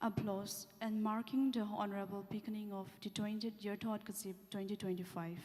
applause and marking the honorable beginning of the 20th Yarthot Kazip 2025.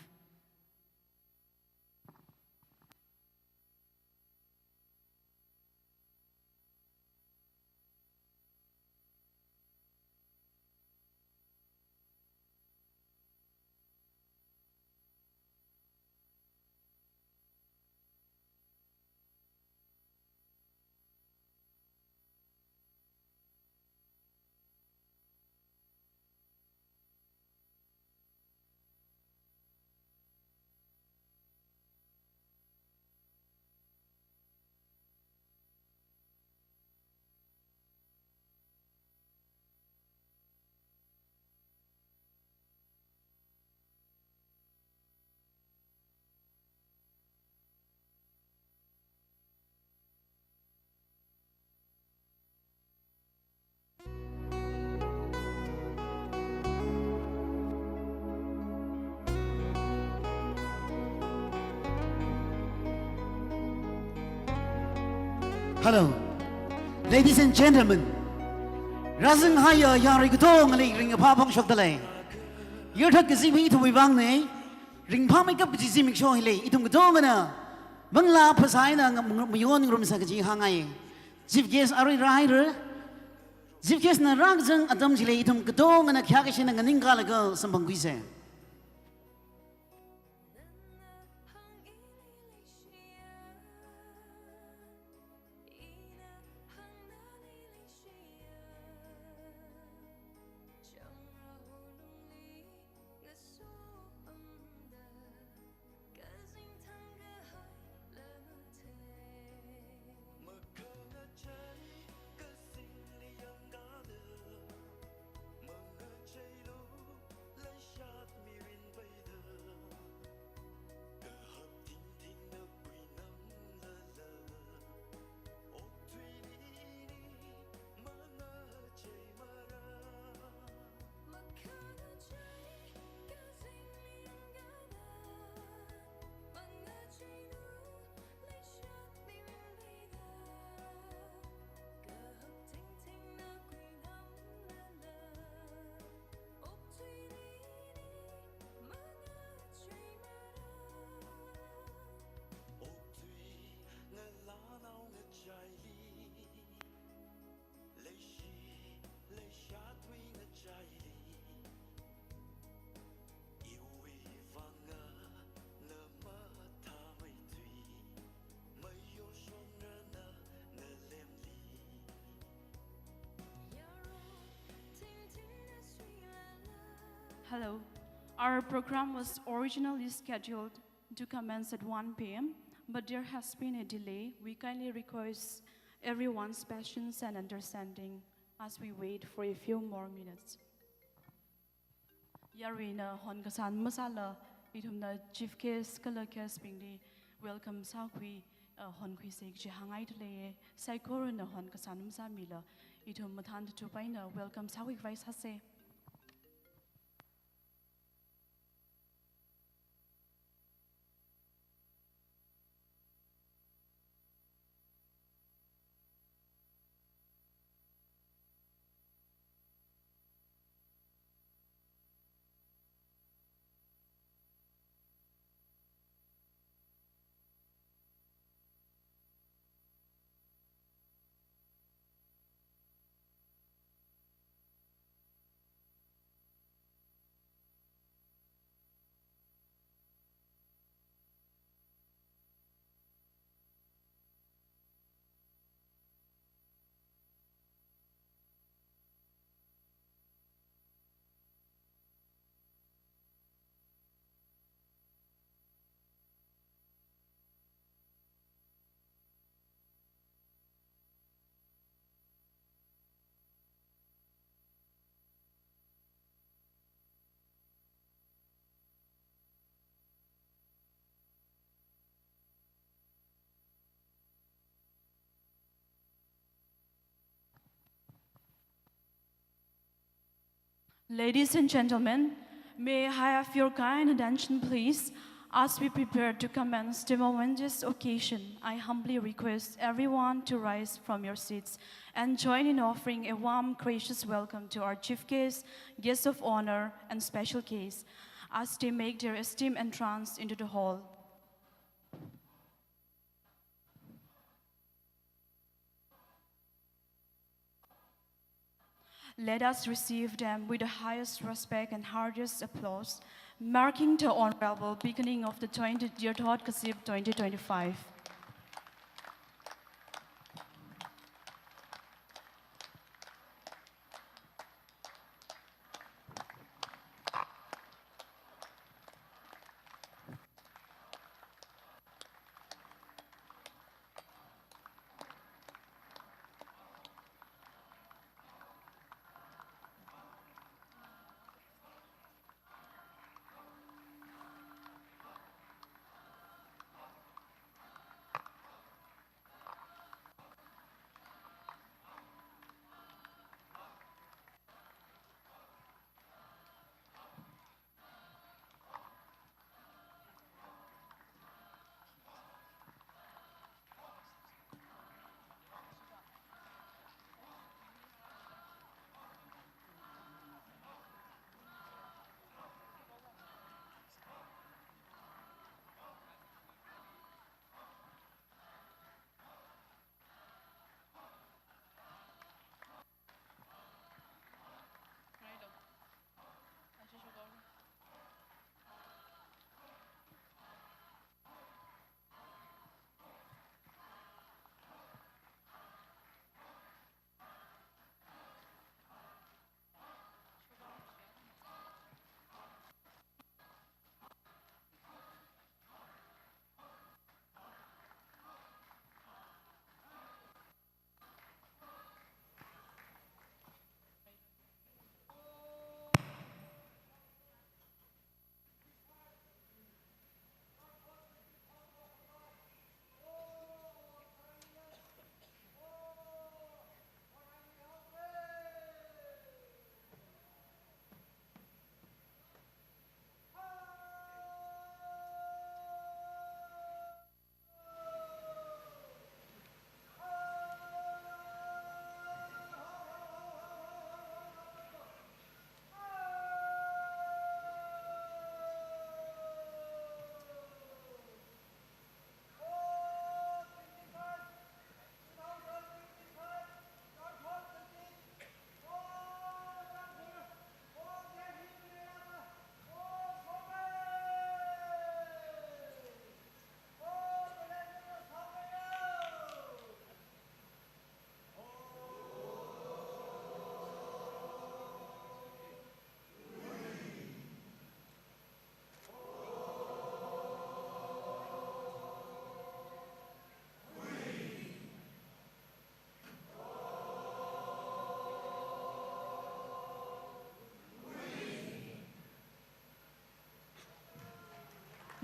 Hello, ladies and gentlemen. Razing haya yari gutong ali ring pa pong shok dalay. Yarthot Kazip itu wibang ne ring pa make up jisi mik show hile itung gutong na bangla pasay na mayon rum sa kaji hangay. Chief guest ari rider. Chief guest na ragjang atam jile itung gutong na kya kasi na nganing kalaga sambang guise. Hello. Our program was originally scheduled to commence at 1 p.m., but there has been a delay. We kindly request everyone's patience and understanding as we wait for a few more minutes. Yarina Honkasan Masala, itumna chief case kala case bingdi welcome HONKUI HONKUI sek jihangai tule saikoro na Honkasan Msamila itum mathan tupaina welcome HONKUI vice hase. Ladies and gentlemen, may I have your kind attention, please? As we prepare to commence the momentous occasion, I humbly request everyone to rise from your seats and join in offering a warm, gracious welcome to our chief guests, guests of honor, and special guests as they make their esteemed entrance into the hall. Let us receive them with the highest respect and heartiest applause, marking the honorable beginning of the Yarthot Kazip 2025.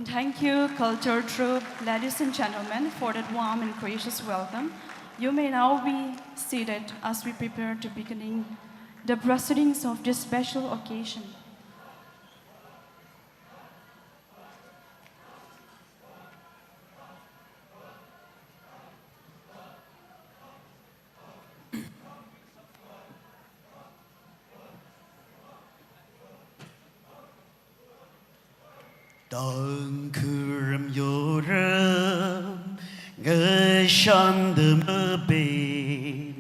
Thank you, Culture Troop, ladies and gentlemen, for that warm and gracious welcome. You may now be seated as we prepare to begin the proceedings of this special occasion. Tang kuram yoram gashandam abe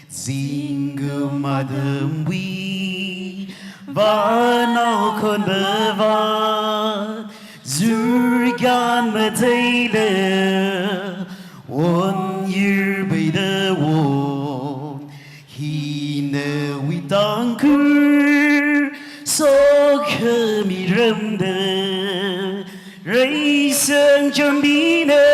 zingu madam we vano kon beva zurgan matele 1 year by the wall he ne we tang kur so kami ramde Reisen jambina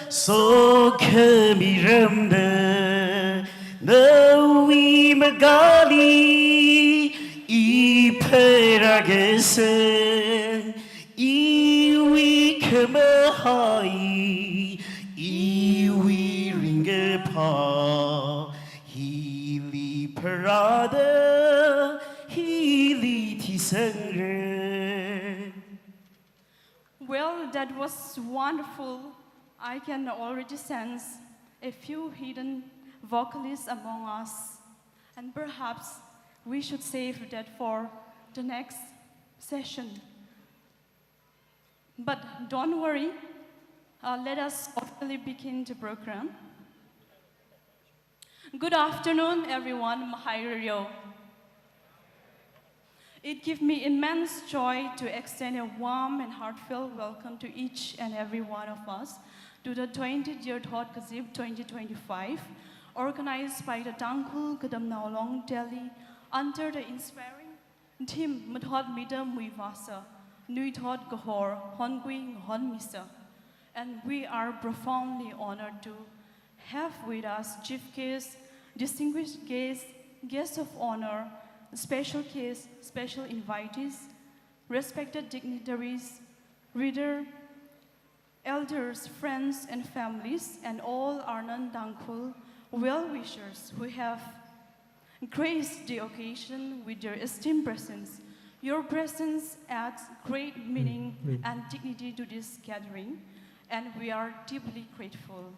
so kami ramda no we magali I peragesen I we kamahai I we ringepa Hili parada Hili tisangre. Well, that was wonderful. I can already sense a few hidden vocalists among us. And perhaps we should save that for the next session. But don't worry, let us officially begin the program. Good afternoon, everyone. Mahayuryo. It gives me immense joy to extend a warm and heartfelt welcome to each and every one of us to the 20th Yarthot Kazip 2025, organized by the Tangkhul Kadamnaolong Delhi under the inspiring theme MATHOTMIDA MUIVASA, NUITHOT KAHOR, HONKUI NGAHONMISA. And we are profoundly honored to have with us chief guests, distinguished guests, guests of honor, special guests, special invitees, respected dignitaries, reader, elders, friends, and families, and all our non-Tangkhul well-wishers who have graced the occasion with their esteemed presence. Your presence adds great meaning and dignity to this gathering, and we are deeply grateful.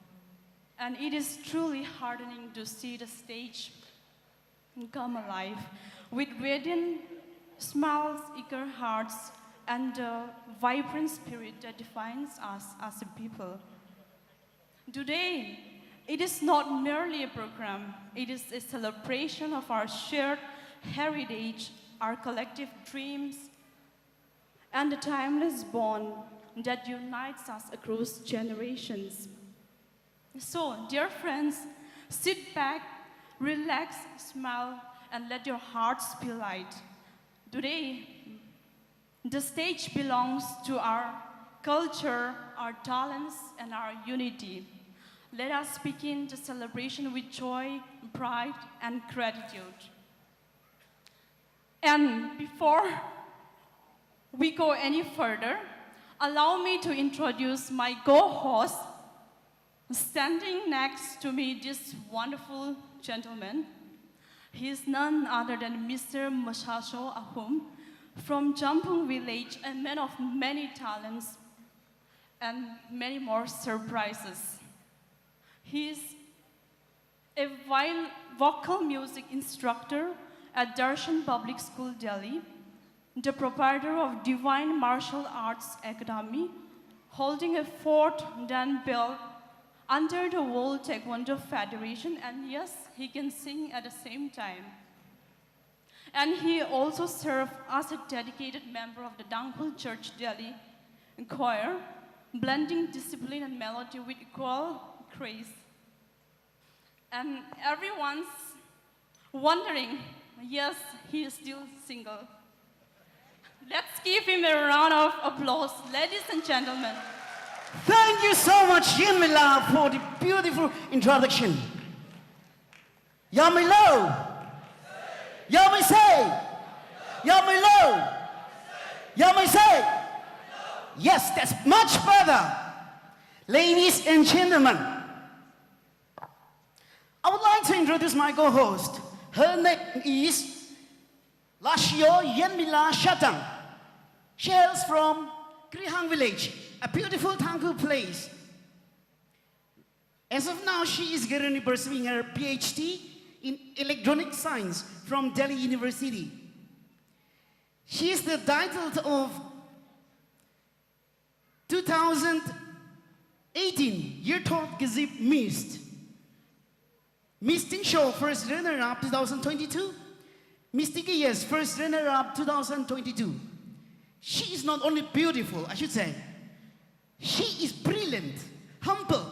And it is truly heartening to see the stage come alive with radiant smiles, eager hearts, and the vibrant spirit that defines us as a people. Today, it is not merely a program, it is a celebration of our shared heritage, our collective dreams, and the timeless bond that unites us across generations. So, dear friends, sit back, relax, smile, and let your hearts be light. Today, the stage belongs to our culture, our talents, and our unity. Let us begin the celebration with joy, pride, and gratitude. And before we go any further, allow me to introduce my co-host. Standing next to me, this wonderful gentleman. He is none other than Mr. Mashasho Ahum from Jampung village, a man of many talents and many more surprises. He is a vocal music instructor at Darshan Public School, Delhi, the proprietor of Divine Martial Arts Academy, holding a 4th Dan belt under the World Taekwondo Federation, and yes, he can sing at the same time. And he also served as a dedicated member of the Tangkhul Church Delhi choir, blending discipline and melody with equal grace. And everyone's wondering, yes, he is still single. Let's give him a round of applause, ladies and gentlemen. Thank you so much, Yinmila, for the beautiful introduction. Yamilo, Yamise, Yamilo, Yamise. Yes, that's much better. Ladies and gentlemen, I would like to introduce my co-host. Her name is Lashio Yinmila Shatang. She hails from Krihang village, a beautiful Tangkhul place. As of now, she is currently pursuing her PhD in electronic science from Delhi University. She is the title of 2018 Yarthot Kazip Mist. Misting Show first runner-up 2022. Mystic Yes first runner-up 2022. She is not only beautiful, I should say, she is brilliant, humble,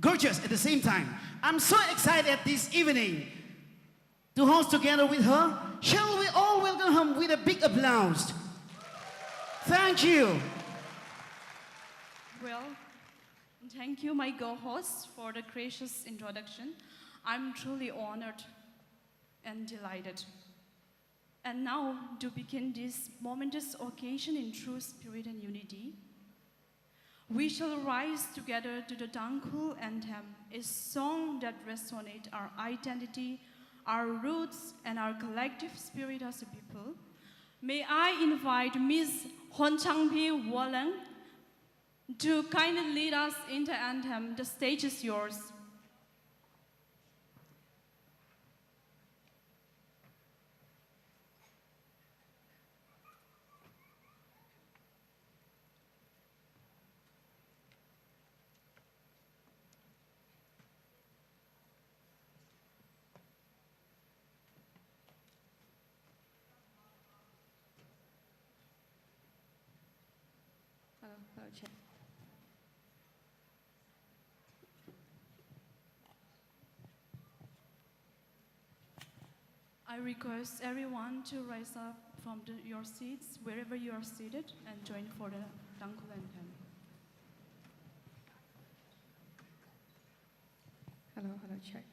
gorgeous at the same time. I'm so excited at this evening to host together with her. Shall we all welcome her with a big applause? Thank you. Well, thank you, my co-host, for the gracious introduction. I'm truly honored and delighted. And now, to begin this momentous occasion in true spirit and unity, we shall rise together to the Tangkhul Anthem, a song that resonates our identity, our roots, and our collective spirit as a people. May I invite Ms. Hon Changpi Violin To kindly lead us into Anthem, the stage is yours. Hello, check. I request everyone to rise up from your seats, wherever you are seated, and join for the Thankful Anthem. Hello, check.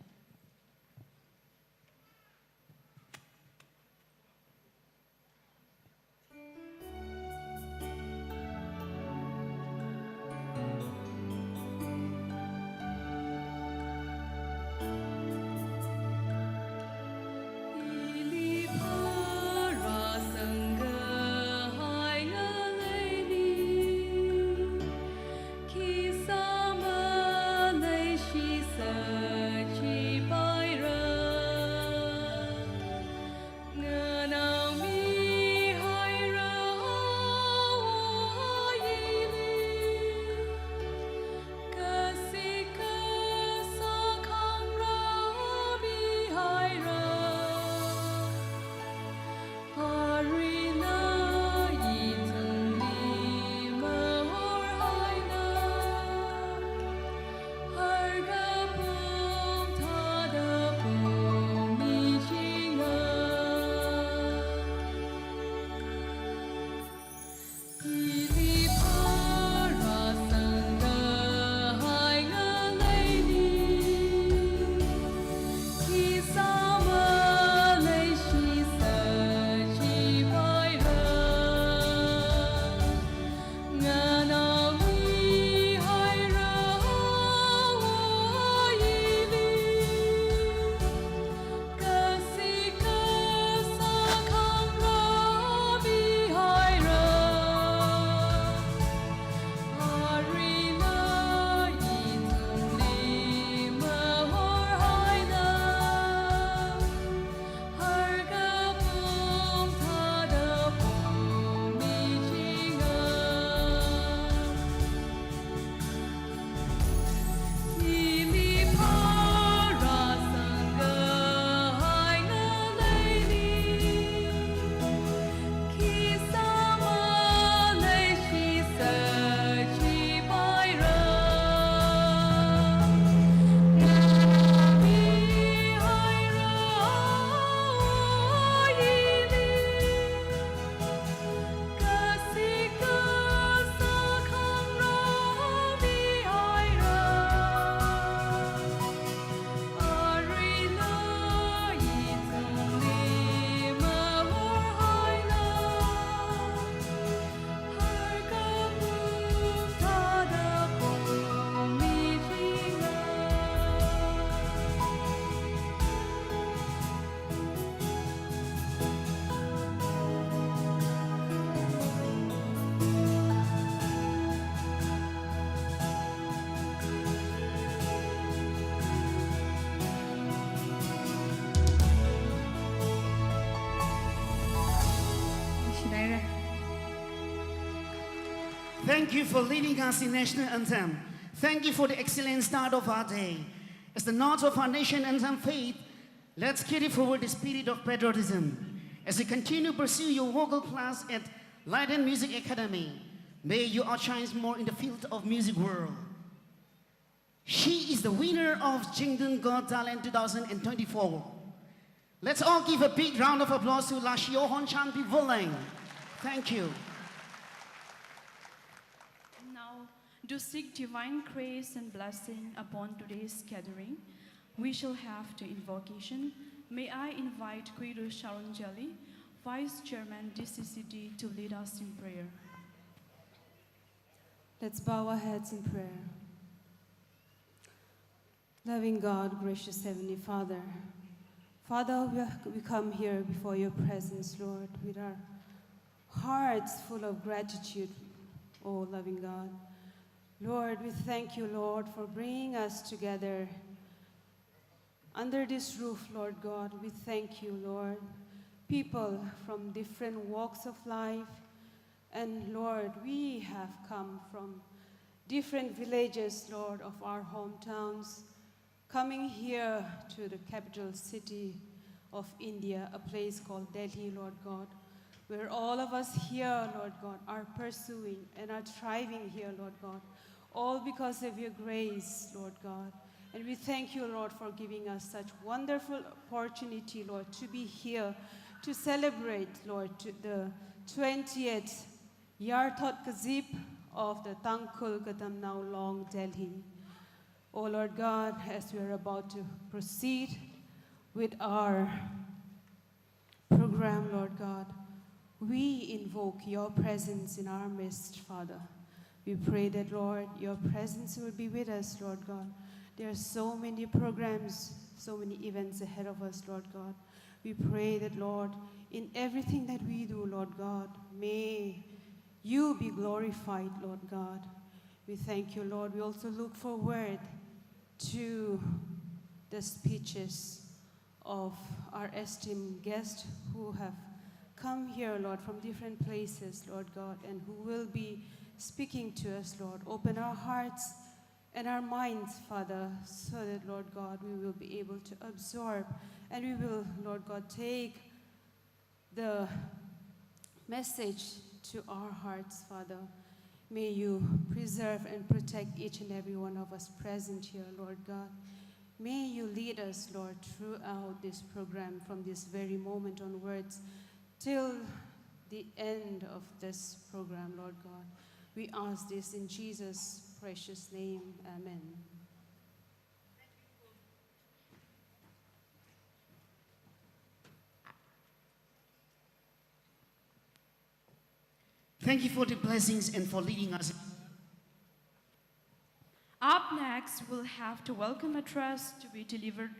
Thank you for leading us in National Anthem. Thank you for the excellent start of our day. As the notes of our nation anthem fade, let's carry forward the spirit of patriotism. As you continue to pursue your vocal class at Leiden Music Academy, may you outshine more in the field of music world. She is the winner of Jingdun Got Talent 2024. Let's all give a big round of applause to La Xiaohon Chanpi Violin. Thank you. Now, to seek divine grace and blessing upon today's gathering, we shall have the invocation. May I invite Kwiru Sharonjali, Vice Chairman DCCD, to lead us in prayer. Let's bow our heads in prayer. Loving God, gracious Heavenly Father, Father, we come here before your presence, Lord, with our hearts full of gratitude, oh loving God. Lord, we thank you, Lord, for bringing us together under this roof, Lord God. We thank you, Lord. People from different walks of life. And Lord, we have come from different villages, Lord, of our hometowns, coming here to the capital city of India, a place called Delhi, Lord God, where all of us here, Lord God, are pursuing and are thriving here, Lord God, all because of your grace, Lord God. And we thank you, Lord, for giving us such wonderful opportunity, Lord, to be here to celebrate, Lord, the 20th Yarthot Kazip of the Tangkhul Katam Now Long Delhi. Oh Lord God, as we are about to proceed with our program, Lord God, we invoke your presence in our midst, Father. We pray that, Lord, your presence will be with us, Lord God. There are so many programs, so many events ahead of us, Lord God. We pray that, Lord, in everything that we do, Lord God, may you be glorified, Lord God. We thank you, Lord. We also look forward to the speeches of our esteemed guests who have come here, Lord, from different places, Lord God, and who will be speaking to us, Lord. Open our hearts and our minds, Father, so that, Lord God, we will be able to absorb and we will, Lord God, take the message to our hearts, Father. May you preserve and protect each and every one of us present here, Lord God. May you lead us, Lord, throughout this program from this very moment onwards till the end of this program, Lord God. We ask this in Jesus' precious name. Amen. Thank you for the blessings and for leading us. Up next, we'll have to welcome address to be delivered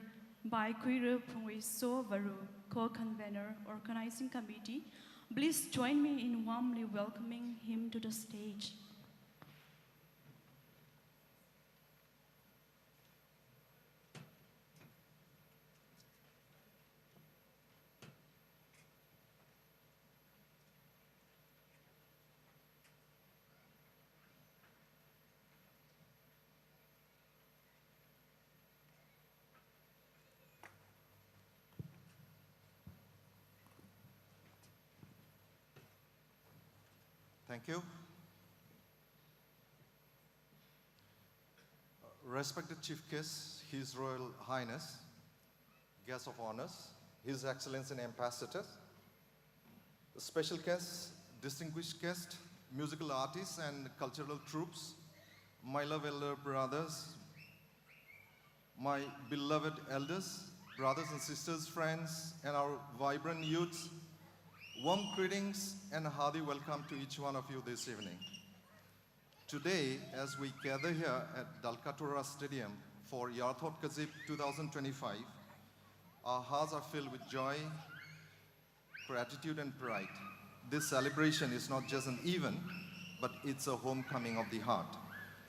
by Kuiru Pungwiso Varu, co-convener, organizing committee. Please join me in warmly welcoming him to the stage. Thank you. Respected Chief Guest, His Royal Highness, guests of honors, His Excellency and Ambassadors, special guests, distinguished guests, musical artists and cultural troops, my loved elder brothers, my beloved elders, brothers and sisters, friends, and our vibrant youths, warm greetings and a hearty welcome to each one of you this evening. Today, as we gather here at Dalkatora Stadium for Yarthot Kazip 2025, our hearts are filled with joy, gratitude, and pride. This celebration is not just an event, but it's a homecoming of the heart.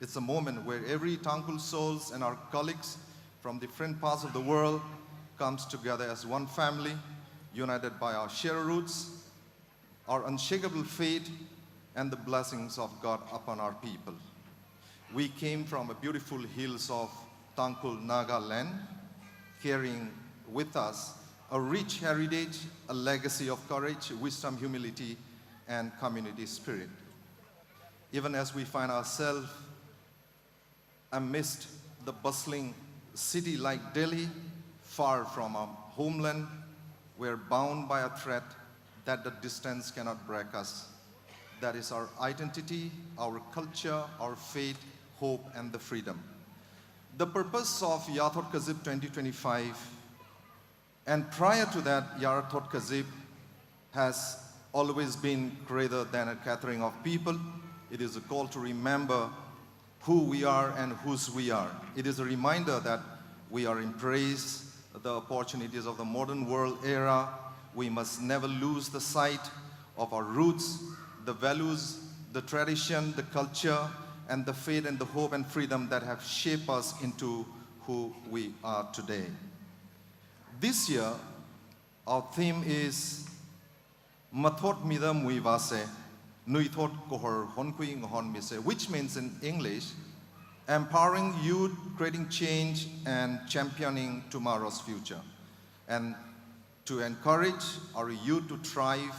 It's a moment where every Tangkhul souls and our colleagues from different parts of the world comes together as one family, united by our shared roots, our unshakable faith, and the blessings of God upon our people. We came from the beautiful hills of Tangkhul Naga land, carrying with us a rich heritage, a legacy of courage, wisdom, humility, and community spirit. Even as we find ourselves amidst the bustling city like Delhi, far from our homeland, we're bound by a thread that the distance cannot break us. That is our identity, our culture, our faith, hope, and the freedom. The purpose of Yarthot Kazip 2025, and prior to that, Yarthot Kazip has always been greater than a gathering of people. It is a call to remember who we are and whose we are. It is a reminder that we are embraced the opportunities of the modern world era. We must never lose the sight of our roots, the values, the tradition, the culture, and the faith and the hope and freedom that have shaped us into who we are today. This year, our theme is MATHOTMIDA MUIVASA, NUITHOT, KAHOR, HONKUI, NGAHONMISA, which means in English, empowering youth, creating change, and championing tomorrow's future, and to encourage our youth to thrive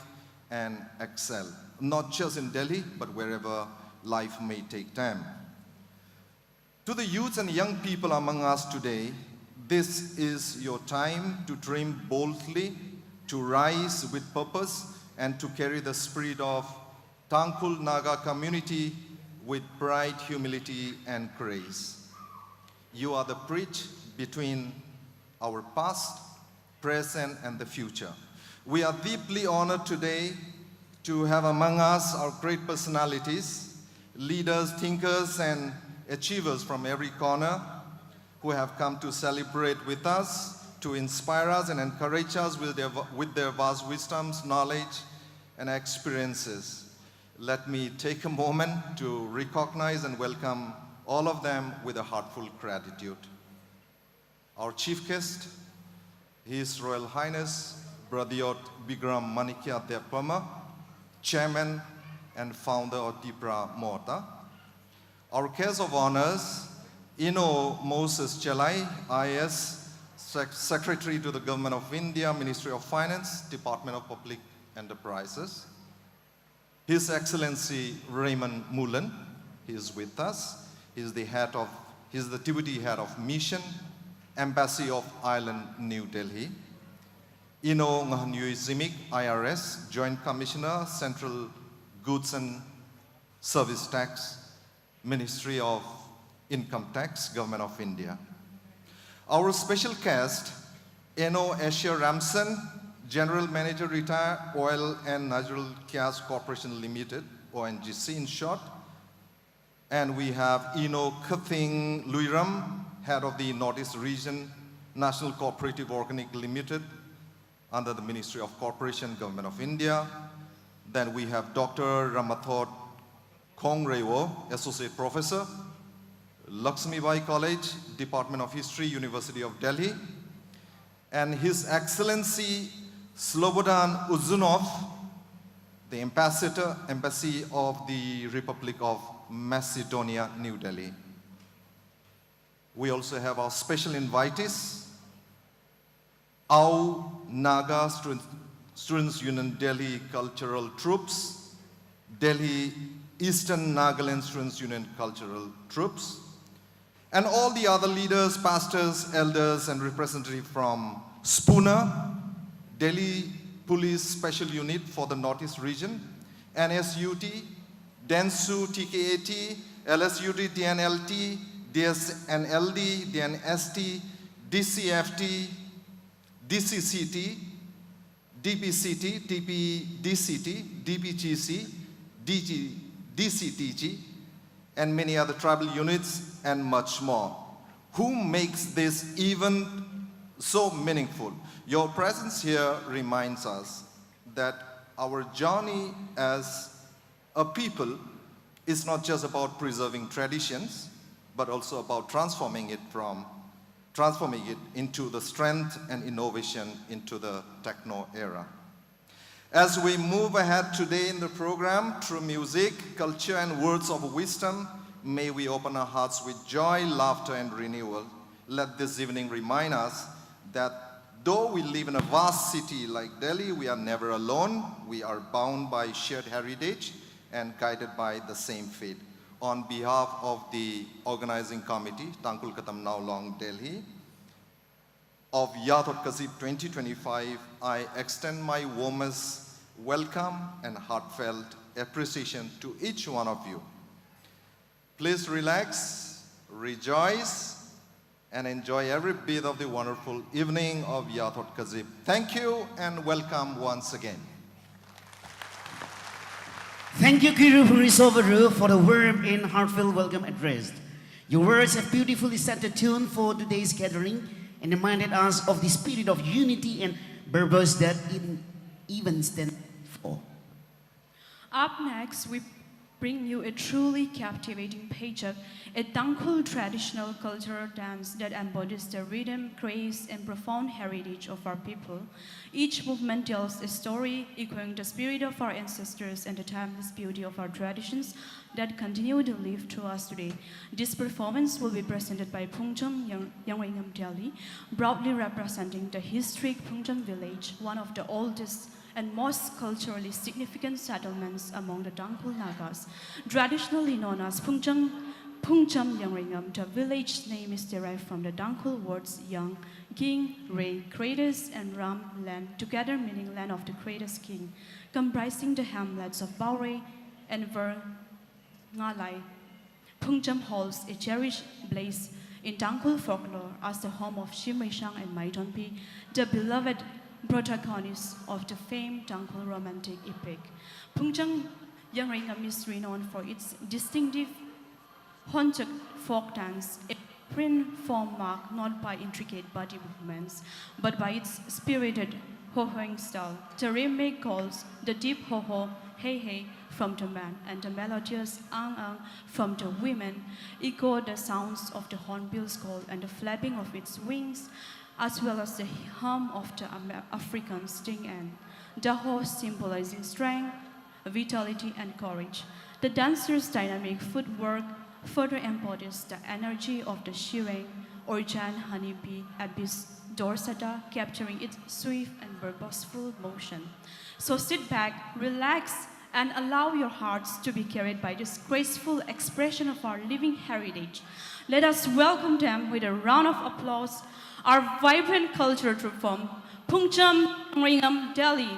and excel, not just in Delhi, but wherever life may take them. To the youths and young people among us today, this is your time to dream boldly, to rise with purpose, and to carry the spirit of Tangkhul Naga community with pride, humility, and grace. You are the bridge between our past, present, and the future. We are deeply honored today to have among us our great personalities, leaders, thinkers, and achievers from every corner who have come to celebrate with us, to inspire us and encourage us with their vast wisdoms, knowledge, and experiences. Let me take a moment to recognize and welcome all of them with a heartfelt gratitude. Our chief guest, His Royal Highness Brother Bigram Manikya Depama, Chairman and founder of Dipra Morta. Our guest of honors, Ino Moses Chelai, IAS, Secretary to the Government of India, Ministry of Finance, Department of Public Enterprises. His Excellency Raymond Mullen, he is with us. He is the Deputy Head of Mission, Embassy of Ireland, New Delhi. Ino Ngahanui Zimik, IRS, Joint Commissioner, Central Goods and Service Tax, Ministry of Income Tax, Government of India. Our special guest, Eno Asher Ramson, General Manager, Retired Oil and Natural Gas Corporation Limited, ONGC in short. And we have Eno Kathing Luiram, Head of the Northeast Region, National Cooperative Organic Limited, under the Ministry of Corporation, Government of India. Then we have Dr. Ramathot Khongrewo, Associate Professor, Lakshmibai College, Department of History, University of Delhi. And His Excellency Slobodan Uzunov, the Embassy of the Republic of Macedonia, New Delhi. We also have our special invitees, Au Naga Students Union Delhi Cultural Troops, Delhi Eastern Nagaland Students Union Cultural Troops, and all the other leaders, pastors, elders, and representatives from Spooner, Delhi Police Special Unit for the Northeast Region, NSUT, Densu, TKAT, LSUT, DNLT, DSNLD, DNST, DCFT, DCCT, DPCT, DPDCT, DPGC, DCTG, and many other tribal units, and much more. Who makes this event so meaningful? Your presence here reminds us that our journey as a people is not just about preserving traditions, but also about transforming it into the strength and innovation into the techno era. As we move ahead today in the program, through music, culture, and words of wisdom, may we open our hearts with joy, laughter, and renewal. Let this evening remind us that though we live in a vast city like Delhi, we are never alone. We are bound by shared heritage and guided by the same faith. On behalf of the organizing committee, Tangkhul Katam Now Long Delhi, of Yarthot Kazip 2025, I extend my warmest welcome and heartfelt appreciation to each one of you. Please relax, rejoice, and enjoy every bit of the wonderful evening of Yarthot Kazip. Thank you and welcome once again. Thank you, Kiru Purisovaru, for the warm and heartfelt welcome address. Your words have beautifully set the tune for today's gathering and reminded us of the spirit of unity and purpose that it even stands for. Up next, we bring you a truly captivating paycheck, a Tangkhul traditional cultural dance that embodies the rhythm, grace, and profound heritage of our people. Each movement tells a story echoing the spirit of our ancestors and the timeless beauty of our traditions that continue to live through us today. This performance will be presented by Phungcham Yangringam Delhi, proudly representing the historic Phungcham village, one of the oldest and most culturally significant settlements among the Tangkhul Nagas. Traditionally known as Phungcham Yangringam, the village's name is derived from the Tangkhul words Yang, King, Ray, greatest, and Ram, land, together meaning land of the greatest king, comprising the hamlets of Baure and Ngalai. Phungcham holds a cherished place in Tangkhul folklore as the home of Shimrishang and Maithonpi, the beloved protagonists of the famed Tangkhul romantic epic. Phungcham Yangringam is renowned for its distinctive haunted folk dance, a print form marked not by intricate body movements, but by its spirited ho-hoing style. The remake calls the deep ho-ho, hey-hey from the men and the melodious ang-ang from the women echo the sounds of the hornbill's call and the flapping of its wings, as well as the hum of the African sting end. The ho symbolizing strength, vitality, and courage. The dancer's dynamic footwork further embodies the energy of the shireng or giant honeybee abyss dorsata, capturing its swift and purposeful motion. So sit back, relax, and allow your hearts to be carried by this graceful expression of our living heritage. Let us welcome them with a round of applause, our vibrant cultural troupe from Phungcham Yangringam Delhi.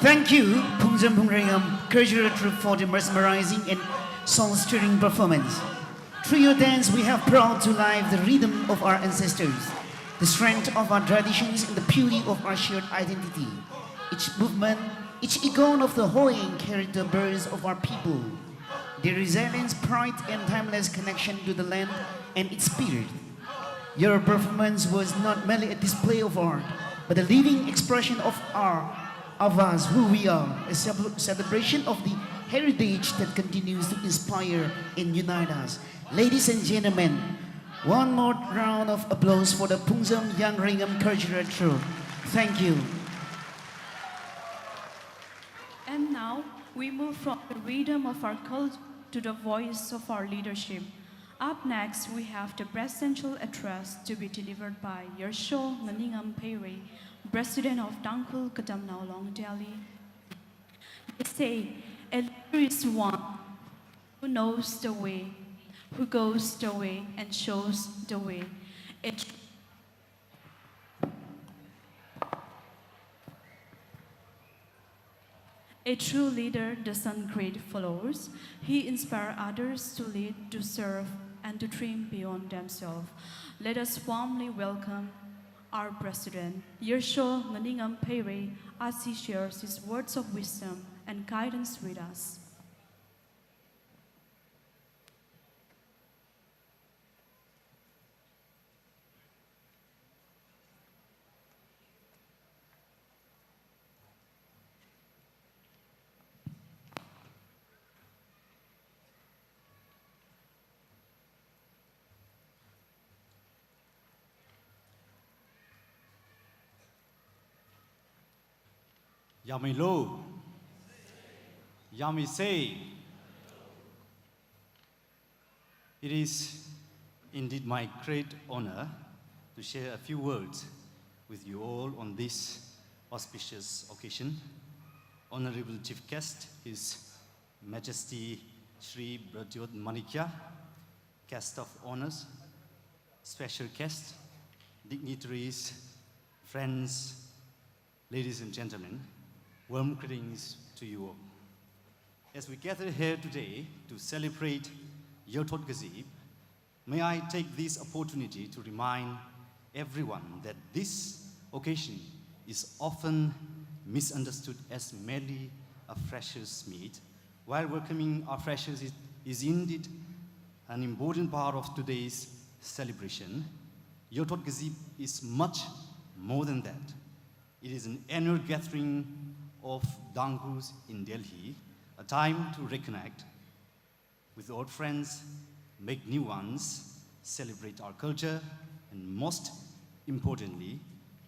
Thank you, Pungjam Pungrayam cultural troupe for the mesmerizing and soul-stirring performance. Through your dance, we have brought to life the rhythm of our ancestors, the strength of our traditions, and the beauty of our shared identity. Each movement, each icon of the Hoying carried the birth of our people, their resilience, pride, and timeless connection to the land and its spirit. Your performance was not merely a display of art, but a living expression of us, who we are, a celebration of the heritage that continues to inspire and unite us. Ladies and gentlemen, one more round of applause for the Pungjam Young Ringham Cultural Troupe. Thank you. And now we move from the rhythm of our cult to the voice of our leadership. Up next, we have the presidential address to be delivered by Yarthot Kazip, President of Dangkul Kadamnao Long Delhi. They say, a leader is one who knows the way, who goes the way and shows the way. A true leader doesn't create followers. He inspires others to lead, to serve, and to dream beyond themselves. Let us warmly welcome our President, Yarthot Kazip, as he shares his words of wisdom and guidance with us. Yami Lo, Yami Say. It is indeed my great honor to share a few words with you all on this auspicious occasion. Honorable Chief Guest, His Majesty Shri Brajyot Manikya, Guest of Honors, special guests, dignitaries, friends, ladies and gentlemen, warm greetings to you all. As we gather here today to celebrate Yarthot Kazip, may I take this opportunity to remind everyone that this occasion is often misunderstood as merely a freshers' meet. While welcoming our freshers is indeed an important part of today's celebration, Yarthot Kazip is much more than that. It is an annual gathering of Dangus in Delhi, a time to reconnect with old friends, make new ones, celebrate our culture, and most importantly,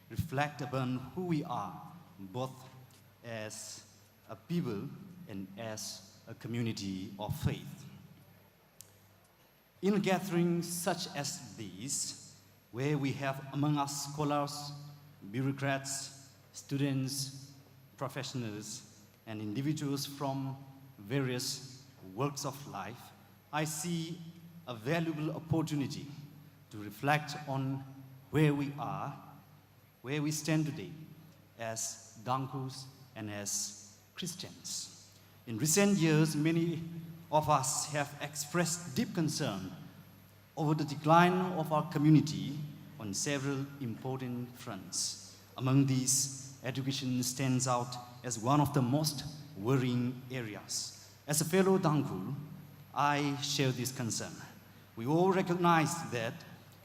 reflect upon who we are, both as a people and as a community of faith. In gatherings such as these, where we have among us scholars, bureaucrats, students, professionals, and individuals from various walks of life, I see a valuable opportunity to reflect on where we are, where we stand today as Dangus and as Christians. In recent years, many of us have expressed deep concern over the decline of our community on several important fronts. Among these, education stands out as one of the most worrying areas. As a fellow Dangul, I share this concern. We all recognize that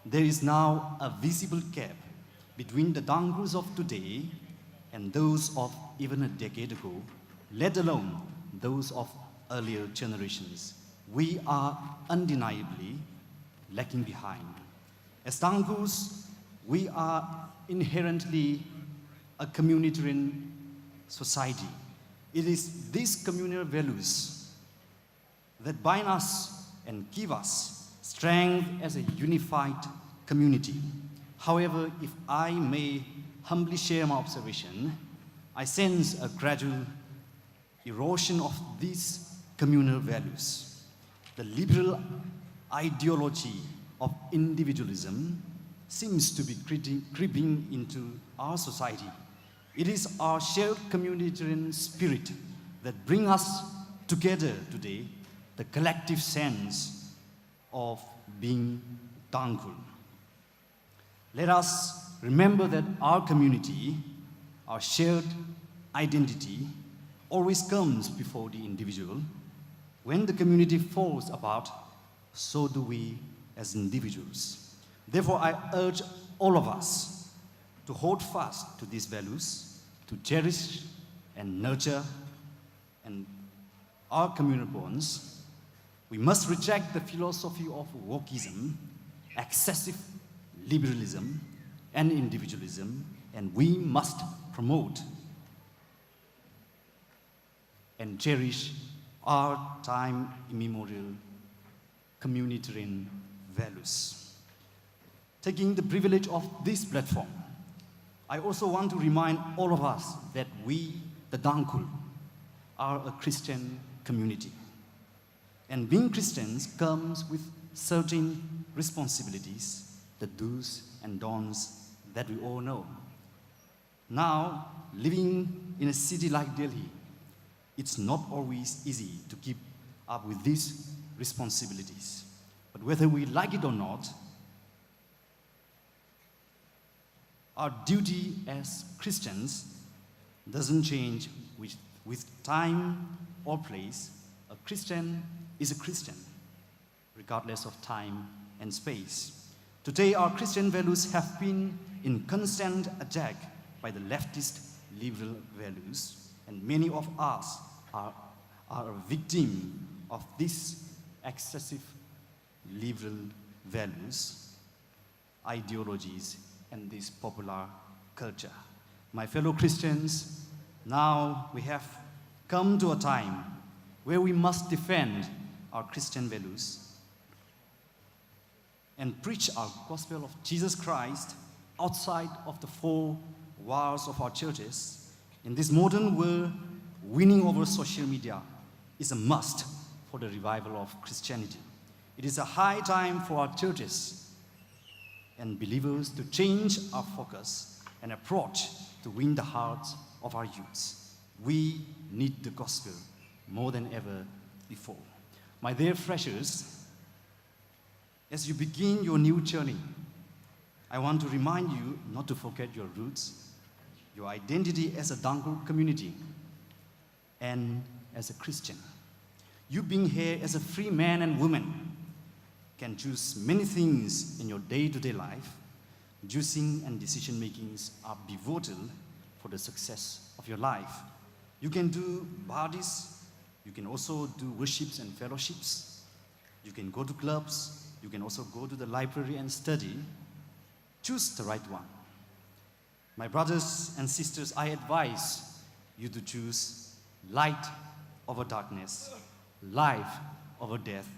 there is now a visible gap between the Danguls of today and those of even a decade ago, let alone those of earlier generations. We are undeniably lagging behind. As Danguls, we are inherently a communitarian society. It is these communal values that bind us and give us strength as a unified community. However, if I may humbly share my observation, I sense a gradual erosion of these communal values. The liberal ideology of individualism seems to be creeping into our society. It is our shared communitarian spirit that brings us together today, the collective sense of being thankful. Let us remember that our community, our shared identity, always comes before the individual. When the community falls apart, so do we as individuals. Therefore, I urge all of us to hold fast to these values, to cherish and nurture and our communal bonds. We must reject the philosophy of wokeism, excessive liberalism, and individualism, and we must promote and cherish our time immemorial communitarian values. Taking the privilege of this platform, I also want to remind all of us that we, the Dangkul, are a Christian community. And being Christians comes with certain responsibilities, the do's and don'ts that we all know. Now, living in a city like Delhi, it's not always easy to keep up with these responsibilities. But whether we like it or not, our duty as Christians doesn't change with time or place. A Christian is a Christian, regardless of time and space. Today, our Christian values have been in constant attack by the leftist liberal values, and many of us are a victim of these excessive liberal values, ideologies, and this popular culture. My fellow Christians, now we have come to a time where we must defend our Christian values and preach our gospel of Jesus Christ outside of the four walls of our churches. In this modern world, winning over social media is a must for the revival of Christianity. It is a high time for our churches and believers to change our focus and approach to win the hearts of our youths. We need the gospel more than ever before. My dear freshers, as you begin your new journey, I want to remind you not to forget your roots, your identity as a Dangkul community, and as a Christian. You being here as a free man and woman can choose many things in your day-to-day life. Choosing and decision-makings are pivotal for the success of your life. You can do parties, you can also do worships and fellowships, you can go to clubs, you can also go to the library and study. Choose the right one. My brothers and sisters, I advise you to choose light over darkness, life over death,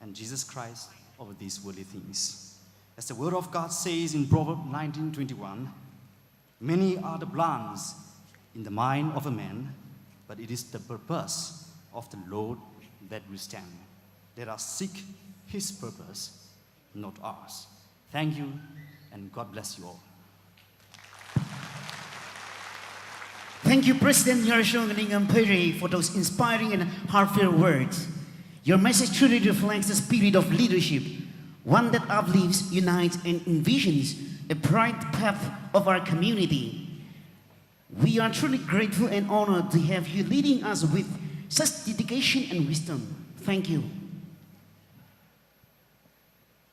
and Jesus Christ over these worldly things. As the word of God says in Proverbs 19:21, many are the plans in the mind of a man, but it is the purpose of the Lord that will stand. Let us seek his purpose, not ours. Thank you, and God bless you all. Thank you, President Yarthot Kazip, for those inspiring and heartfelt words. Your message truly reflects the spirit of leadership, one that uplifts, unites, and envisions a bright path of our community. We are truly grateful and honored to have you leading us with such dedication and wisdom. Thank you.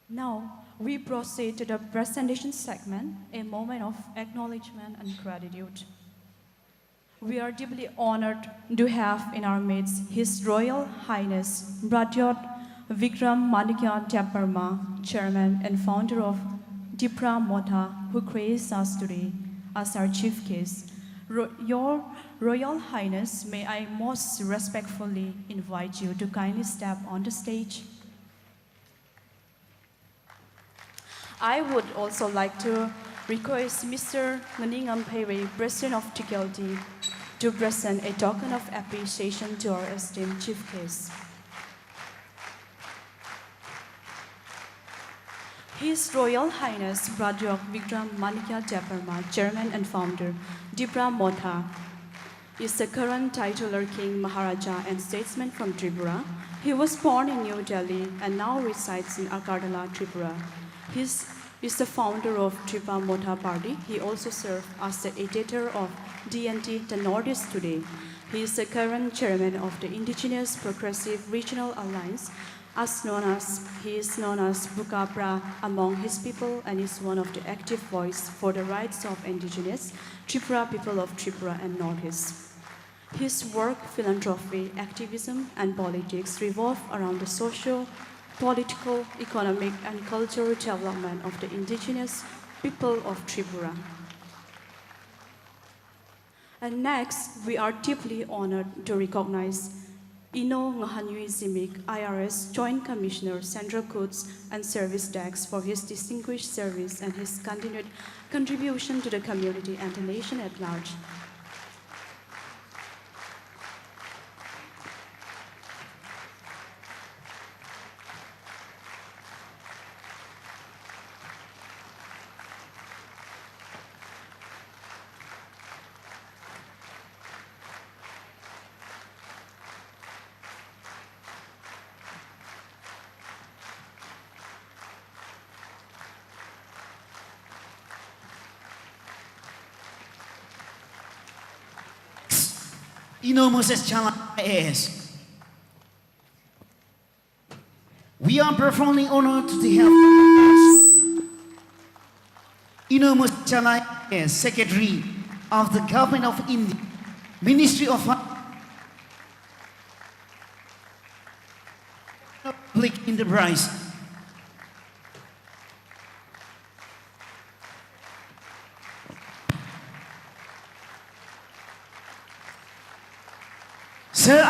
Now, we proceed to the presentation segment, a moment of acknowledgement and gratitude. We are deeply honored to have in our midst His Royal Highness Yarthot Vikram Manikya Temperma, Chairman and founder of Dipra Motha, who graced us today as our chief guest. Your Royal Highness, may I most respectfully invite you to kindly step on the stage. I would also like to request Mr. Nganingam Pere, President of TKLD, to present a token of appreciation to our esteemed chief guest. His Royal Highness Rajok Vikram Manikya Deparma, Chairman and Founder, Dipra Motha, is the current titular King, Maharaja, and statesman from Tripura. He was born in New Delhi and now resides in Agartala, Tripura. He is the founder of Tripura Motha Party. He also served as the editor of DNT, The Northeast Today. He is the current chairman of the Indigenous Progressive Regional Alliance, he is known as Bukapra among his people, and is one of the active voice for the rights of indigenous Tripura people of Tripura and Northeast. His work, philanthropy, activism, and politics revolve around the social, political, economic, and cultural development of the indigenous people of Tripura. And next, we are deeply honored to recognize NGAHONMISA IRS Joint Commissioner Central Goods and Service Tax for his distinguished service and his continued contribution to the community and the nation at large. Enormous challenge is. We are profoundly honored to have enormous challenge is Secretary of the Government of India, Ministry of Public Enterprise. Sir,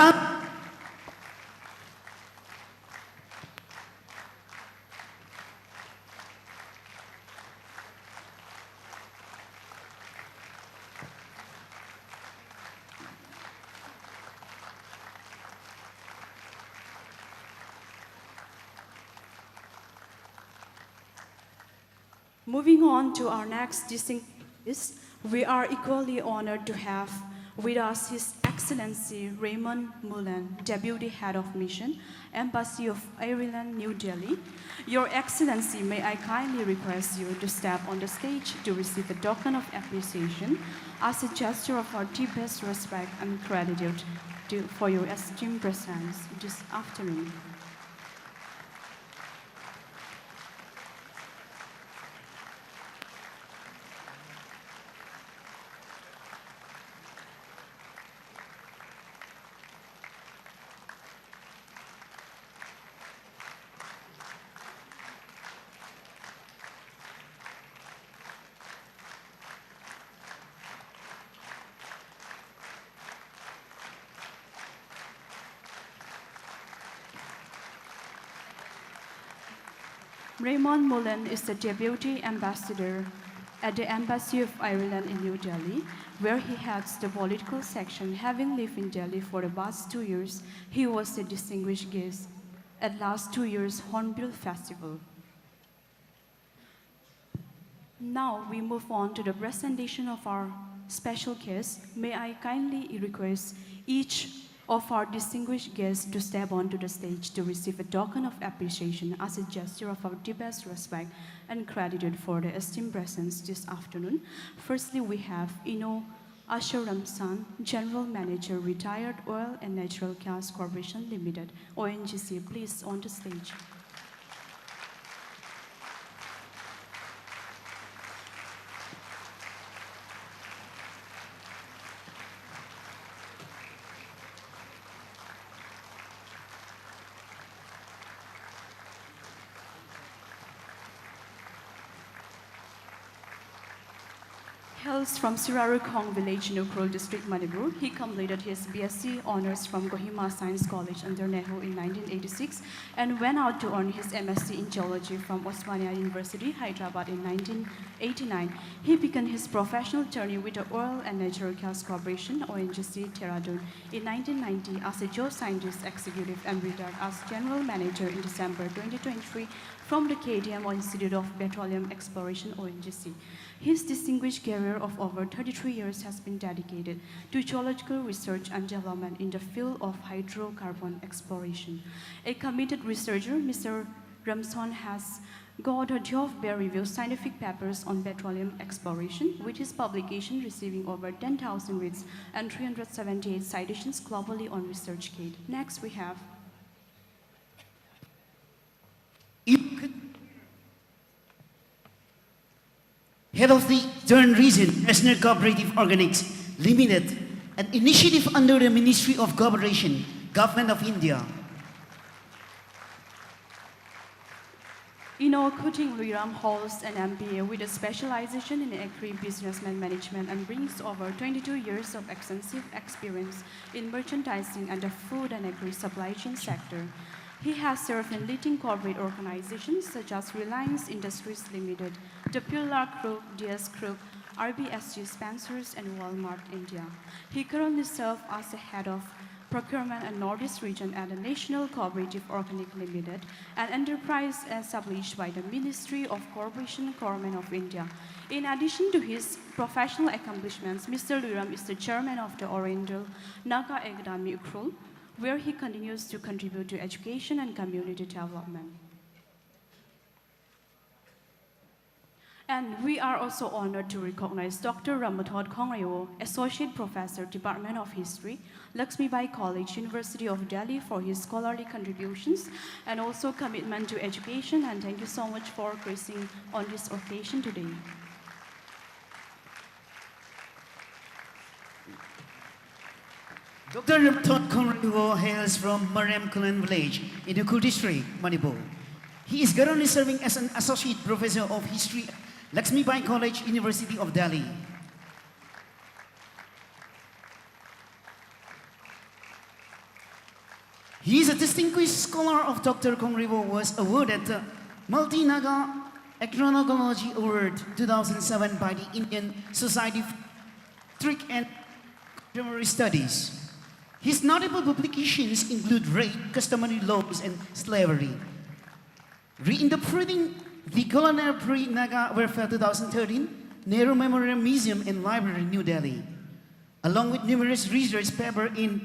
Moving on to our next distinct guest, we are equally honored to have with us His Excellency Raymond Mullen, Deputy Head of Mission, Embassy of Ireland, New Delhi. Your Excellency, may I kindly request you to step on the stage to receive a token of appreciation as a gesture of our deepest respect and gratitude for your esteemed presence this afternoon. Raymond Mullen is the Deputy Ambassador at the Embassy of Ireland in New Delhi, where he heads the political section. Having lived in Delhi for the past 2 years, he was a distinguished guest at last 2 years' Hornbill Festival. Now we move on to the presentation of our special guests. May I kindly request each of our distinguished guests to step onto the stage to receive a token of appreciation as a gesture of our deepest respect and gratitude for the esteemed presence this afternoon. Firstly, we have Ino Asharamsan, General Manager, Retired Oil and Natural Gas Corporation Limited, ONGC. Please on the stage. Hails from Sirarukong village in Ukhrul district, Manipur. He completed his BSc honors from Kohima Science College under Nehru in 1986 and went out to earn his MSc in geology from Osmania University, Hyderabad in 1989. He began his professional journey with the Oil and Natural Gas Corporation, ONGC, Tehran, in 1990 as a geoscientist executive and retired as general manager in December 2023 from the KDM Institute of Petroleum Exploration, ONGC. His distinguished career of over 33 years has been dedicated to geological research and development in the field of hydrocarbon exploration. A committed researcher, Mr. Ramson has got a job peer-reviewed scientific papers on petroleum exploration, with his publication receiving over 10,000 reads and 378 citations globally on ResearchGate. Next, we have Head of the Turn Region National Cooperative Organics Limited, an initiative under the Ministry of Cooperation, Government of India. Ino Kuting Luiram holds an MBA with a specialization in agri-business management and brings over 22 years of extensive experience in merchandising and the food and agri-supply chain sector. He has served in leading corporate organizations such as Reliance Industries Limited, the Pillar Group, DS Group, RBSG Spencers, and Walmart India. He currently serves as the head of procurement and Northeast region at the National Cooperative Organic Limited, an enterprise established by the Ministry of Corporation Government of India. In addition to his professional accomplishments, Mr. Luram is the chairman of the Oriental Naga Academy Ukhrul, where he continues to contribute to education and community development. And we are also honored to recognize Dr. Yarthot Kazip, Associate Professor, Department of History, Laxmibai College, University of Delhi, for his scholarly contributions and also commitment to education. And thank you so much for gracing on this occasion today. Dr. Yarthot Kazip hails from Mariam Kulan village in the Ukhrul district, Manipur. He is currently serving as an Associate Professor of History at Laxmibai College, University of Delhi. He is a distinguished scholar of Dr. Kazip, was awarded the Multi-Naga Ethnology Award 2007 by the Indian Society for Trick and Contemporary Studies. His notable publications include rape, customary laws, and slavery. Reinterpreting the Colonial Pre-Naga Warfare 2013, Nehru Memorial Museum and Library, New Delhi, along with numerous research papers in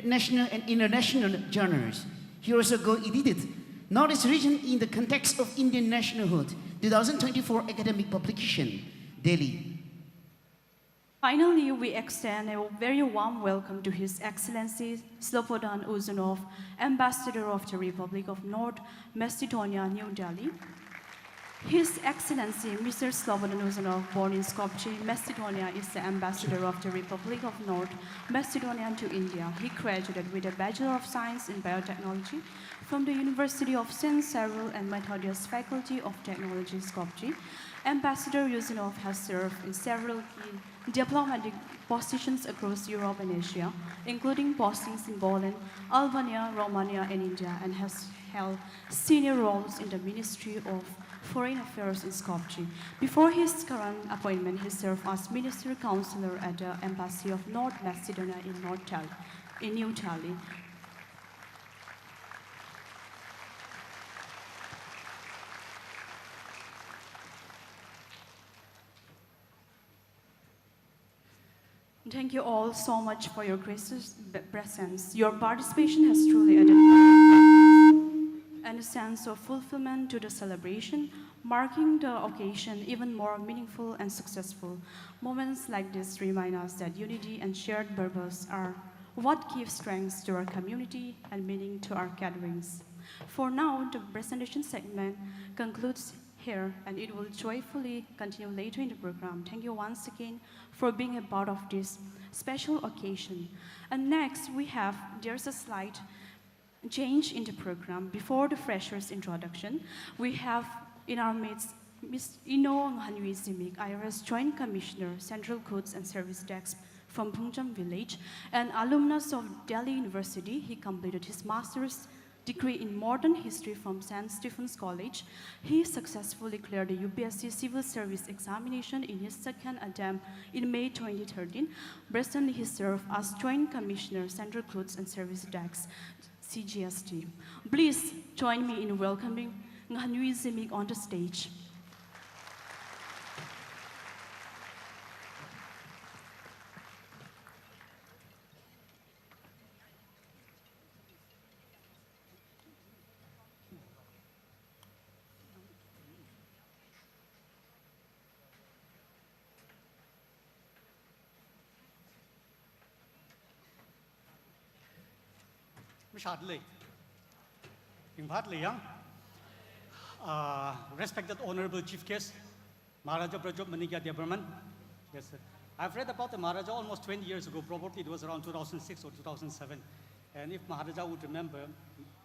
national and international journals. He also co-edited Northeast Region in the Context of Indian Nationalhood, 2024 academic publication, Delhi. Finally, we extend a very warm welcome to His Excellency Slobodan Uzunov, Ambassador of the Republic of North Macedonia, New Delhi. His Excellency Mr. Slobodan Uzunov, born in Skopje, Macedonia, is the Ambassador of the Republic of North Macedonia to India. He graduated with a Bachelor of Science in Biotechnology from the University of St. Cyril and Methodius Faculty of Technology, Skopje. Ambassador Uzunov has served in several key diplomatic positions across Europe and Asia, including postings in Poland, Albania, Romania, and India, and has held senior roles in the Ministry of Foreign Affairs in Skopje. Before his current appointment, he served as Minister Counselor at the Embassy of North Macedonia in New Delhi. Thank you all so much for your gracious presence. Your participation has truly added and a sense of fulfillment to the celebration, marking the occasion even more meaningful and successful. Moments like this remind us that unity and shared purpose are what gives strength to our community and meaning to our gatherings. For now, the presentation segment concludes here, and it will joyfully continue later in the program. Thank you once again for being a part of this special occasion. And next, there's a slight change in the program. Before the freshers' introduction, we have in our midst Ms. Ino Nghanui Zimik, IRS Joint Commissioner, Central Codes and Service Desk from Pungjam Village, an alumnus of Delhi University. He completed his master's degree in modern history from St. Stephen's College. He successfully cleared the UPSC Civil Service examination in his second attempt in May 2013. Presently, he served as Joint Commissioner, Central Codes and Service Desk, CGST. Please join me in welcoming Nghanui Zimik on the stage. Respected Honorable Chief Guest, Maharaja Prajop Manigya Debarman. Yes, sir. I've read about the Maharaja almost 20 years ago, probably it was around 2006 or 2007. And if Maharaja would remember,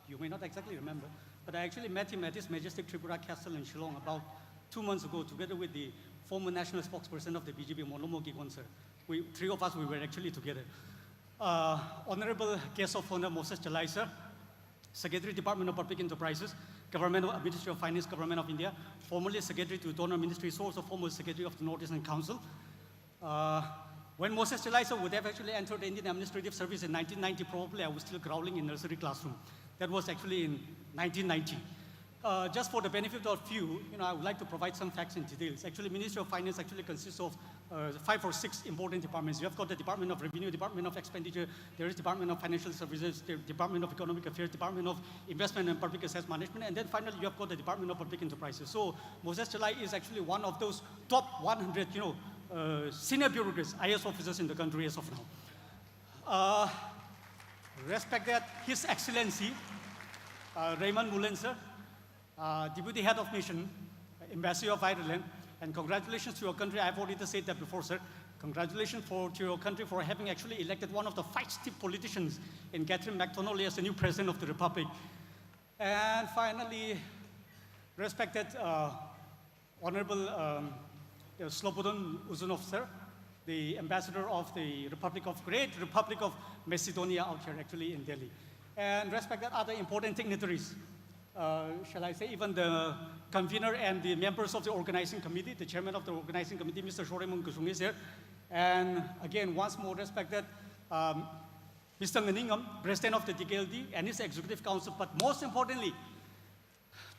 you may not exactly remember, but I actually met him at his majestic Tripura Castle in Shillong about 2 months ago, together with the former national spokesperson of the BJP, Monomo Gikon, sir. Three of us, we were actually together. Honorable Guest of Honor Moses Chalai, sir, Secretary Department of Public Enterprises, Government of Ministry of Finance, Government of India, formerly Secretary to Donor Ministry, also former Secretary of the Northeastern Council. When Moses Chalai, sir, would have actually entered the Indian Administrative Service in 1990, probably I was still growling in nursery classroom. That was actually in 1990. Just for the benefit of few, I would like to provide some facts and details. Actually, Ministry of Finance actually consists of 5 or 6 important departments. You have got the Department of Revenue, Department of Expenditure, there is Department of Financial Services, the Department of Economic Affairs, Department of Investment and Public Assets Management, and then finally you have got the Department of Public Enterprises. So Moses Chalai is actually one of those top 100, senior bureaucrats, IS officers in the country as of now. Respected His Excellency, Raymond Mullen, sir, Deputy Head of Mission, Ambassador of Ireland, and congratulations to your country. I've already said that before, sir. Congratulations to your country for having actually elected one of the feisty politicians in Catherine McDonnell as the new President of the Republic. And finally, respected Honorable Slobodan Uzunov, sir, the Ambassador of the Great Republic of Macedonia out here actually in Delhi. And respected other important dignitaries, shall I say, even the convener and the members of the organizing committee, the chairman of the organizing committee, Mr. Shoremon Kusung is here. And again, once more respected, Mr. Nganingam, President of the TKLD and his Executive Council, but most importantly,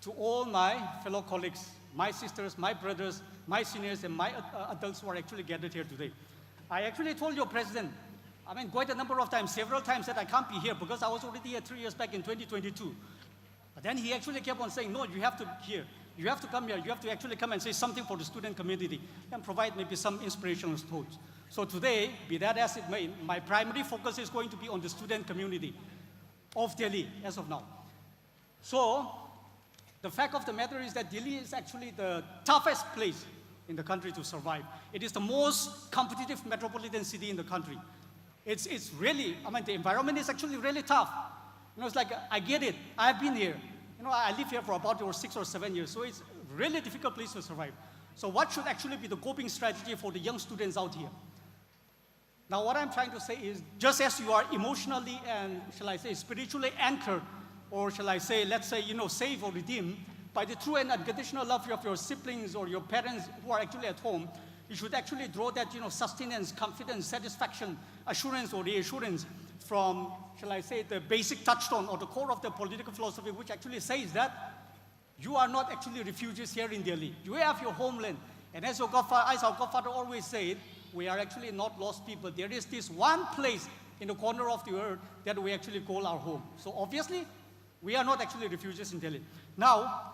to all my fellow colleagues, my sisters, my brothers, my seniors, and my adults who are actually gathered here today. I actually told your President, quite a number of times, several times, that I can't be here because I was already here 3 years back in 2022. But then he actually kept on saying, no, you have to here. You have to come here. You have to actually come and say something for the student community and provide maybe some inspirational thoughts. So today, be that as it may, my primary focus is going to be on the student community of Delhi as of now. So the fact of the matter is that Delhi is actually the toughest place in the country to survive. It is the most competitive metropolitan city in the country. It's really, the environment is actually really tough. It's like, I get it. I've been here. I live here for about 6 or 7 years, so it's a really difficult place to survive. So what should actually be the coping strategy for the young students out here? Now, what I'm trying to say is, just as you are emotionally and, shall I say, spiritually anchored, or shall I say, let's say, saved or redeemed by the true and unconditional love of your siblings or your parents who are actually at home, you should actually draw that, sustenance, confidence, satisfaction, assurance or reassurance from, shall I say, the basic touchstone or the core of the political philosophy, which actually says that you are not actually refugees here in Delhi. You have your homeland. And as our Godfather always said, we are actually not lost people. There is this one place in the corner of the earth that we actually call our home. So obviously, we are not actually refugees in Delhi. Now,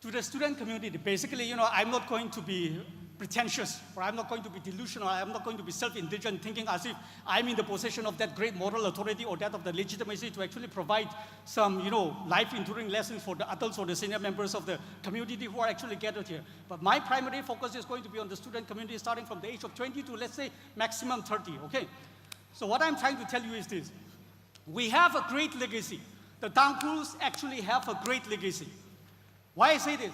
to the student community, basically, I'm not going to be pretentious, or I'm not going to be delusional, I'm not going to be self-indulgent, thinking as if I'm in the possession of that great moral authority or that of the legitimacy to actually provide some, life-enduring lessons for the adults or the senior members of the community who are actually gathered here. But my primary focus is going to be on the student community starting from the age of 20 to, let's say, maximum 30, okay? So what I'm trying to tell you is this. We have a great legacy. The Tangkuls actually have a great legacy. Why I say this?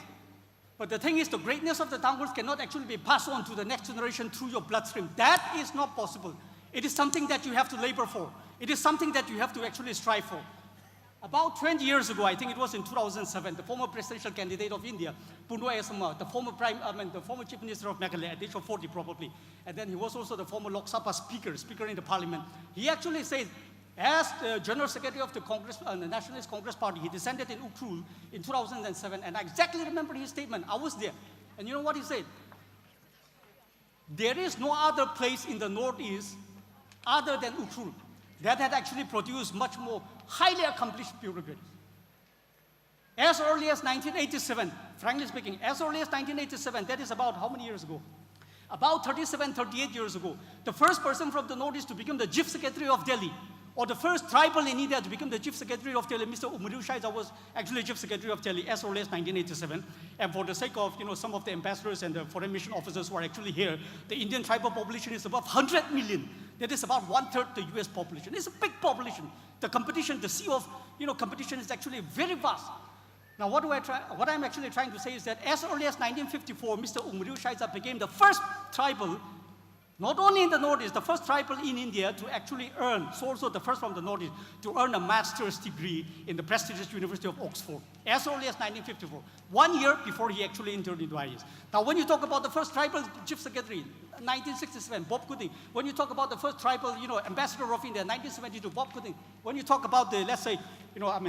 But the thing is, the greatness of the Tanghuls cannot actually be passed on to the next generation through your bloodstream. That is not possible. It is something that you have to labor for. It is something that you have to actually strive for. About 20 years ago, I think it was in 2007, the former presidential candidate of India, Punwa Esama, the former Chief Minister of Meghalaya, at the age of 40 probably, and then he was also the former Lok Sabha speaker in the parliament. He actually said, as the General Secretary of the Congress, the Nationalist Congress Party, he descended in Ukhrul in 2007, and I exactly remember his statement. I was there. And you know what he said? There is no other place in the Northeast other than Ukhrul that had actually produced much more highly accomplished bureaucrats. As early as 1987, frankly speaking, as early as 1987, that is about how many years ago? About 37, 38 years ago, the first person from the Northeast to become the Chief Secretary of Delhi, or the first tribal in India to become the Chief Secretary of Delhi, Mr. Umriu Shaiza was actually Chief Secretary of Delhi as early as 1987. And for the sake of some of the ambassadors and the foreign mission officers who are actually here, the Indian tribal population is above 100 million. That is about 1/3 the US population. It's a big population. The competition, the sea of competition is actually very vast. Now what I'm actually trying to say is that as early as 1954, Mr. Umriu Shaiza became the first tribal, not only in the Northeast, the first tribal in India to actually earn, so also the first from the Northeast, to earn a master's degree in the prestigious University of Oxford, as early as 1954, 1 year before he actually entered into IAS. Now when you talk about the first tribal chief secretary, 1967, Bob Gooding. When you talk about the first tribal, ambassador of India, 1972, Bob Gooding. When you talk about the, let's say,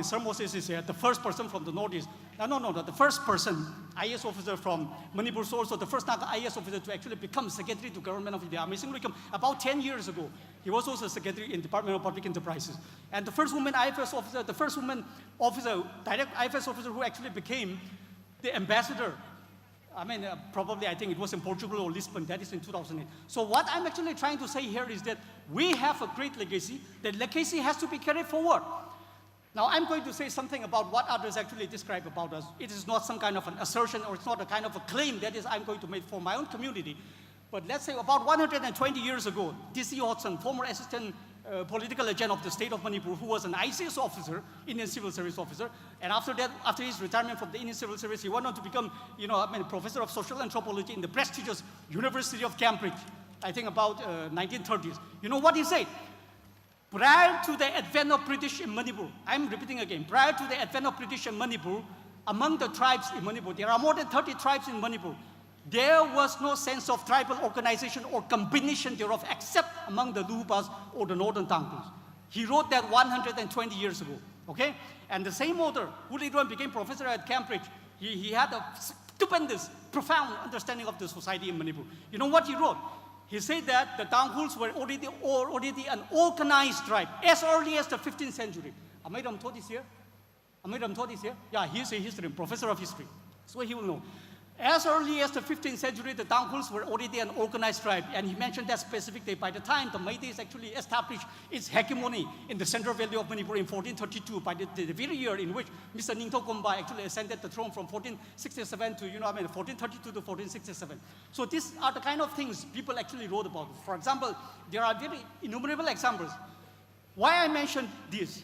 Sir Moses is here, the first person from the Northeast. No, the first person, IAS officer from Manipur, so also the first IAS officer to actually become secretary to government of India. Amazingly, about 10 years ago, he was also secretary in Department of Public Enterprises. And the first woman IFS officer, the first woman officer, direct IFS officer who actually became the ambassador. Probably I think it was in Portugal or Lisbon, that is in 2008. So what I'm actually trying to say here is that we have a great legacy. The legacy has to be carried forward. Now I'm going to say something about what others actually describe about us. It is not some kind of an assertion or it's not a kind of a claim that is I'm going to make for my own community. But let's say about 120 years ago, D.C. Hodgson, former assistant political agent of the state of Manipur, who was an ICS officer, Indian Civil Service officer, and after that, after his retirement from the Indian Civil Service, he went on to become, professor of social anthropology in the prestigious University of Cambridge, I think about 1930s. You know what he said? Prior to the advent of British in Manipur, I'm repeating again, prior to the advent of British in Manipur, among the tribes in Manipur, there are more than 30 tribes in Manipur. There was no sense of tribal organization or combination thereof except among the Lupas or the Northern Tanghuls. He wrote that 120 years ago, okay? And the same author, who later on became professor at Cambridge, he had a stupendous, profound understanding of the society in Manipur. You know what he wrote? He said that the Tanghuls were already an organized tribe as early as the 15th century. Amay Ramthot is here? Amay Ramthot is here? Yeah, he's a historian, professor of history. So he will know. As early as the 15th century, the Tanghuls were already an organized tribe, and he mentioned that specifically. By the time the Meiteis actually established its hegemony in the Central Valley of Manipur in 1432, by the very year in which Mr. Ningtho Komba actually ascended the throne from 1467 to, 1432 to 1467. So these are the kind of things people actually wrote about. For example, there are very innumerable examples. Why I mentioned this?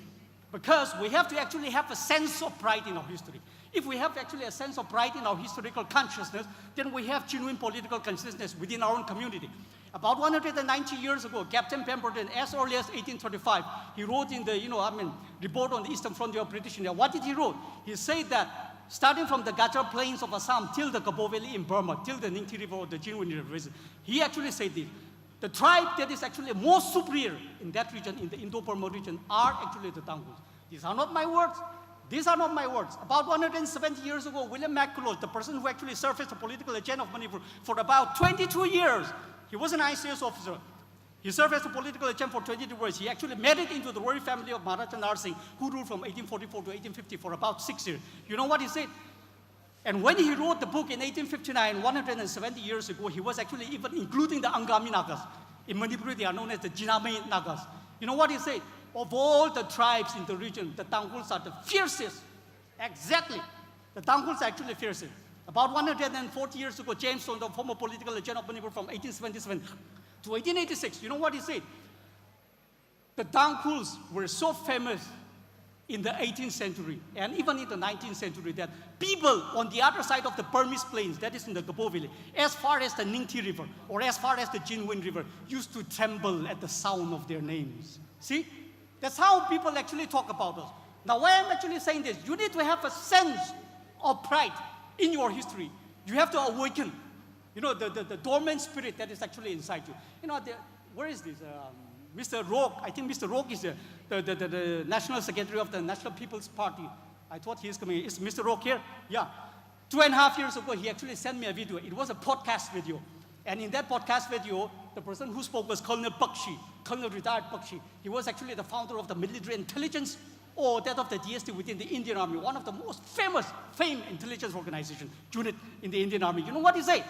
Because we have to actually have a sense of pride in our history. If we have actually a sense of pride in our historical consciousness, then we have genuine political consciousness within our own community. About 190 years ago, Captain Pemberton, as early as 1835, he wrote in the, report on the eastern frontier of British India. What did he wrote? He said that starting from the Gachar plains of Assam till the Kabo Valley in Burma, till the Ningthi River or the Jinwini River, he actually said this. The tribe that is actually most superior in that region, in the Indo-Burma region, are actually the Tanghuls. These are not my words. These are not my words. About 170 years ago, William McCulloch, the person who actually served as the political agent of Manipur for about 22 years, he was an ICS officer. He served as a political agent for 22 years. He actually married into the royal family of Maharaja Narsingh, who ruled from 1844 to 1850 for about 6 years. You know what he said? And when he wrote the book in 1859, 170 years ago, he was actually even including the Angami Nagas. In Manipur, they are known as the Jiname Nagas. You know what he said? Of all the tribes in the region, the Tanghuls are the fiercest. Exactly. The Tanghuls are actually fiercest. About 140 years ago, James Stone, the former political agent of Manipur from 1877 to 1886, you know what he said? The Tanghuls were so famous in the 18th century and even in the 19th century that people on the other side of the Burmese plains, that is in the Gabo village, as far as the Ningti River or as far as the Jinwin River, used to tremble at the sound of their names. See? That's how people actually talk about us. Now, why I'm actually saying this, you need to have a sense of pride in your history. You have to awaken, the dormant spirit that is actually inside you. Where is this? Mr. Roque, I think Mr. Roque is the National Secretary of the National People's Party. I thought he is coming. Is Mr. Roque here? Yeah. 2.5 years ago, he actually sent me a video. It was a podcast video. And in that podcast video, the person who spoke was Colonel Bakshi, Colonel retired Bakshi. He was actually the founder of the military intelligence or that of the DST within the Indian Army, one of the most famed intelligence organization unit in the Indian Army. You know what he said?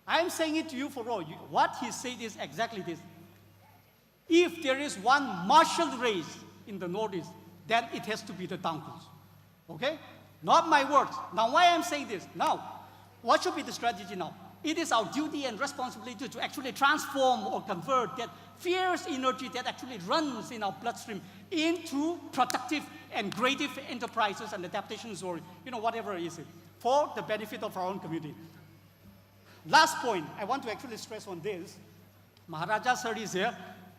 I'm saying it to you for all. What he said is exactly this. If there is one martial race in the Northeast, then it has to be the Tangkhul's. Okay? Not my words. Now, why I'm saying this? Now, what should be the strategy now? It is our duty and responsibility to actually transform or convert that fierce energy that actually runs in our bloodstream into productive and creative enterprises and adaptations or, whatever it is, for the benefit of our own community. Last point, I want to actually stress on this. Maharaja sir is here.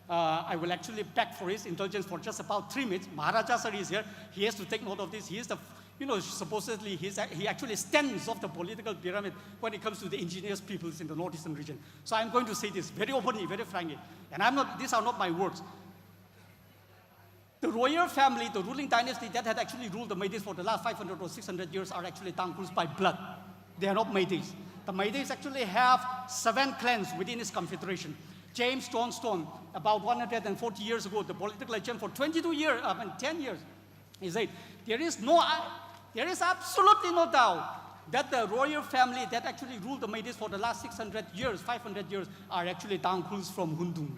I will actually beg for his indulgence for just about 3 minutes. Maharaja sir is here. He has to take note of this. He is the, supposedly he actually stands off the political pyramid when it comes to the indigenous peoples in the northeastern region. So I'm going to say this very openly, very frankly. And these are not my words. The royal family, the ruling dynasty that had actually ruled the Meiteis for the last 500 or 600 years are actually Tangkhul's by blood. They are not Meiteis. The Meiteis actually have 7 clans within its confederation. James Johnstone, about 140 years ago, the political legend for 10 years, he said, there is absolutely no doubt that the royal family that actually ruled the Meiteis for the last 600 years, 500 years, are actually Tangkhuls from Hundung.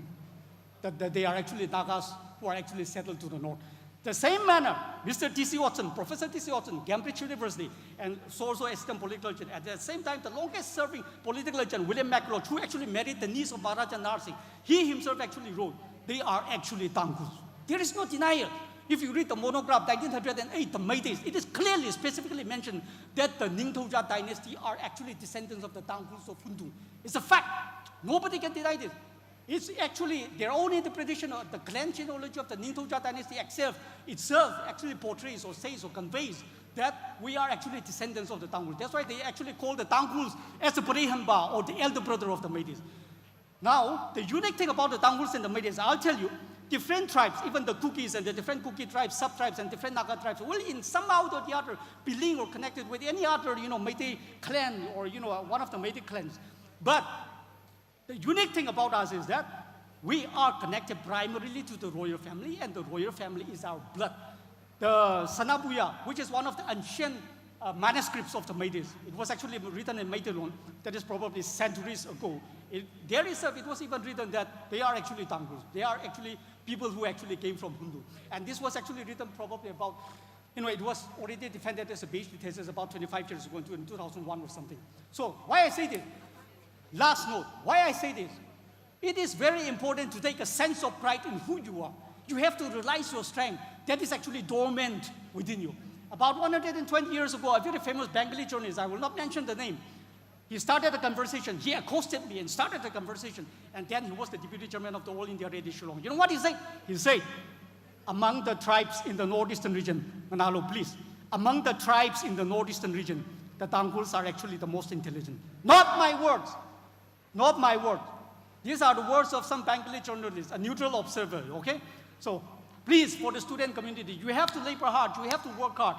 That they are actually Nagas who are actually settled to the north. The same manner, Mr. T.C. Watson, Professor T.C. Watson, Cambridge University, and so also assistant political legend. At the same time, the longest serving political legend, William McLeod, who actually married the niece of Maharaja Narsingh, he himself actually wrote, they are actually Tangkhuls. There is no denial. If you read the monograph, 1908, the Meiteis, it is clearly, specifically mentioned that the Ningthoja dynasty are actually descendants of the Tangkhuls of Hundung. It's a fact. Nobody can deny this. It's actually their own interpretation of the clan genealogy of the Ningthoja dynasty itself actually portrays or says or conveys that we are actually descendants of the Tangkhuls. That's why they actually call the Tangkhuls as the Parihamba or the elder brother of the Meiteis. Now, the unique thing about the Tangkhuls and the Meiteis, I'll tell you, different tribes, even the Kukis and the different Kuki tribes, sub-tribes and different Naga tribes will in somehow or the other be linked or connected with any other, Meitei clan or, one of the Meitei clans. But the unique thing about us is that we are connected primarily to the royal family, and the royal family is our blood. The Sanabuya, which is one of the ancient manuscripts of the Meiteis, it was actually written in Meiteilon, that is probably centuries ago. It was even written that they are actually Tangkhuls. They are actually people who actually came from Hundu. And this was actually written probably about, it was already defended as a PhD thesis about 25 years ago, in 2001 or something. So why I say this? Last note, why I say this? It is very important to take a sense of pride in who you are. You have to realize your strength that is actually dormant within you. About 120 years ago, a very famous Bengali journalist, I will not mention the name, he started a conversation. He accosted me and started a conversation. And then he was the deputy chairman of the All India Radio Shillong. You know what he said? He said, among the tribes in the northeastern region, Manalo, please, among the tribes in the northeastern region, the Tangkhuls are actually the most intelligent. Not my words. Not my words. These are the words of some Bengali journalist, a neutral observer, okay? So please, for the student community, you have to labor hard, you have to work hard.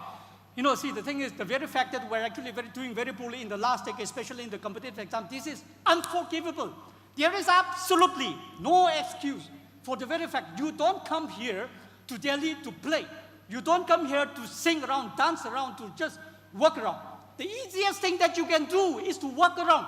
See, the thing is, the very fact that we're actually doing very poorly in the last decade, especially in the competitive exam, this is unforgivable. There is absolutely no excuse for the very fact you don't come here to Delhi to play. You don't come here to sing around, dance around, to just walk around. The easiest thing that you can do is to walk around.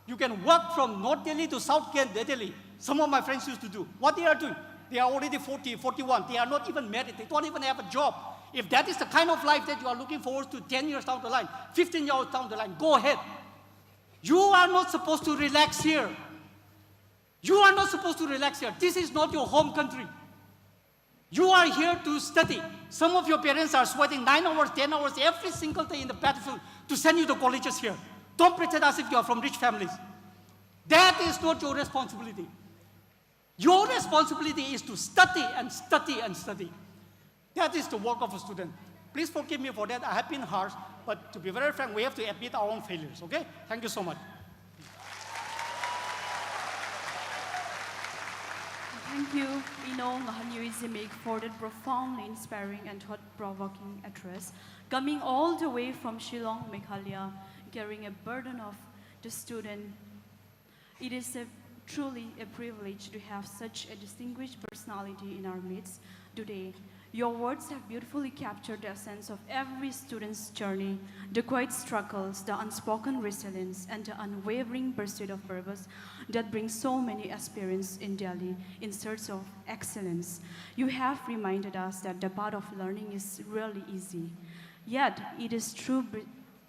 You can walk from North Delhi to South Delhi. Some of my friends used to do. What they are doing? They are already 40, 41. They are not even married. They don't even have a job. If that is the kind of life that you are looking forward to 10 years down the line, 15 years down the line, go ahead. You are not supposed to relax here. You are not supposed to relax here. This is not your home country. You are here to study. Some of your parents are sweating 9 hours, 10 hours every single day in the battlefield to send you to colleges here. Don't pretend as if you are from rich families. That is not your responsibility. Your responsibility is to study and study and study. That is the work of a student. Please forgive me for that. I have been harsh, but to be very frank, we have to admit our own failures, okay? Thank you so much. Thank you, NGAHONMISA for that profoundly inspiring and thought-provoking address, coming all the way from Shillong, Meghalaya, carrying a burden of the student. It is truly a privilege to have such a distinguished personality in our midst today. Your words have beautifully captured the essence of every student's journey, the quiet struggles, the unspoken resilience, and the unwavering pursuit of purpose that brings so many aspirants in Delhi in search of excellence. You have reminded us that the path of learning is really easy, yet it is through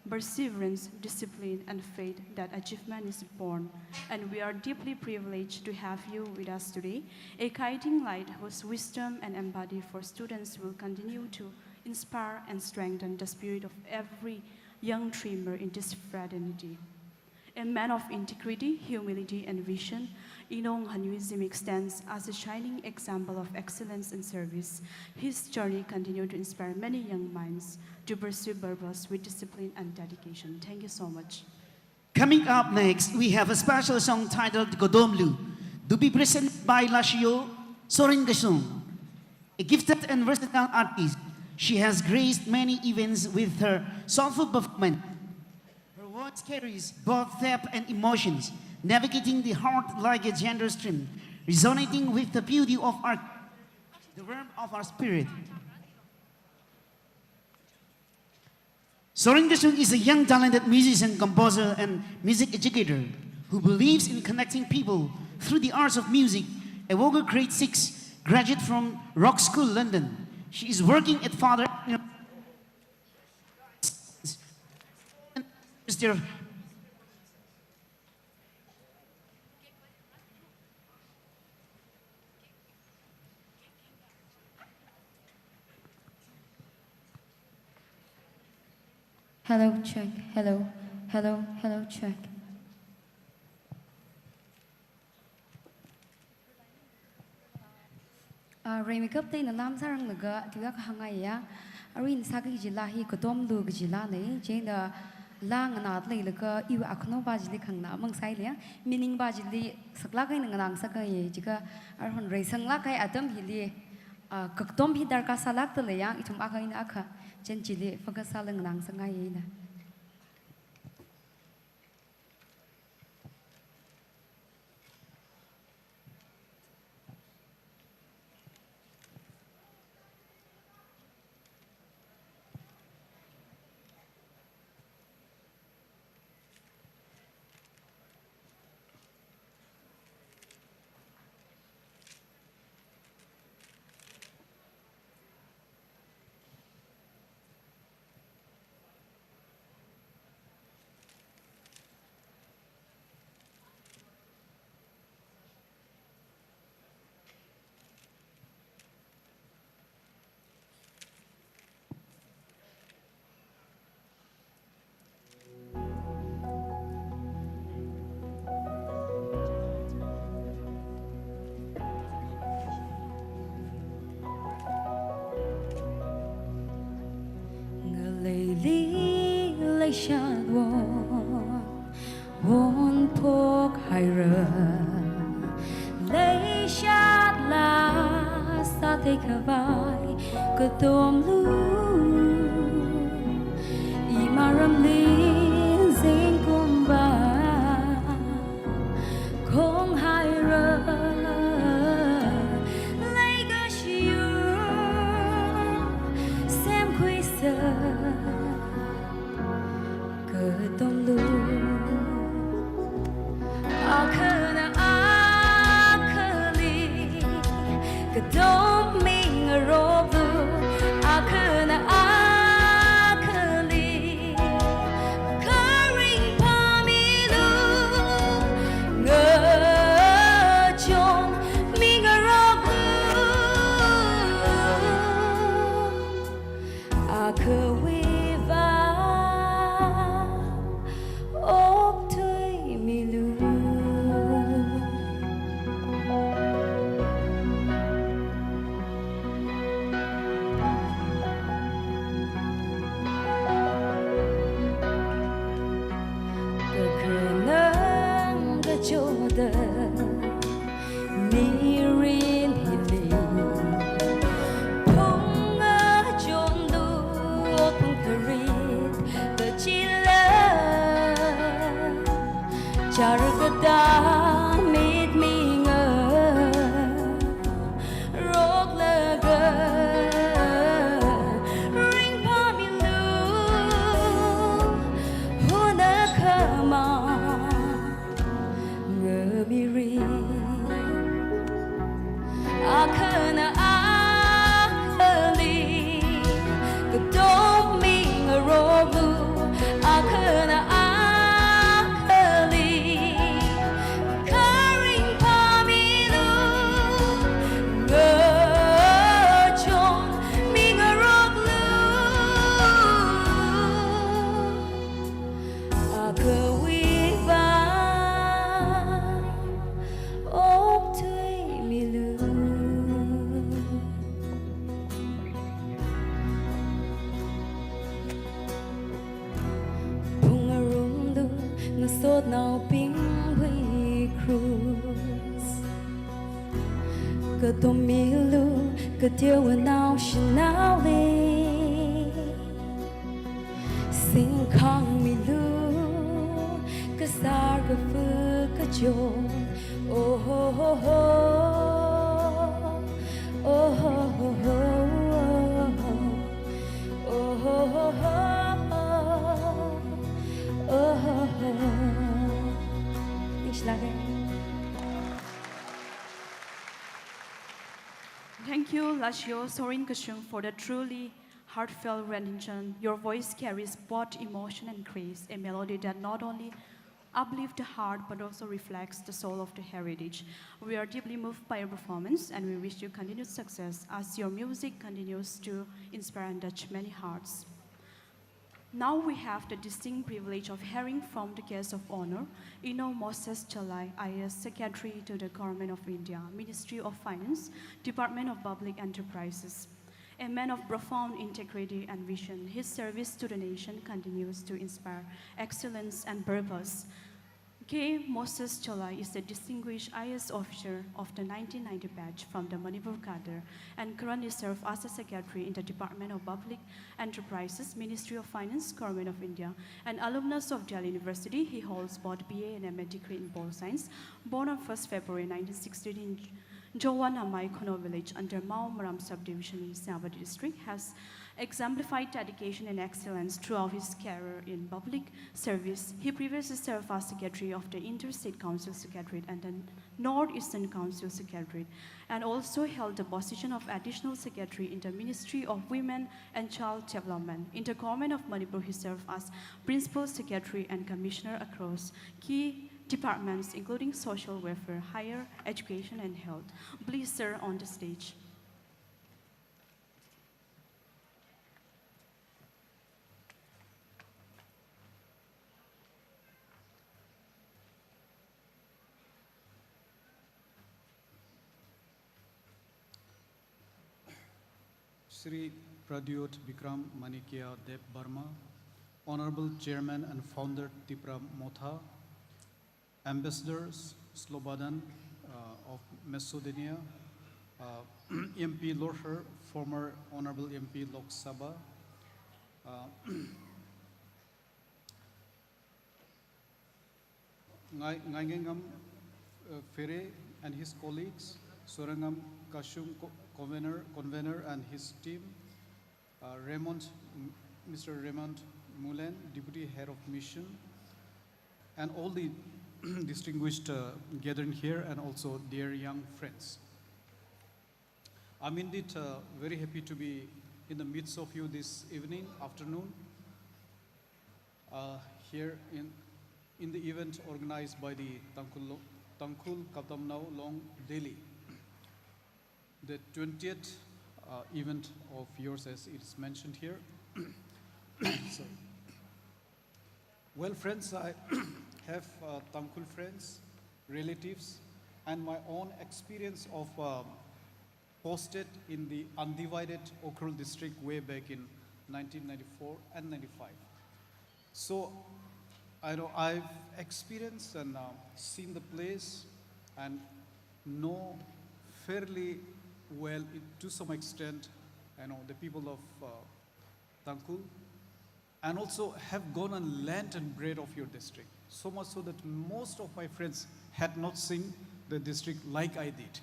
perseverance, discipline, and faith that achievement is born. And we are deeply privileged to have you with us today, a guiding light whose wisdom and empathy for students will continue to inspire and strengthen the spirit of every young dreamer in this fraternity. A man of integrity, humility, and vision, NGAHONMISA stands as a shining example of excellence and service. His journey continues to inspire many young minds to pursue purpose with discipline and dedication. Thank you so much. Coming up next, we have a special song titled Godomlu, to be presented by Lashio Soringasung, a gifted and versatile artist. She has graced many events with her soulful performance. Her words carries both depth and emotions, navigating the heart like a gender stream, resonating with the beauty of our, the warmth of our spirit. Soringasung is a young talented musician, composer, and music educator who believes in connecting people through the arts of music. A vocal grade 6 graduate from Rock School, London. She is working at Father. Hello, check. Hello, hello, hello, check. Remake tay na lam sarang naga tiga kahangai ya. Arin sakay jila hi kodom lu jila ne. Jeng da lang anat lay laga iwa akno ba jili kang na mang say liya. Meaning ba jili saklakay nang nang sakay jika arhon resang lakay atom hili kakdom hi dar ka salak to layang itum akay na aka. Jen jili fagasalang nang sangay na. Won pok haira lay shot la sa take a vai kodom lu imaram lin zing kumba kong haira lay gashiu sem quisa kodom lu don't mean a robe. I couldn't actually carrying Pamilu. mirin hili phong chôn du phong karit the chila chargada made me rog laga ring pamilu hona kama ngamiri akana akali kedoming rogu akana akali karing pamilu ngachon ming roglu akawiba ok tui milu pungarumdu ngasot now ping hui cruz katomilu kadewa now shinale sing kang milu kasar gafu kajo oh ho ho ho oh ho ho ho oh ho ho ho oh ho ho ich lage Thank you, Lashio Sorin Kushung, for the truly heartfelt rendition. Your voice carries both emotion and grace, a melody that not only uplifts the heart but also reflects the soul of the heritage. We are deeply moved by your performance, and we wish you continued success as your music continues to inspire and touch many hearts. Now we have the distinct privilege of hearing from the guest of honor, Ino Moses Chalai, IAS Secretary to the Government of India, Ministry of Finance, Department of Public Enterprises. A man of profound integrity and vision, his service to the nation continues to inspire excellence and purpose. K. Moses Chalai is a distinguished IAS officer of the 1990 batch from the Manipur cadre and currently serves as a secretary in the Department of Public Enterprises, Ministry of Finance, Government of India. An alumnus of Delhi University, he holds both BA and MA degree in Pol Science. Born on 1st February 1960 in Jowanamai Kuno village under Mao Maram subdivision in Islamabad district, has exemplified dedication and excellence throughout his career in public service. He previously served as secretary of the Interstate Council Secretariat and the Northeastern Council Secretariat, and also held the position of additional secretary in the Ministry of Women and Child Development. In the government of Manipur, he served as principal secretary and commissioner across key departments, including social welfare, higher education, and health. Please, sir, on the stage. Sri Pradyot Bikram Manikya Dev Burma, Honorable Chairman and Founder Tipra Motha, Ambassadors Slobodan of Macedonia, MP Loher, former Honorable MP Lok Sabha, Ngaingam Fere and his colleagues, Sorangam Kashum convener and his team, Mr. Raymond Mulan, Deputy Head of Mission, and all the distinguished gathering here, and also dear young friends. I'm indeed very happy to be in the midst of you this afternoon, here in the event organized by the Tangkhul Kaptamnau Long Delhi, the 20th event of yours, as it is mentioned here. So, well, friends, I have Tangkhul friends, relatives, and my own experience of posted in the undivided Ukhrul district way back in 1994 and 95. So I know I've experienced and seen the place and know fairly well, to some extent, the people of Tangkul, and also have gone and learnt and bred of your district. So much so that most of my friends had not seen the district like I did.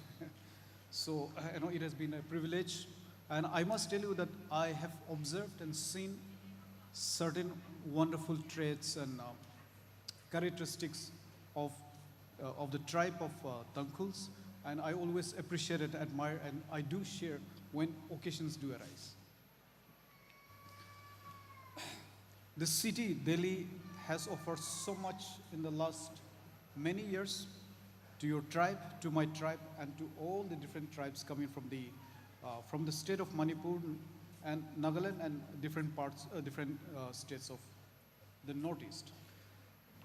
So, it has been a privilege. And I must tell you that I have observed and seen certain wonderful traits and characteristics of the tribe of Tangkuls. And I always appreciate and admire, and I do share when occasions do arise. The city, Delhi, has offered so much in the last many years to your tribe, to my tribe, and to all the different tribes coming from the state of Manipur and Nagaland and different states of the Northeast.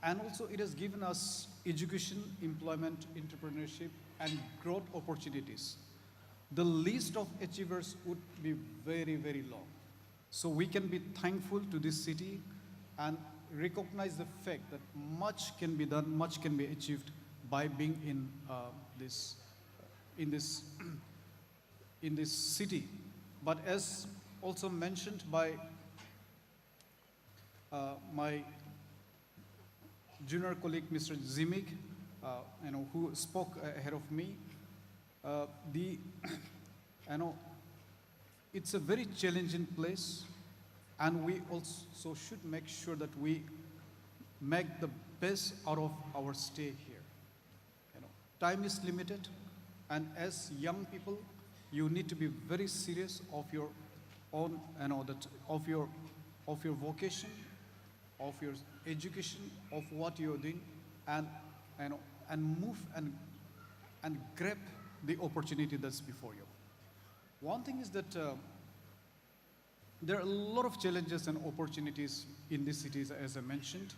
And also it has given us education, employment, entrepreneurship, and growth opportunities. The list of achievers would be very, very long. So we can be thankful to this city and recognize the fact that much can be done, much can be achieved by being in this city. But as also mentioned by my junior colleague, Mr. Zimig, who spoke ahead of me, it's a very challenging place, and we also should make sure that we make the best out of our stay here. Time is limited, and as young people, you need to be very serious of your own, of your vocation, of your education, of what you're doing, and move and grab the opportunity that's before you. One thing is that there are a lot of challenges and opportunities in these cities, as I mentioned,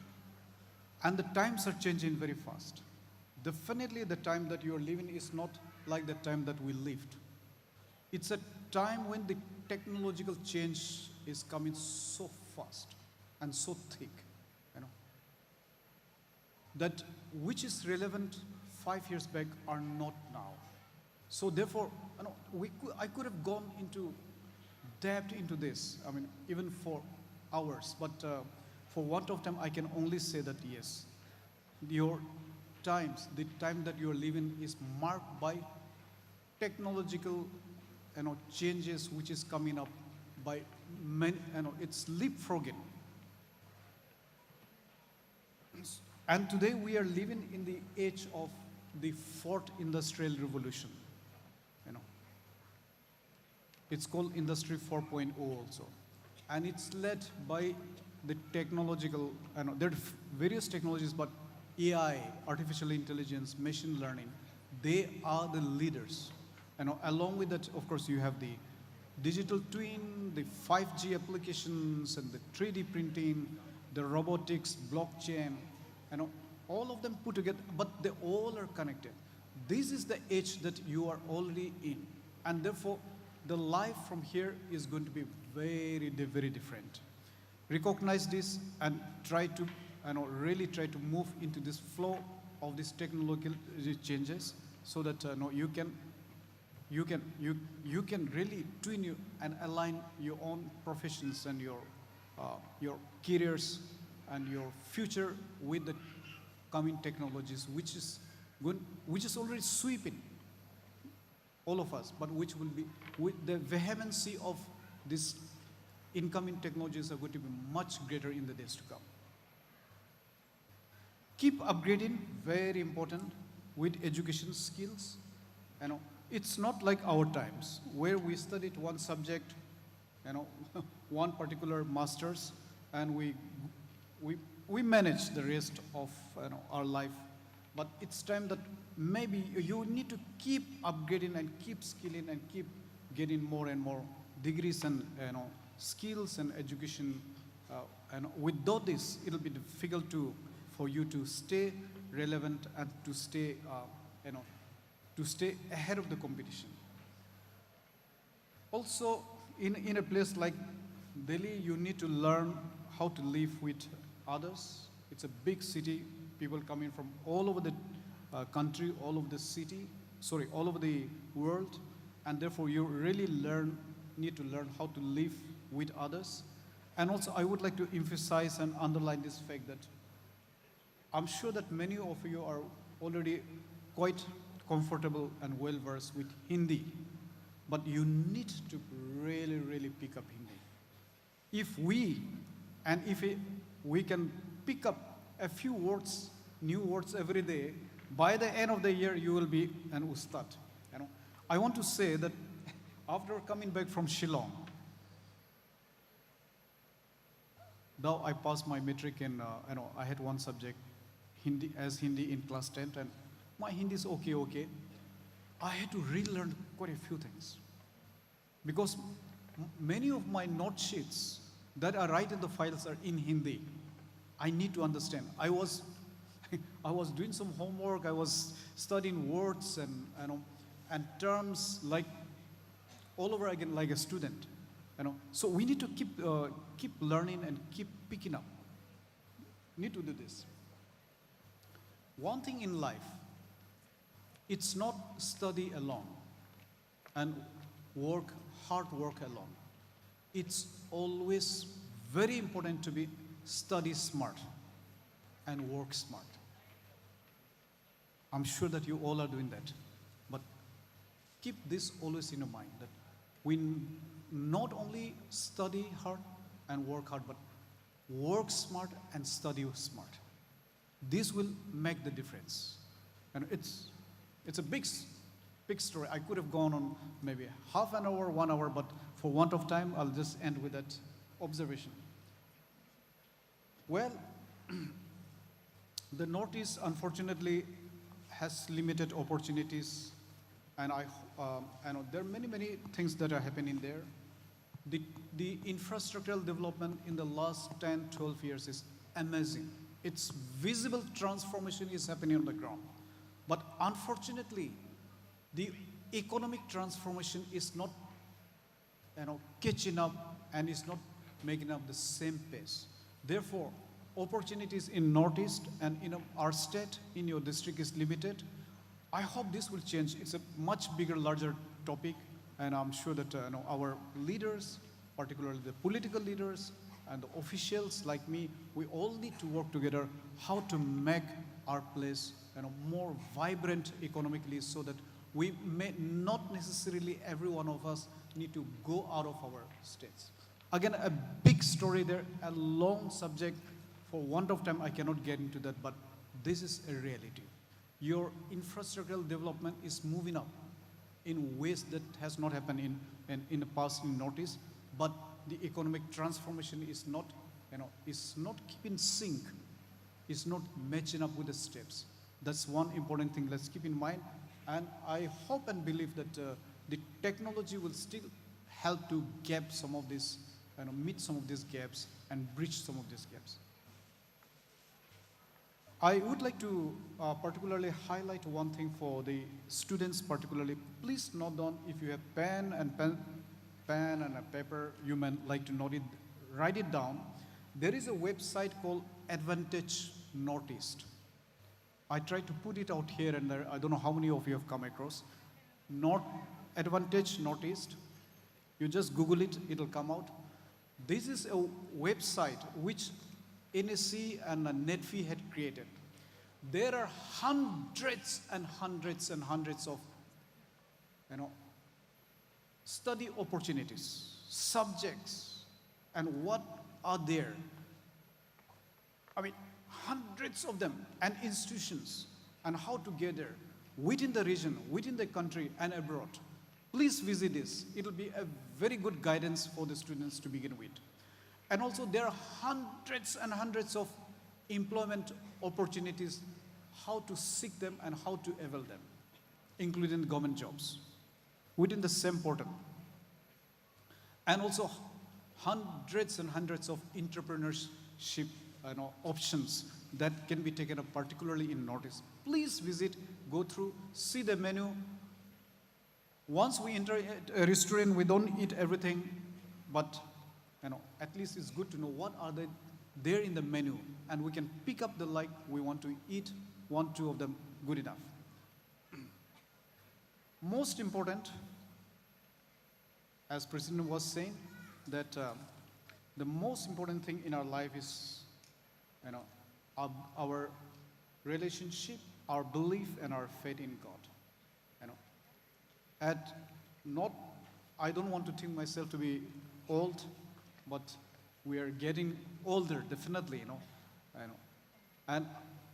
and the times are changing very fast. Definitely the time that you're living is not like the time that we lived. It's a time when the technological change is coming so fast and so thick, that which is relevant 5 years back are not now. So therefore, I could have gone into depth into this, even for hours, but for want of time, I can only say that yes, the time that you're living is marked by technological, changes which is coming up by many, it's leapfrogging. And today we are living in the age of the fourth industrial revolution. It's called Industry 4.0 also. And it's led by the technological, there are various technologies, but AI, artificial intelligence, machine learning, they are the leaders. Along with that, of course, you have the digital twin, the 5G applications, and the 3D printing, the robotics, blockchain, all of them put together, but they all are connected. This is the age that you are already in, and therefore, the life from here is going to be very, very different. Recognize this and try to, really try to move into this flow of these technological changes, so that you can really twin you and align your own professions and your careers and your future with the coming technologies, which is already sweeping all of us, but which will be, with the vehemency of these incoming technologies are going to be much greater in the days to come. Keep upgrading, very important, with education skills. It's not like our times, where we studied one subject, one particular master's, and we manage the rest of our life. But it's time that maybe you need to keep upgrading and keep skilling and keep getting more and more degrees and skills and education. And without this, it'll be difficult for you to stay relevant and to stay ahead of the competition. Also, in a place like Delhi, you need to learn how to live with others. It's a big city, people coming from all over the country, all over the city. all over the world, and therefore you really need to learn how to live with others. And also I would like to emphasize and underline this fact that I'm sure that many of you are already quite comfortable and well versed with Hindi, but you need to really, really pick up Hindi. If we can pick up a few words, new words every day, by the end of the year you will be an ustad. You know, I want to say that after coming back from Shillong, though I passed my metric in, I had one subject, Hindi in class 10, and my Hindi is okay. I had to relearn quite a few things. Because many of my note sheets that are right in the files are in Hindi. I need to understand. I was doing some homework, I was studying words and terms like all over again like a student. So we need to keep learning and keep picking up. Need to do this. One thing in life, it's not study alone and hard work alone. It's always very important to be study smart and work smart. I'm sure that you all are doing that. But keep this always in your mind, that we not only study hard and work hard, but work smart and study smart. This will make the difference. And it's a big story. I could have gone on maybe half an hour, 1 hour, but for want of time, I'll just end with that observation. Well, the Northeast, unfortunately, has limited opportunities, and I know there are many things that are happening there. The infrastructural development in the last 10, 12 years is amazing. It's visible transformation is happening on the ground. But unfortunately, the economic transformation is not catching up and is not making up the same pace. Therefore, opportunities in Northeast and in our state, in your district is limited. I hope this will change. It's a much bigger, larger topic, and I'm sure that our leaders, particularly the political leaders and the officials like me, we all need to work together how to make our place more vibrant economically, so that we may not necessarily every one of us need to go out of our states. Again, a big story there, a long subject. For want of time, I cannot get into that, but this is a reality. Your infrastructural development is moving up in ways that has not happened in the past in Northeast, but the economic transformation is not keeping sync, is not matching up with the steps. That's one important thing. Let's keep in mind, and I hope and believe that the technology will still help to gap some of this, meet some of these gaps and bridge some of these gaps. I would like to particularly highlight one thing for the students particularly. Please note down, if you have pen and a paper, you may like to write it down. There is a website called Advantage Northeast. I tried to put it out here and there. I don't know how many of you have come across. Advantage Northeast. You just Google it, it'll come out. This is a website which NSC and NETFI had created. There are hundreds and hundreds and hundreds of study opportunities, subjects, and what are there. I mean, hundreds of them, and institutions, and how to get there within the region, within the country, and abroad. Please visit this. It will be a very good guidance for the students to begin with. And also, there are hundreds and hundreds of employment opportunities, how to seek them and how to avail them, including government jobs, within the same portal. And also, hundreds and hundreds of entrepreneurship options that can be taken up, particularly in Northeast. Please visit, go through, see the menu. Once we enter a restaurant, we don't eat everything, but at least it's good to know what are there in the menu, and we can pick up the we want to eat, 1, 2 of them, good enough. most important, as President was saying, that the most important thing in our life is, our relationship, our belief, and our faith in God. I don't want to think myself to be old, but we are getting older, definitely, And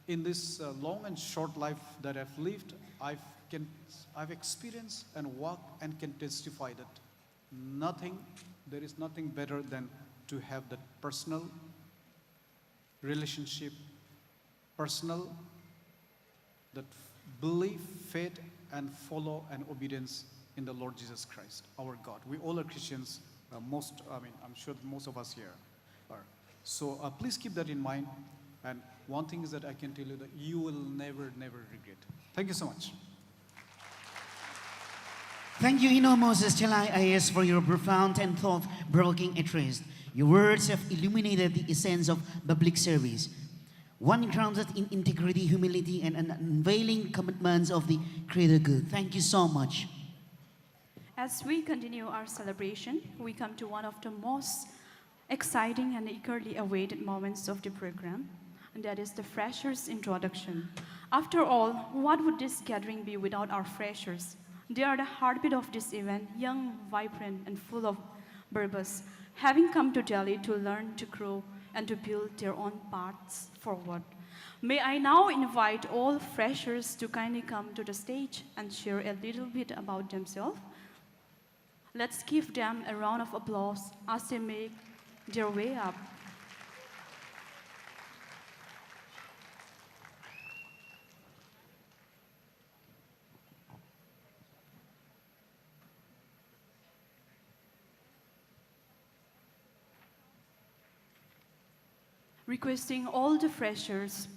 in this long and short life that I've lived, I've experienced and walked and can testify that there is nothing better than to have that personal relationship, that belief, faith, and follow and obedience in the Lord Jesus Christ, our God. We all are Christians. I'm sure most of us here are. So please keep that in mind. And one thing is that I can tell you that you will never, never regret. Thank you so much. Thank you, Moses Chalai IS, for your profound and thought-provoking address. Your words have illuminated the essence of public service, one grounded in integrity, humility, and an unveiling commitments of the greater good. Thank you so much. As we continue our celebration, we come to one of the most exciting and eagerly awaited moments of the program, and that is the freshers' introduction. After all, what would this gathering be without our freshers? They are the heartbeat of this event, young, vibrant, and full of purpose, having come to Delhi to learn, to grow, and to build their own paths forward. May I now invite all freshers to kindly come to the stage and share a little bit about themselves. Let's give them a round of applause as they make their way up. Requesting all the freshers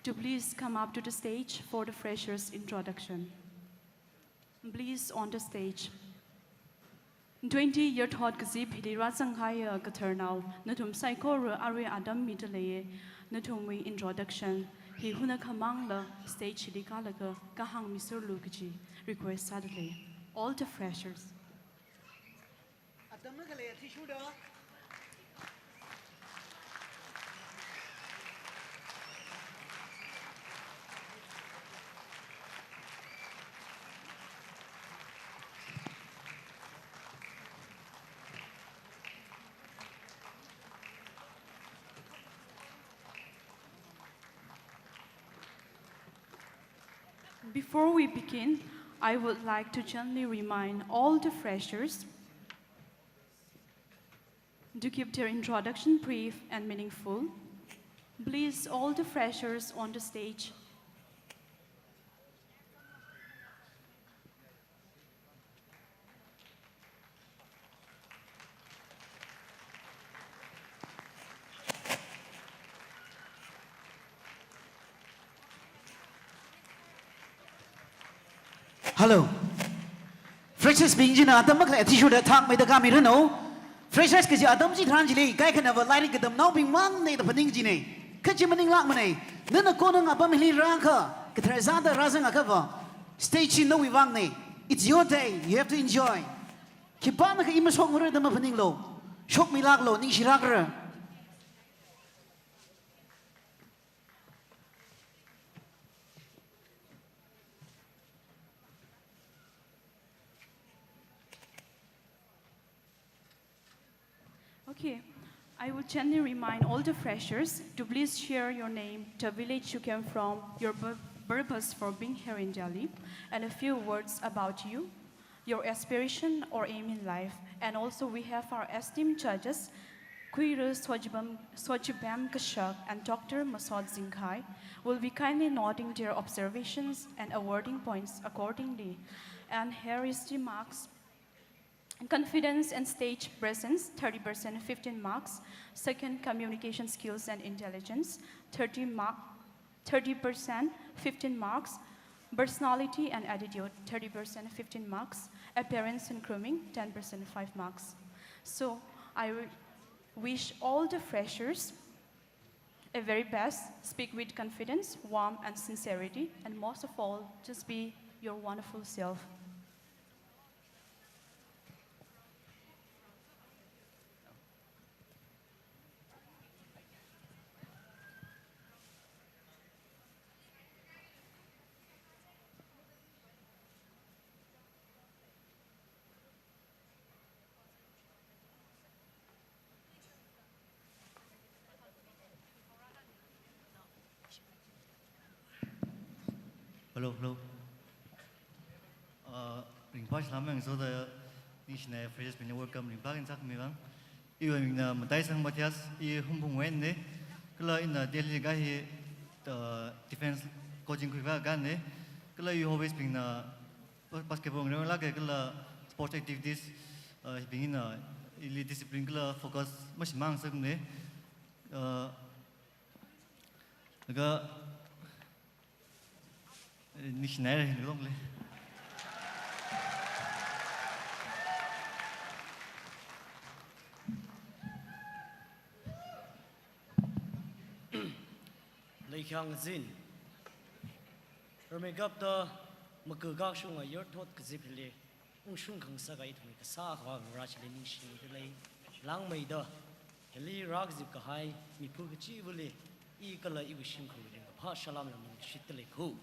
to please come up to the stage for the freshers' introduction. Please on the stage. 20 Yarthot Kazip Hidira Sanghaya Gaternal, Natum Saikor Ari Adam Mitale, Natum introduction, He Huna Kamangla, stage Hidikalaga, KAHOR Lukaji, request Saturday. All the freshers. Before we begin, I would like to gently remind all the freshers to keep their introduction brief and meaningful. Please, all the freshers on the stage. Hello. Freshers being Adam Makla tissue that talk by the Gamirano. Freshers because Adam Jitranjili, Guy can have a lighting at them now being one day the Paningine. Kajimaning Lakmane. Then a Konang Abamili Ranka. Katrazada Razan Akava. Stage in no Ivane. It's your day. You have to enjoy. Kipanaka Imashok Muradam of Paninglo. Shok Milaglo, Nishirakra. Okay, I would gently remind all the freshers to please share your name, the village you came from, your purpose for being here in Delhi, and a few words about you, your aspiration or aim in life. And also we have our esteemed judges, Kuiru Swajibam Kashak and Dr. Masod Zinghai, will be kindly noting their observations and awarding points accordingly. And here is the marks. Confidence and stage presence, 30%, 15 marks. Second, communication skills and intelligence, 30%, 15 marks. Personality and attitude, 30%, 15 marks. Appearance and grooming, 10%, 5 marks. So I wish all the freshers a very best, speak with confidence, warmth and sincerity, and most of all, just be your wonderful self. Hello, hello. Ringpa selama yang sudah ni sini fresh punya welcome ringpa kan sak memang. Iwan mina mentai sang Matias i humpung wen ne. Kalau ina Delhi gahi defense coaching kuiva kan ne. Kalau you always bina basketball ngerang lagi kalau sport activities bina ili discipline kalau fokus masih mang sak ne. Agak nicht schnell hingekommen. Leikhang Zin. Remegap da magagak shunga Yarthot Kazip le. Shung kang sagay ito may kasak wa rach le nishin le. Lang may da. Heli rak zip kahay mi pugachi wale. I kala i wishim kong le. Pa shalam la mong shit le ko.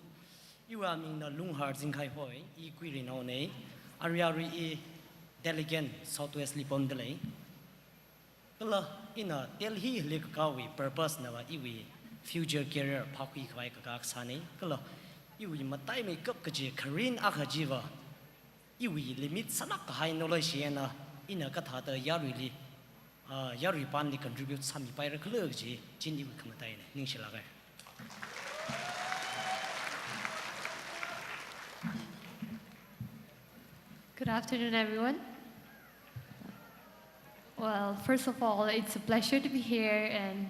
Iwa ming na lung hard zing kai hoi I kui rin au ne ariari I delegate southwest lipom delay kala ina Delhi le kawi purpose na wa iwi future career pakui kai ka sane kala iwi matai me kap kaje karin akhajiwa iwi limit sanak hai knowledge na ina ka tha da yarui yarui pan ni contribute sami pai ra khlo ji jin iwi khamatai ne ning shila ga. Good afternoon, everyone. Well, first of all, it's a pleasure to be here, and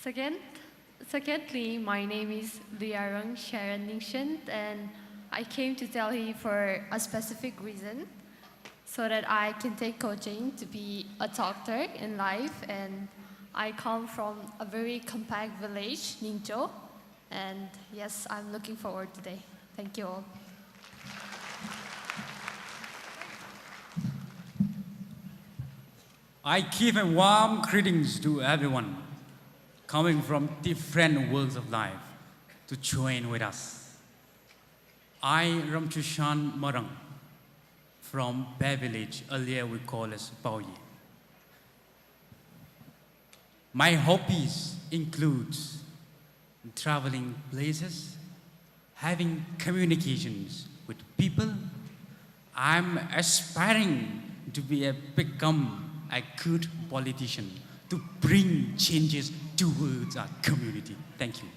secondly, my name is Liarong Sharon Ningshin, and I came to Delhi for a specific reason, so that I can take coaching to be a doctor in life, and I come from a very compact village, Ningzhou, and yes, I'm looking forward today. Thank you all. I give a warm greetings to everyone coming from different walks of life to join with us. I Ramchushan Marang from Bay Village, earlier we call as Baoyi. My hobbies include traveling places, having communications with people. I'm aspiring to become a good politician to bring changes towards our community. Thank you.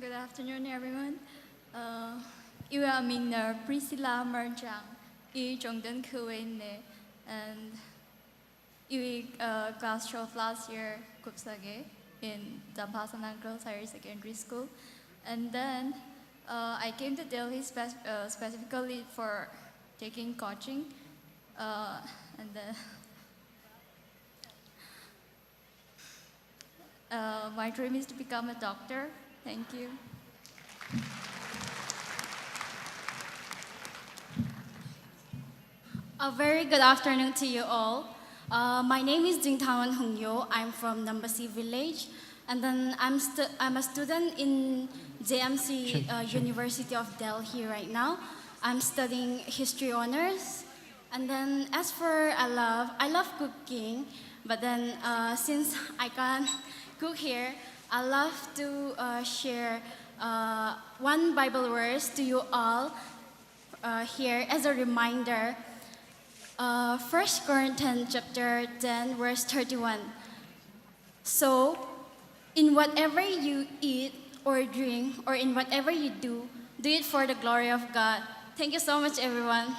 Good afternoon, everyone. Iwa Mingner Priscilla Marjang, I Jongden Kuwene, and Iwi class 12 last year, Kupsage, in Dampasanang Girls Higher Secondary School. And then I came to Delhi specifically for taking coaching. And then my dream is to become a doctor. Thank you. A very good afternoon to you all. My name is Jingtawan Hongyo. I'm from Nambasi village, and then I'm a student in JMC University of Delhi right now. I'm studying history honors, and then as for I love cooking, but then since I can't cook here, I love to share one Bible verse to you all here as a reminder. 1 Corinthians chapter 10, verse 31. So, in whatever you eat or drink, or in whatever you do it for the glory of God. Thank you so much, everyone.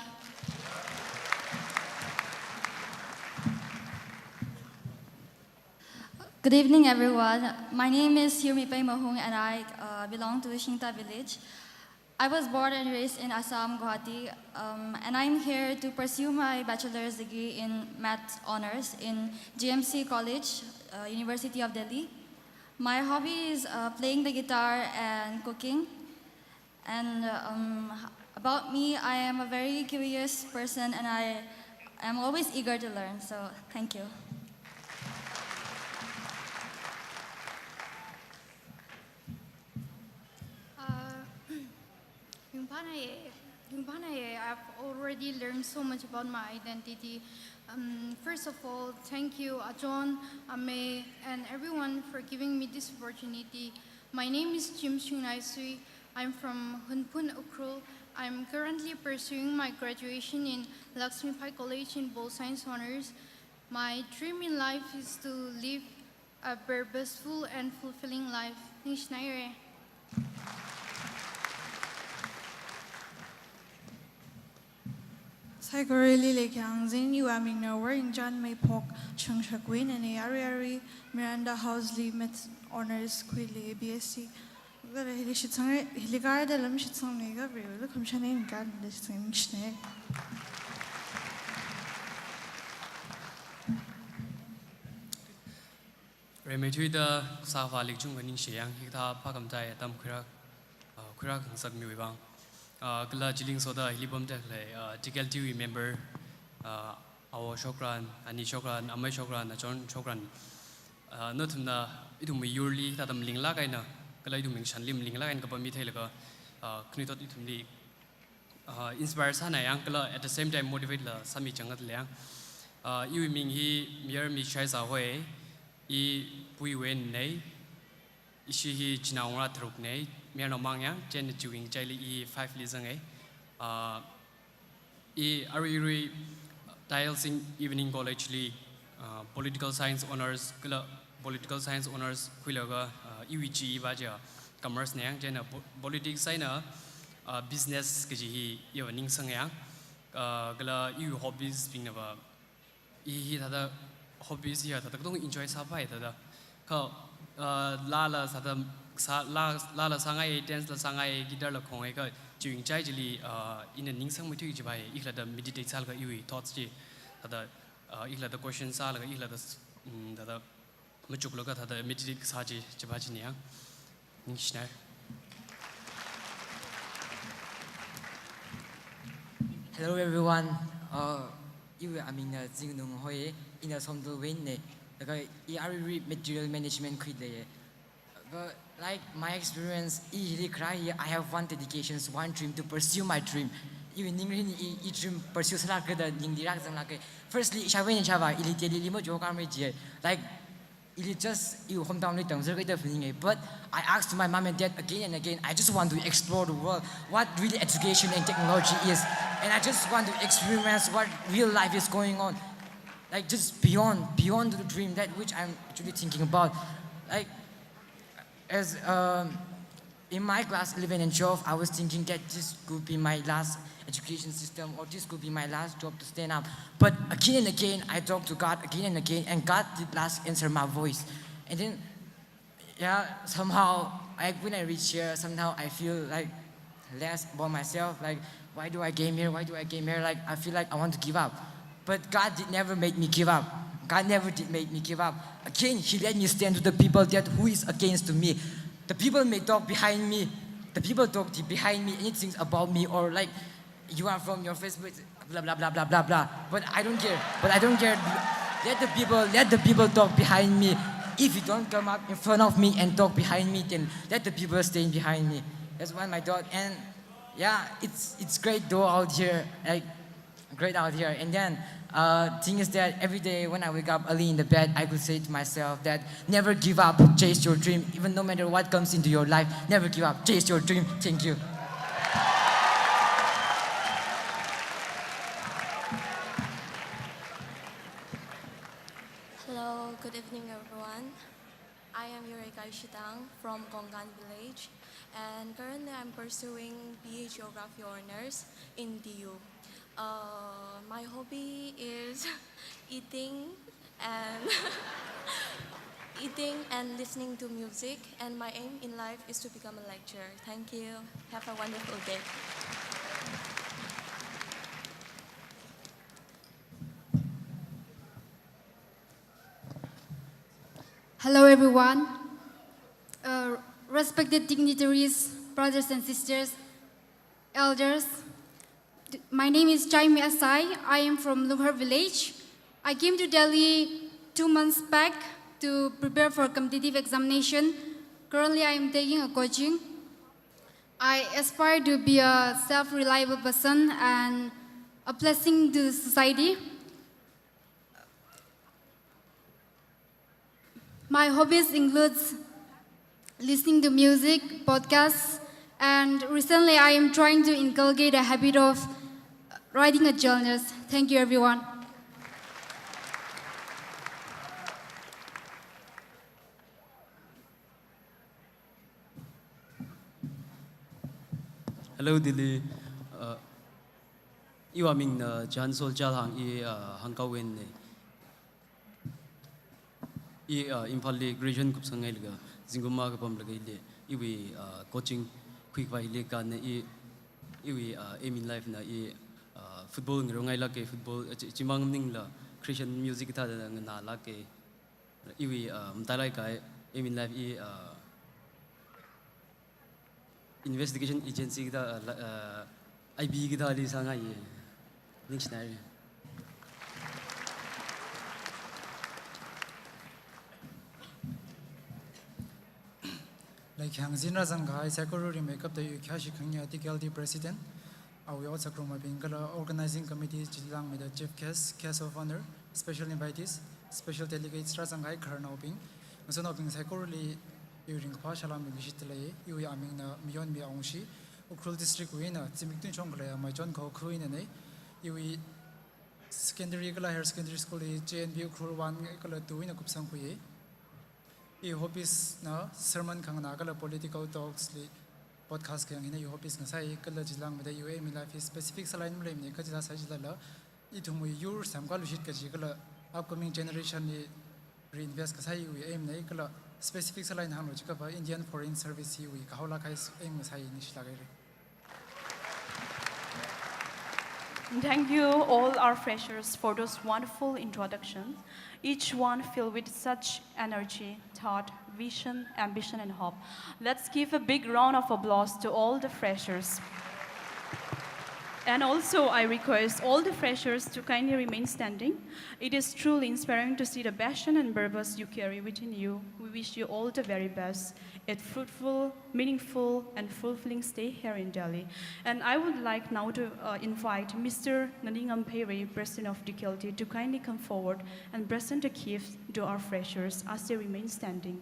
Good evening, everyone. My name is Hirmi Pai Mahung, and I belong to the Shinta village. I was born and raised in Assam, Guwahati, and I'm here to pursue my bachelor's degree in math honors in GMC College, University of Delhi. My hobby is playing the guitar and cooking. And about me, I am a very curious person, and I am always eager to learn. So thank you. I've already learned so much about my identity. First of all, thank you, John, Ame, and everyone for giving me this opportunity. My name is Jim Naisui. I'm from Hunpun, Ukrul. I'm currently pursuing my graduation in Lakshmi Pai College in Bowl Science Honors. My dream in life is to live a purposeful and fulfilling life. Nishnayre. Saigorili Lekyangzin, you are Ming Norway, John May Pok, Chung Shakwin, and Ari Miranda Housley met honors Quidley BSc. Hiligarda Lamshitsong Nega, the Commissioning Garden, this thing. Remetida Savalik Junganing Shiang, Hita Pakamtai, Tam Kurak and Sagmiwang. Gala Jiling Soda, Hilibum Tekle, TKLD member, our Shokran, Ani Shokran, Amay Shokran, John Shokran. Notumna, it will be yearly that I'm Linglagaina, Galaduming Shanlim Lingla and Kapamitelga, Knutot Itumli. Inspire Sana Yankala at the same time motivate the Sami Changat Liang. You mean he mere me chase away, Pui Wen Nay, Ishi Chinaura Truk Nay. Miano Mangya, Jen Jewing Jelly 5 Lizang Ari Tiles in Evening College Lee, Political Science Honors, Political Science Honors, Quilaga, UEG Baja, Commerce Nang, Jen Politics Signer, Business Kaji, Evening Sangya, Gala, you hobbies being of a he had a hobbies here that don't enjoy Sapai, Lala Sadam. Lala Sangai, dance la Sangai, guitar la Konga, during Jajili in a Ningsang Mutu by Ila the meditate Salga Ui, thoughts, the Ila the question Salga, Ila the Machuloka, the meditate Saji, Jabajinia, Nishner. Hello everyone. You I mean Zingnung Hoye in a Somdo Win, the material management quickly. But like my experience, I have one dedication, one dream to pursue my dream. Even each dream pursues firstly, like it just you hometown but I asked my mom and dad again and again, I just want to explore the world, what really education and technology is, and I just want to experience what real life is going on, like just beyond the dream, that which I'm actually thinking about. Like as in my class 11 and 12, I was thinking that this could be my last education system, or this could be my last job to stand up. But again and again, I talked to God again and again, and God did last answer my voice. And then, yeah, somehow, when I reach here, somehow I feel like less about myself. Like, why do I came here? Why do I came here? Like, I feel like I want to give up. But God did never make me give up. God never did make me give up. Again, He let me stand to the people that who is against me. The people may talk behind me. The people talk behind me, anything about me, or like, you are from your Facebook, blah, blah, blah, blah, blah, blah. But I don't care. Let the people talk behind me. If you don't come up in front of me and talk behind me, then let the people stay behind me. That's why my thought. And yeah, it's great though out here, like great out here. And then thing is that every day when I wake up early in the bed, I could say to myself that never give up, chase your dream. Even no matter what comes into your life, never give up, chase your dream. Thank you. Hello, good evening everyone. I am Yureka Shitang from Gongan Village, and currently I'm pursuing BA Geography Honors in DU. My hobby is eating and eating and listening to music, and my aim in life is to become a lecturer. Thank you. Have a wonderful day. Hello, everyone. Respected dignitaries, brothers and sisters, elders. My name is Jaime Asai. I am from Lunghar village. I came to Delhi 2 months back to prepare for a competitive examination. Currently, I am taking a coaching. I aspire to be a self-reliable person and a blessing to the society. My hobbies includes listening to music, podcasts, and recently I am trying to inculcate a habit of writing a journal. Thank you, everyone. Hello, Dilly. You are Ming Jan Sol Jalhang HONKUI. Imphal graduation kup sangai laga Zinguma kapam lagai le iwi coaching quick vai le kan iwi aim in life na football ngai la ke football chimang ning la Christian music tha na la ke iwi mtalai kai aim in life investigation agency kita IB kita li sangai ning Like Hangzin Razangai, Secretary Makeup the Kashi Kanya TKLD President, we also from a organizing committee, Jilang with the Chief Guest of Honor, special invitees, special delegates Razangai Karnoping, Masonoping Secretary during Pashalam Vishitlay, you are Mion Biangshi, Ukrul District winner, Timikton Chongla, my John Kokuin and you secondary higher secondary school, JNB Ukrul 1, Kala 2 in a Kupsankuye. I hope is na sermon kang nagala political talks li podcast kang ina I hope is na sai kala jilang meda UA mi life specific saline mle ni ka jila sa jila la itumu yur samkal ushit ka jikala upcoming generation ni reinvest ka sai UA aim na kala specific saline hang lojika ba Indian Foreign Service UA ka hola kai aim sai ni shlagare. Thank you all our freshers for those wonderful introductions, each one filled with such energy, thought, vision, ambition, and hope. Let's give a big round of applause to all the freshers. And also, I request all the freshers to kindly remain standing. It is truly inspiring to see the passion and purpose you carry within you. We wish you all the very best. A fruitful, meaningful, and fulfilling stay here in Delhi. And I would like now to invite Mr. Nalingam Peri, President of TKLD, to kindly come forward and present a gift to our freshers as they remain standing.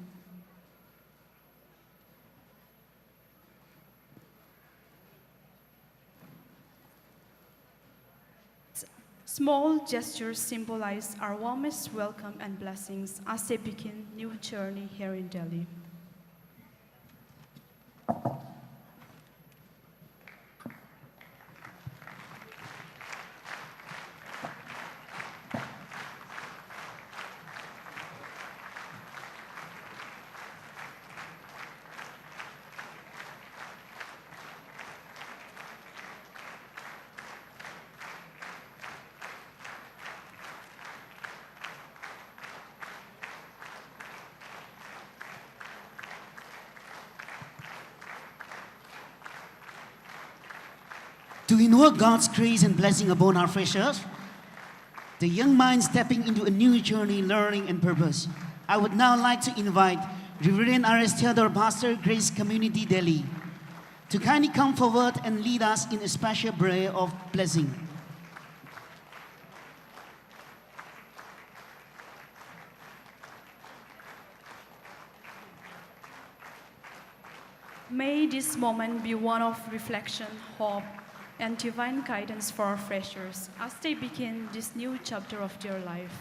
Small gestures symbolize our warmest welcome and blessings as they begin new journey here in Delhi. To invoke God's grace and blessing upon our freshers, the young minds stepping into a new journey, learning, and purpose, I would now like to invite Reverend R.S. Theodore, Pastor, Grace Community, Delhi, to kindly come forward and lead us in a special prayer of blessing. May this moment be one of reflection, hope, and divine guidance for our freshers as they begin this new chapter of their life.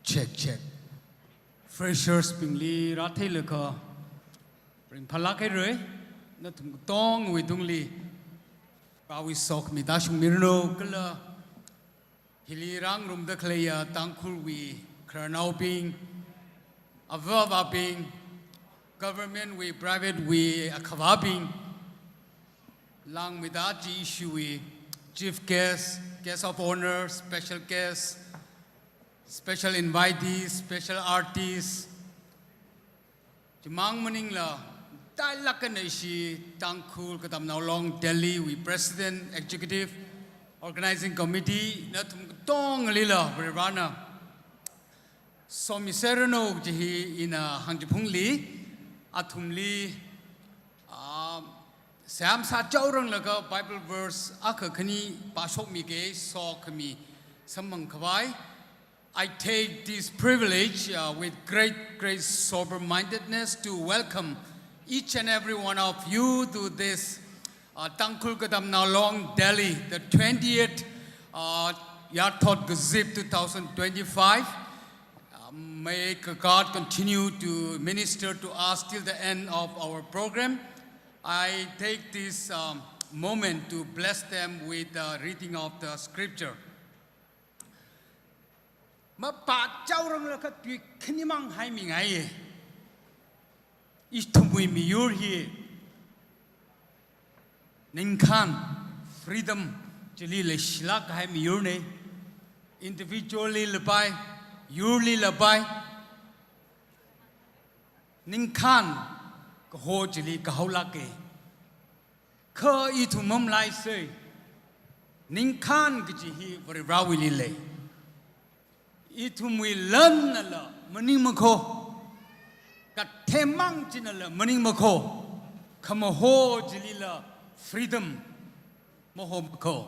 check. Freshers pingli rathai leka ring phalakai roi na thum tong wi dungli rawi sok mi da shung mirno kala hili rang rum da khleya tangkhul wi kranau ping avava ping government wi private wi akhawa ping lang mi da ji issue wi chief guest of honor special guest special invitees, special artists. Jemang maning la, dai lakan ishi tangkul katam now long Delhi, we president, executive, organizing committee, natum tong lila berana. So miserano jihi ina hangjipung li, atum li, sam sa jaurang laga Bible verse aka kani pasok mige so kami samang kawai. I take this privilege with great sober-mindedness to welcome each and every one of you to this Tangkul Kadam Nalong Delhi, the 20th Yarthot Kazip 2025. May God continue to minister to us till the end of our program. I take this moment to bless them with the reading of the scripture. Ma pa chau rang la ka tui khnimang hai mi ngai istumui mi yur hi ning khan freedom chili le shilak hai mi yur ne individually le pai yurli le pai ning khan ko ho chili ka haula ke kha I thu mam lai se ning khan ki chi hi vari rawili le Itum we learn la maning mako kat temang chinala maning mako kamaho jilila freedom moho mako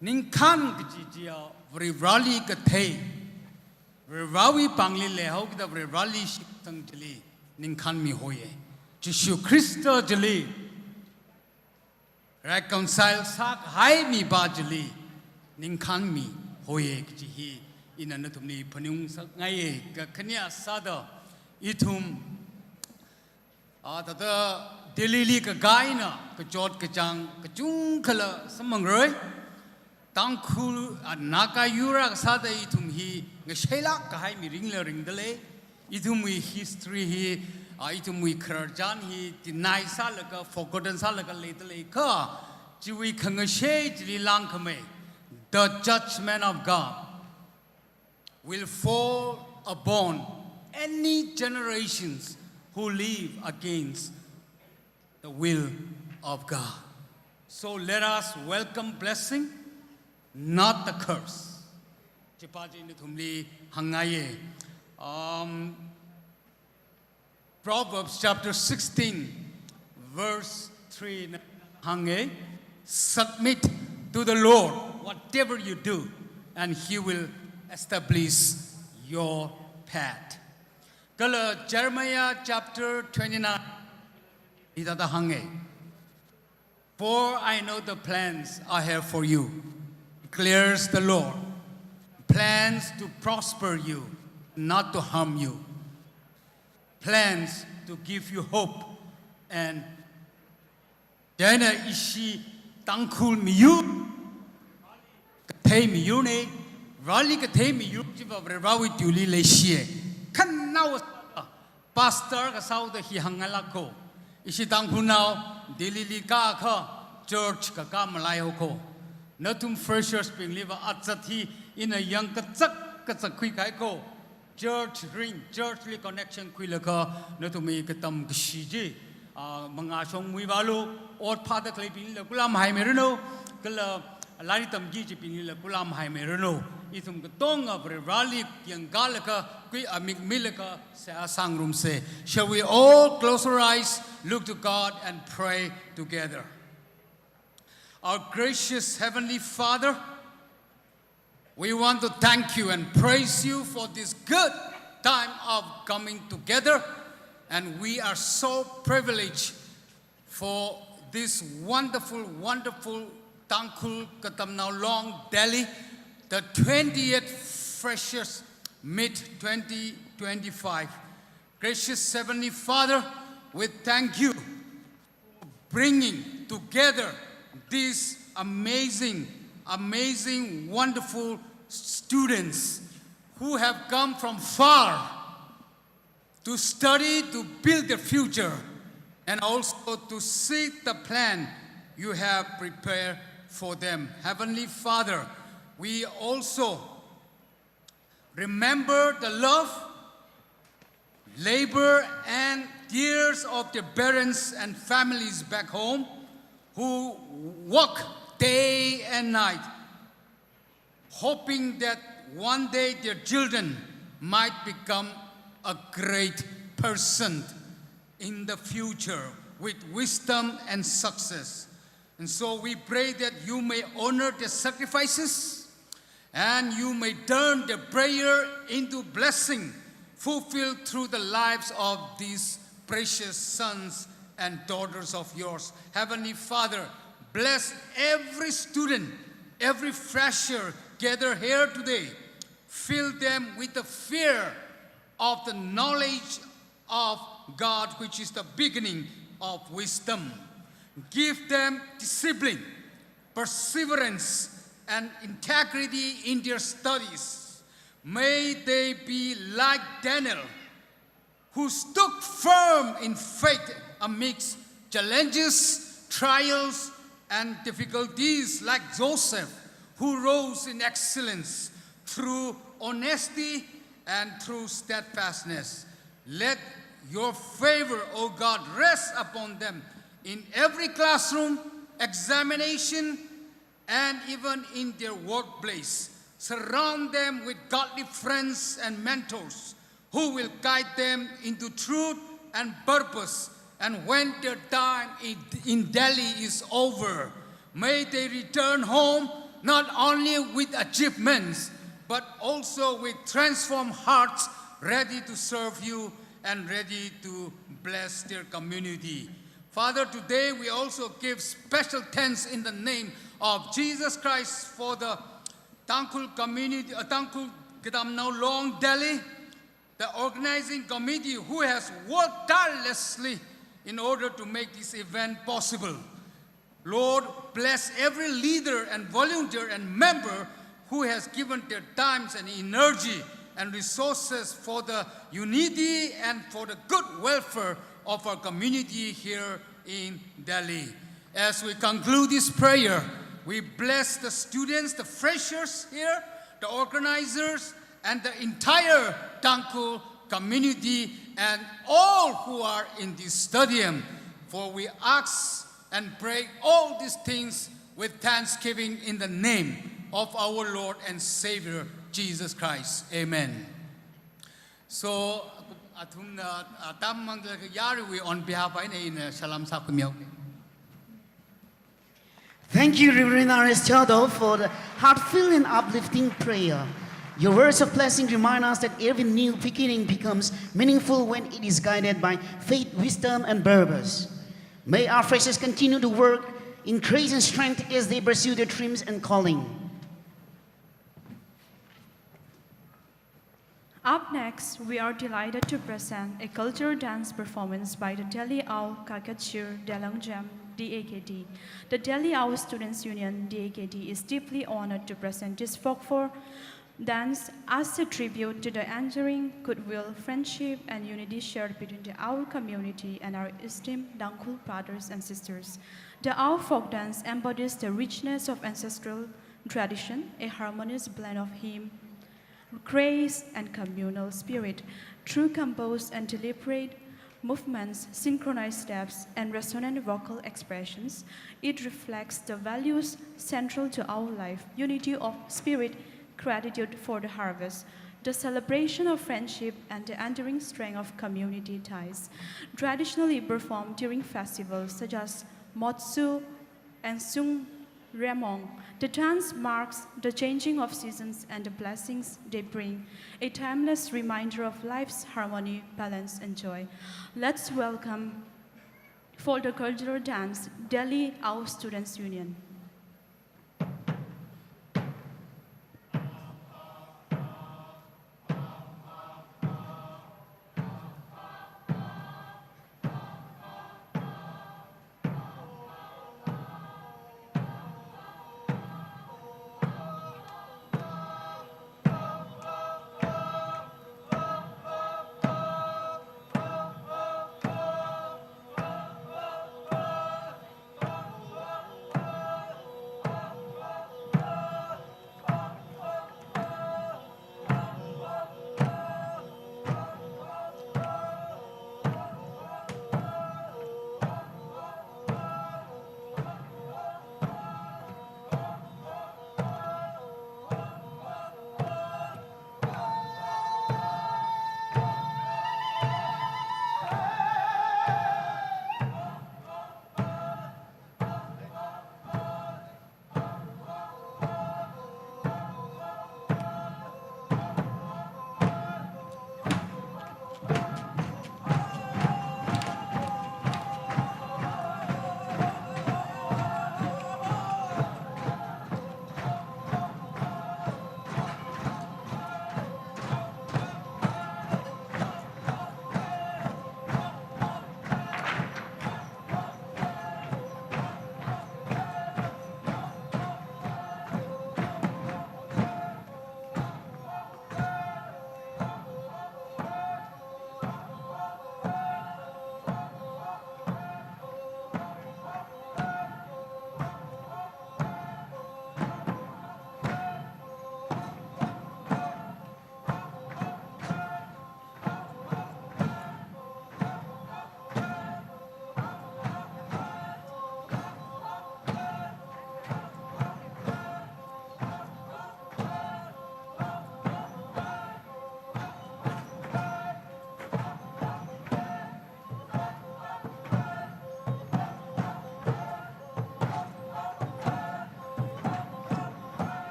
ning khan kijia vri rally kathe vri rawi pangli le ho kita vri rally shitang jili ning khan mi hoye Jishu Christo jili reconcile sak hai mi ba jili ning khan mi hoye kijihi ina natumni panung ngai ka khania sada itum tata delili ka gaina ka jot ka chang ka chung khala samang roi tangkhul naka yura sada itum hi ngshela ka hai mi ring dale itum wi history hi itum wi kharjan hi dinai sala ka forgotten sala ka le dale ka jiwi khangashe jili lang khame the judgment of God will fall upon any generations who live against the will of God. So let us welcome blessing, not the curse. Proverbs chapter 16, verse 3. Submit to the Lord whatever you do, and He will establish your path. Jeremiah chapter 29. For I know the plans I have for you, declares the Lord. Plans to prosper you, not to harm you. Plans to give you hope and Dana ishi tangkul miyu katay miyu ne Rally katay mi yup jiba rawi tuli le shie. Kan now pastor ka sao the hi hangala ko. Ishi tangkul now dilili ka ka church ka malay ko. Natum freshers ping liva atsati in a young katsak kui kai ko. Church ring, churchly connection kui laka natumi katam kshiji. Mga song muivalo or pada klipin la kulam hai merino kala lari tamgi jipin la kulam hai merino. Itum tonga bre rally yang galaka kui amig milaka sa sangrum se. Shall we all close our eyes, look to God and pray together? Our gracious Heavenly Father, we want to thank you and praise you for this good time of coming together, and we are so privileged for this wonderful Tangkul Katam Now Long Delhi, the 20th freshers mid-2025. Gracious Heavenly Father, we thank you for bringing together these amazing, wonderful students who have come from far to study, to build their future, and also to see the plan you have prepared for them. Heavenly Father, we also remember the love, labor, and tears of their parents and families back home who work day and night, hoping that one day their children might become a great person in the future with wisdom and success. And so we pray that you may honor their sacrifices and you may turn their prayer into blessing fulfilled through the lives of these precious sons and daughters of yours. Heavenly Father, bless every student, every fresher gathered here today. Fill them with the fear of the knowledge of God, which is the beginning of wisdom. Give them discipline, perseverance, and integrity in their studies. May they be like Daniel, who stood firm in faith amidst challenges, trials, and difficulties, like Joseph, who rose in excellence through honesty and through steadfastness. Let your favor, O God, rest upon them in every classroom, examination, and even in their workplace. Surround them with godly friends and mentors who will guide them into truth and purpose. And when their time in Delhi is over, may they return home not only with achievements, but also with transformed hearts, ready to serve you and ready to bless their community. Father, today we also give special thanks in the name of Jesus Christ for the Thankful community, Thankful Kedamnao Long Delhi, the organizing committee who has worked tirelessly in order to make this event possible. Lord, bless every leader and volunteer and member who has given their times and energy and resources for the unity and for the good welfare of our community here in Delhi. As we conclude this prayer, we bless the students, the freshers here, the organizers, and the entire Thankful community and all who are in this stadium. For we ask and pray all these things with thanksgiving in the name of our Lord and Savior, Jesus Christ. Amen. So, on behalf of Salam Sakumyo. Thank you, Reverend R.S. Chado, for the heartfelt and uplifting prayer. Your words of blessing remind us that every new beginning becomes meaningful when it is guided by faith, wisdom, and purpose. May our freshers continue to work in grace and strength as they pursue their dreams and calling. Up next, we are delighted to present a cultural dance performance by the Delhi Ao Kakachir Delangjam DAKD. The Delhi Ao Students Union DAKD is deeply honored to present this folklore dance as a tribute to the enduring goodwill, friendship, and unity shared between our community and our esteemed Dangkul brothers and sisters. The Ao folk dance embodies the richness of ancestral tradition, a harmonious blend of hymn, grace, and communal spirit. Through composed and deliberate movements, synchronized steps, and resonant vocal expressions, it reflects the values central to our life: unity of spirit, gratitude for the harvest, the celebration of friendship, and the enduring strength of community ties. Traditionally performed during festivals such as Motsu and Sung Remong, the dance marks the changing of seasons and the blessings they bring, a timeless reminder of life's harmony, balance, and joy. Let's welcome, for the cultural dance, Delhi Ao Students Union.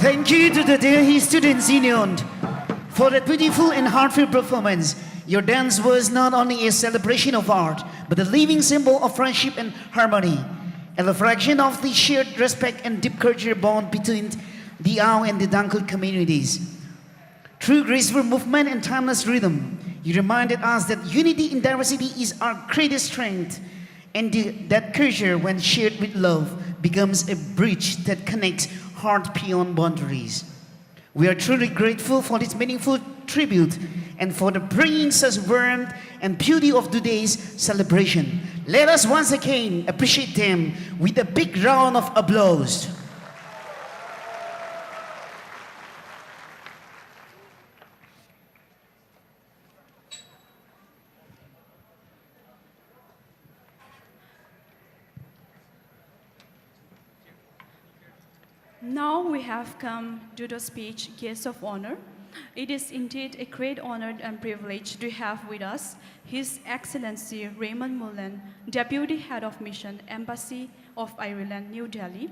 Thank you to the Delhi Students Union for that beautiful and heartfelt performance. Your dance was not only a celebration of art, but a living symbol of friendship and harmony, a reflection of the shared respect and deep cultural bond between the Ao and the Dangkal communities. Through graceful movement and timeless rhythm, you reminded us that unity in diversity is our greatest strength, and that culture, when shared with love, becomes a bridge that connects heart beyond boundaries. We are truly grateful for this meaningful tribute and for the bringing such warmth and beauty of today's celebration. Let us once again appreciate them with a big round of applause. Now we have come to the speech guest of honor. It is indeed a great honor and privilege to have with us His Excellency Raymond Mullen, Deputy Head of Mission, Embassy of Ireland, New Delhi.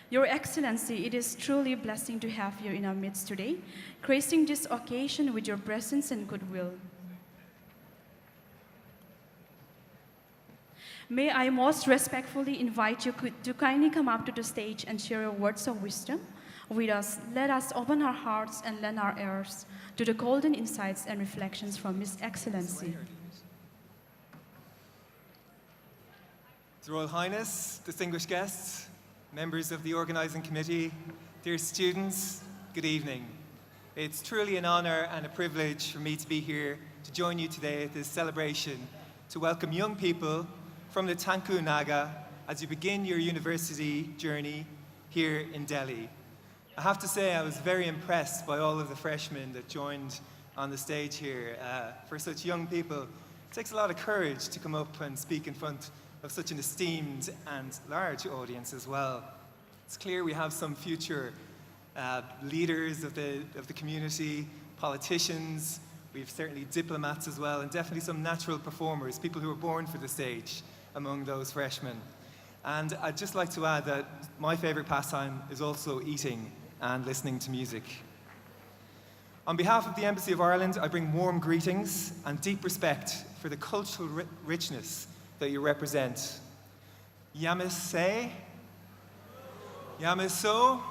Your Excellency, it is truly a blessing to have you in our midst today, gracing this occasion with your presence and goodwill. May I most respectfully invite you to kindly come up to the stage and share your words of wisdom with us. Let us open our hearts and lend our ears to the golden insights and reflections from His Excellency. His Royal Highness, distinguished guests, members of the organizing committee, dear students, good evening. It's truly an honor and a privilege for me to be here to join you today at this celebration to welcome young people from the Tangku Naga as you begin your university journey here in Delhi. I have to say I was very impressed by all of the freshmen that joined on the stage here. For such young people, it takes a lot of courage to come up and speak in front of such an esteemed and large audience as well. It's clear we have some future leaders of the community, politicians, we've certainly diplomats as well, and definitely some natural performers, people who were born for the stage among those freshmen. And I'd just like to add that my favorite pastime is also eating and listening to music. On behalf of the Embassy of Ireland, I bring warm greetings and deep respect for the cultural richness that you represent. Yamise, Yamaso.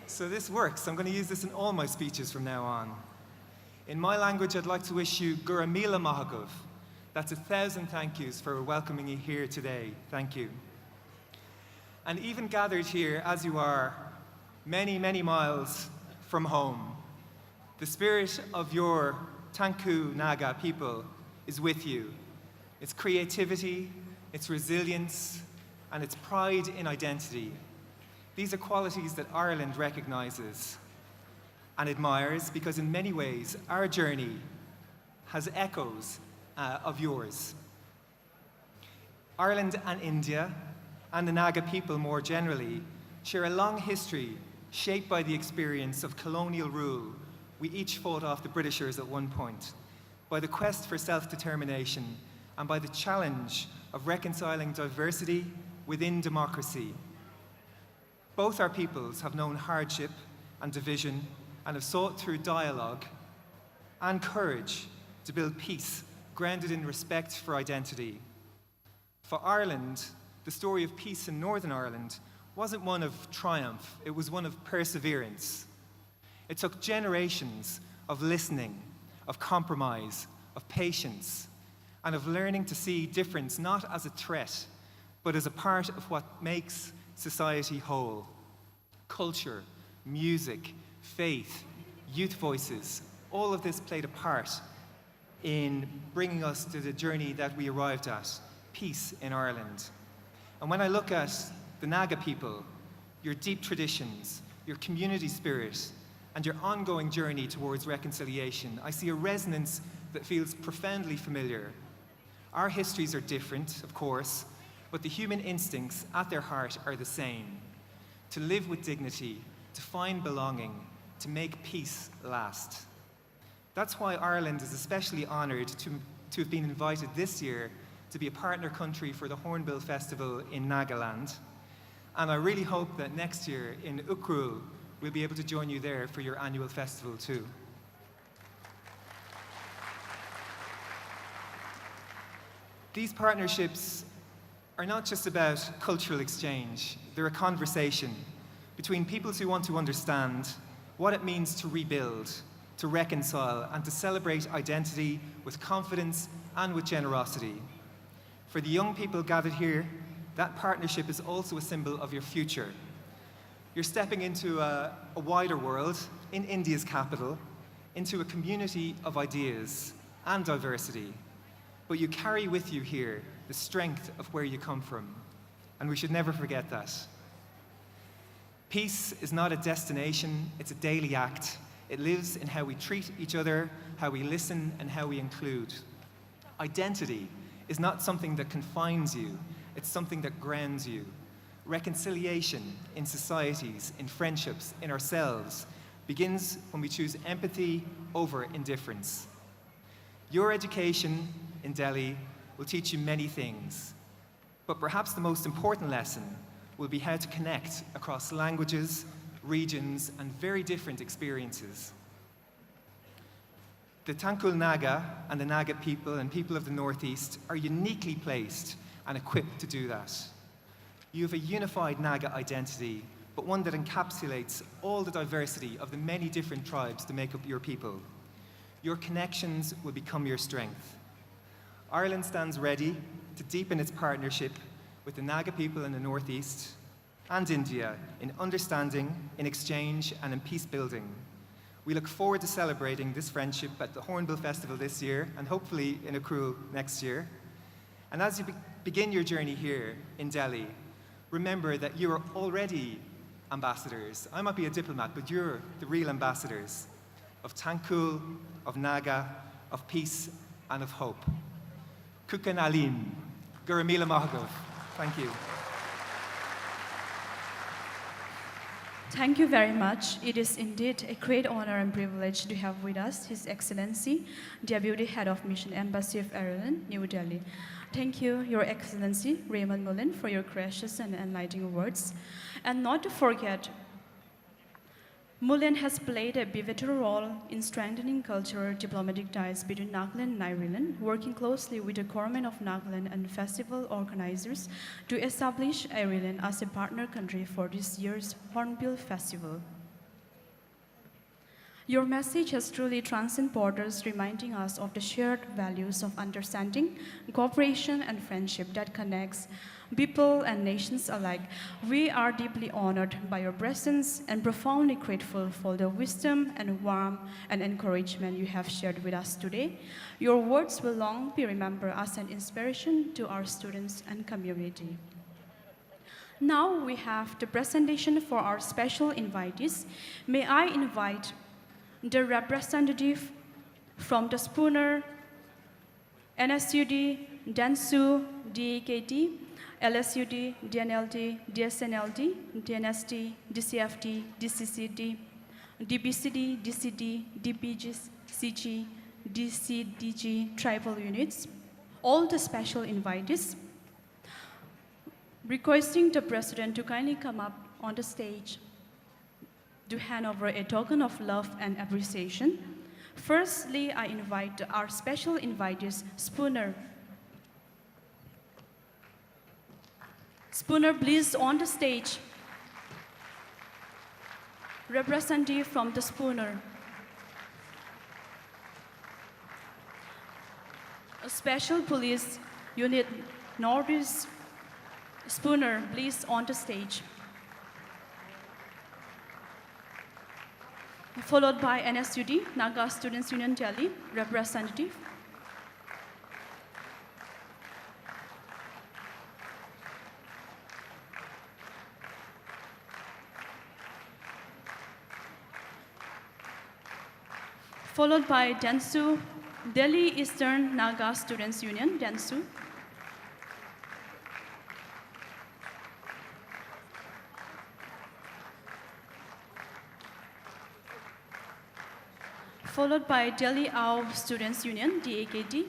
So this works. I'm going to use this in all my speeches from now on. In my language, I'd like to wish you Guramila Mahagov. That's 1,000 thank yous for welcoming you here today. Thank you. And even gathered here, as you are, many, many miles from home, the spirit of your Tanku Naga people is with you. Its creativity, its resilience, and its pride in identity. These are qualities that Ireland recognizes and admires because in many ways our journey has echoes of yours. Ireland and India, and the Naga people more generally, share a long history shaped by the experience of colonial rule. We each fought off the Britishers at one point, by the quest for self-determination, and by the challenge of reconciling diversity within democracy. Both our peoples have known hardship and division and have sought through dialogue and courage to build peace grounded in respect for identity. For Ireland, the story of peace in Northern Ireland wasn't one of triumph, it was one of perseverance. It took generations of listening, of compromise, of patience, and of learning to see difference not as a threat, but as a part of what makes society whole. Culture, music, faith, youth voices, all of this played a part in bringing us to the journey that we arrived at, peace in Ireland. And when I look at the Naga people, your deep traditions, your community spirit, and your ongoing journey towards reconciliation, I see a resonance that feels profoundly familiar. Our histories are different, of course, but the human instincts at their heart are the same. To live with dignity, to find belonging, to make peace last. That's why Ireland is especially honoured to have been invited this year to be a partner country for the Hornbill Festival in Nagaland. And I really hope that next year in Ukrul, we'll be able to join you there for your annual festival too. These partnerships are not just about cultural exchange, they're a conversation between peoples who want to understand what it means to rebuild, to reconcile, and to celebrate identity with confidence and with generosity. For the young people gathered here, that partnership is also a symbol of your future. You're stepping into a wider world, in India's capital, into a community of ideas and diversity. But you carry with you here the strength of where you come from, and we should never forget that. Peace is not a destination, it's a daily act. It lives in how we treat each other, how we listen, and how we include. Identity is not something that confines you, it's something that grounds you. Reconciliation in societies, in friendships, in ourselves, begins when we choose empathy over indifference. Your education in Delhi will teach you many things, but perhaps the most important lesson will be how to connect across languages, regions, and very different experiences. The Tangkul Naga and the Naga people and people of the Northeast are uniquely placed and equipped to do that. You have a unified Naga identity, but one that encapsulates all the diversity of the many different tribes that make up your people. Your connections will become your strength. Ireland stands ready to deepen its partnership with the Naga people in the Northeast and India in understanding, in exchange, and in peace building. We look forward to celebrating this friendship at the Hornbill Festival this year and hopefully in Ukrul next year. And as you begin your journey here in Delhi, remember that you are already ambassadors. I might be a diplomat, but you're the real ambassadors of Tangkul, of Naga, of peace, and of hope. Kukan Alim, Guramila Mahagov. Thank you. Thank you very much. It is indeed a great honor and privilege to have with us His Excellency, Deputy Head of Mission Embassy of Ireland, New Delhi. Thank you, Your Excellency, Raymond Mullen, for your gracious and enlightening words. And not to forget MULIN has played a pivotal role in strengthening cultural diplomatic ties between Nagaland and Ireland, working closely with the government of Nagaland and festival organizers to establish Ireland as a partner country for this year's Hornbill Festival. Your message has truly transcended borders, reminding us of the shared values of understanding, cooperation, and friendship that connects people and nations alike. We are deeply honored by your presence and profoundly grateful for the wisdom and warmth and encouragement you have shared with us today. Your words will long be remembered as an inspiration to our students and community. Now we have the presentation for our special invitees. May I invite the representative from the Spooner, NSUD, DANSU, DAKT, LSUD, DNLD, DSNLD, DNST, DCFT, DCCD, DBCD, DCD, DPGCG, DCDG tribal units, all the special invitees, requesting the President to kindly come up on the stage to hand over a token of love and appreciation. Firstly, I invite our special invitees, Spooner. Spooner, please on the stage. Representative from the Spooner. A special police unit, Northeast. Spooner, please on the stage. Followed by NSUD, Naga Students Union Delhi, representative. Followed by DANSU, Delhi Eastern Naga Students Union, DANSU. Followed by Delhi Ao Students Union, DAKT.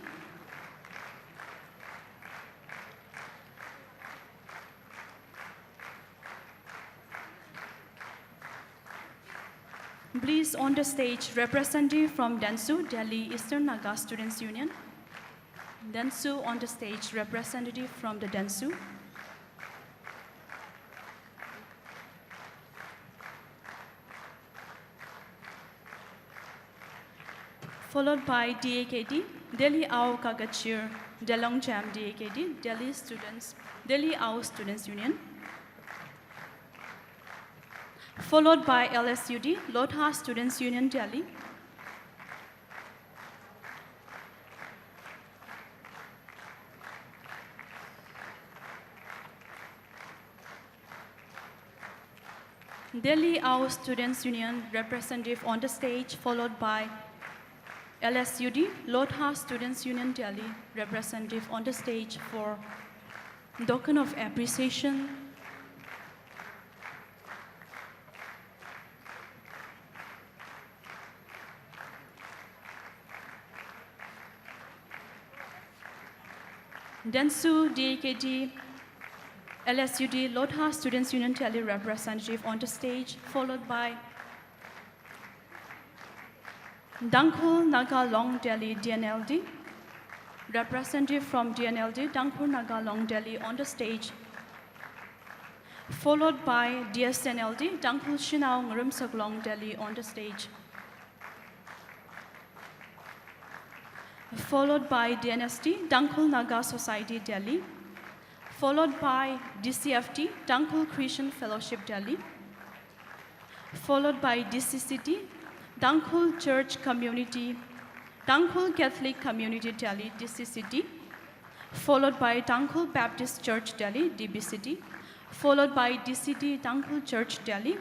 Please on the stage, representative from DANSU, Delhi Eastern Naga Students Union. DANSU on the stage, representative from the DANSU. Followed by DAKT, Delhi Ao Kagachir, Delong Jam DAKT, Delhi Ao Students Union. Followed by LSUD, Lotha Students Union Delhi. Delhi Ao Students Union representative on the stage, followed by LSUD, Lotha Students Union Delhi representative on the stage for token of appreciation. DANSU, DAKT, LSUD, Lotha Students Union Delhi representative on the stage, followed by Dangkhul Naga Long Delhi DNLD, representative from DNLD, Dangkhul Naga Long Delhi on the stage, followed by DSNLD, Dangkhul Shinao Ngurumsak Long Delhi on the stage, followed by DNST, Dangkhul Naga Society Delhi, followed by DCFT, Dangkhul Christian Fellowship Delhi, followed by DCCT, Dangkhul Church Community, Dangkhul Catholic Community Delhi, DCCT, followed by Dangkhul Baptist Church Delhi, DBCT, followed by DCT, Dangkhul Church Delhi,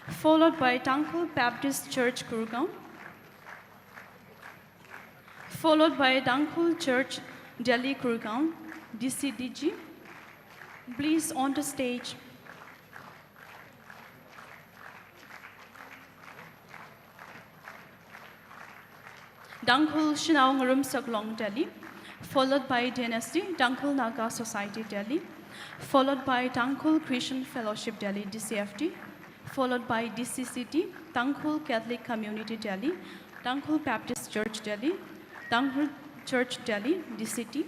followed by Dangkhul Baptist Church Gurgaon, followed by Dangkhul Church Delhi Gurgaon, DCDG. Please on the stage. Dangkhul Shinao Ngurumsak Long Delhi, followed by DNSD, Dangkhul Naga Society Delhi, followed by Dangkhul Christian Fellowship Delhi, DCFT, followed by DCCT, Tankhul Catholic Community Delhi, Tankhul Baptist Church Delhi, Tankhul Church Delhi, DCT.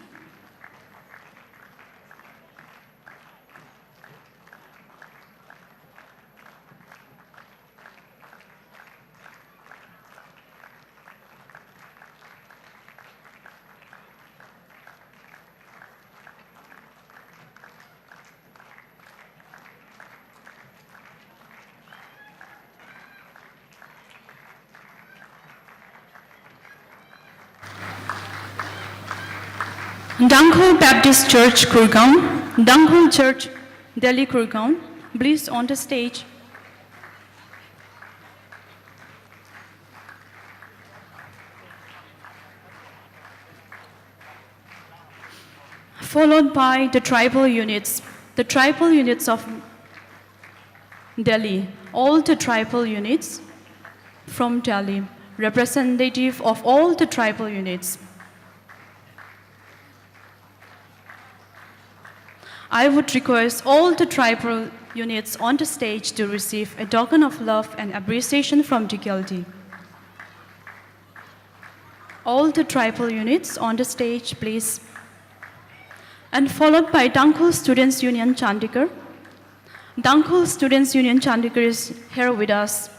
Dankhul Baptist Church, Kurgaon, Dankhul Church, Delhi, Kurgaon, please on the stage. Followed by the tribal units of Delhi, all the tribal units from Delhi, representative of all the tribal units. I would request all the tribal units on the stage to receive a token of love and appreciation from TKLD. All the tribal units on the stage, please. And followed by Dankhul Students Union Chandigarh. Dankhul Students Union Chandigarh is here with us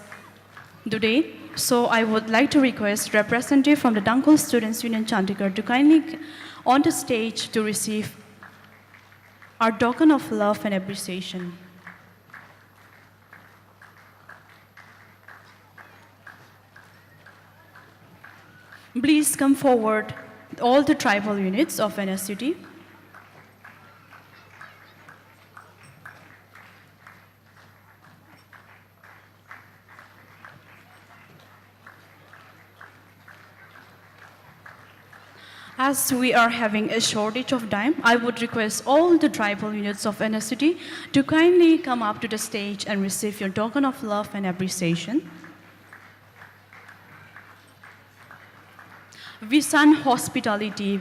today, so I would like to request representative from the Dankhul Students Union Chandigarh to kindly on the stage to receive our token of love and appreciation. Please come forward, all the tribal units of NSUT. As we are having a shortage of time, I would request all the tribal units of NSUT to kindly come up to the stage and receive your token of love and appreciation. Visan Hospitality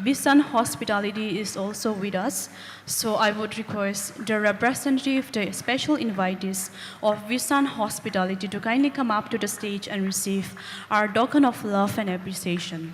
is also with us, so I would request the representative, the special invitees of Visan Hospitality to kindly come up to the stage and receive our token of love and appreciation.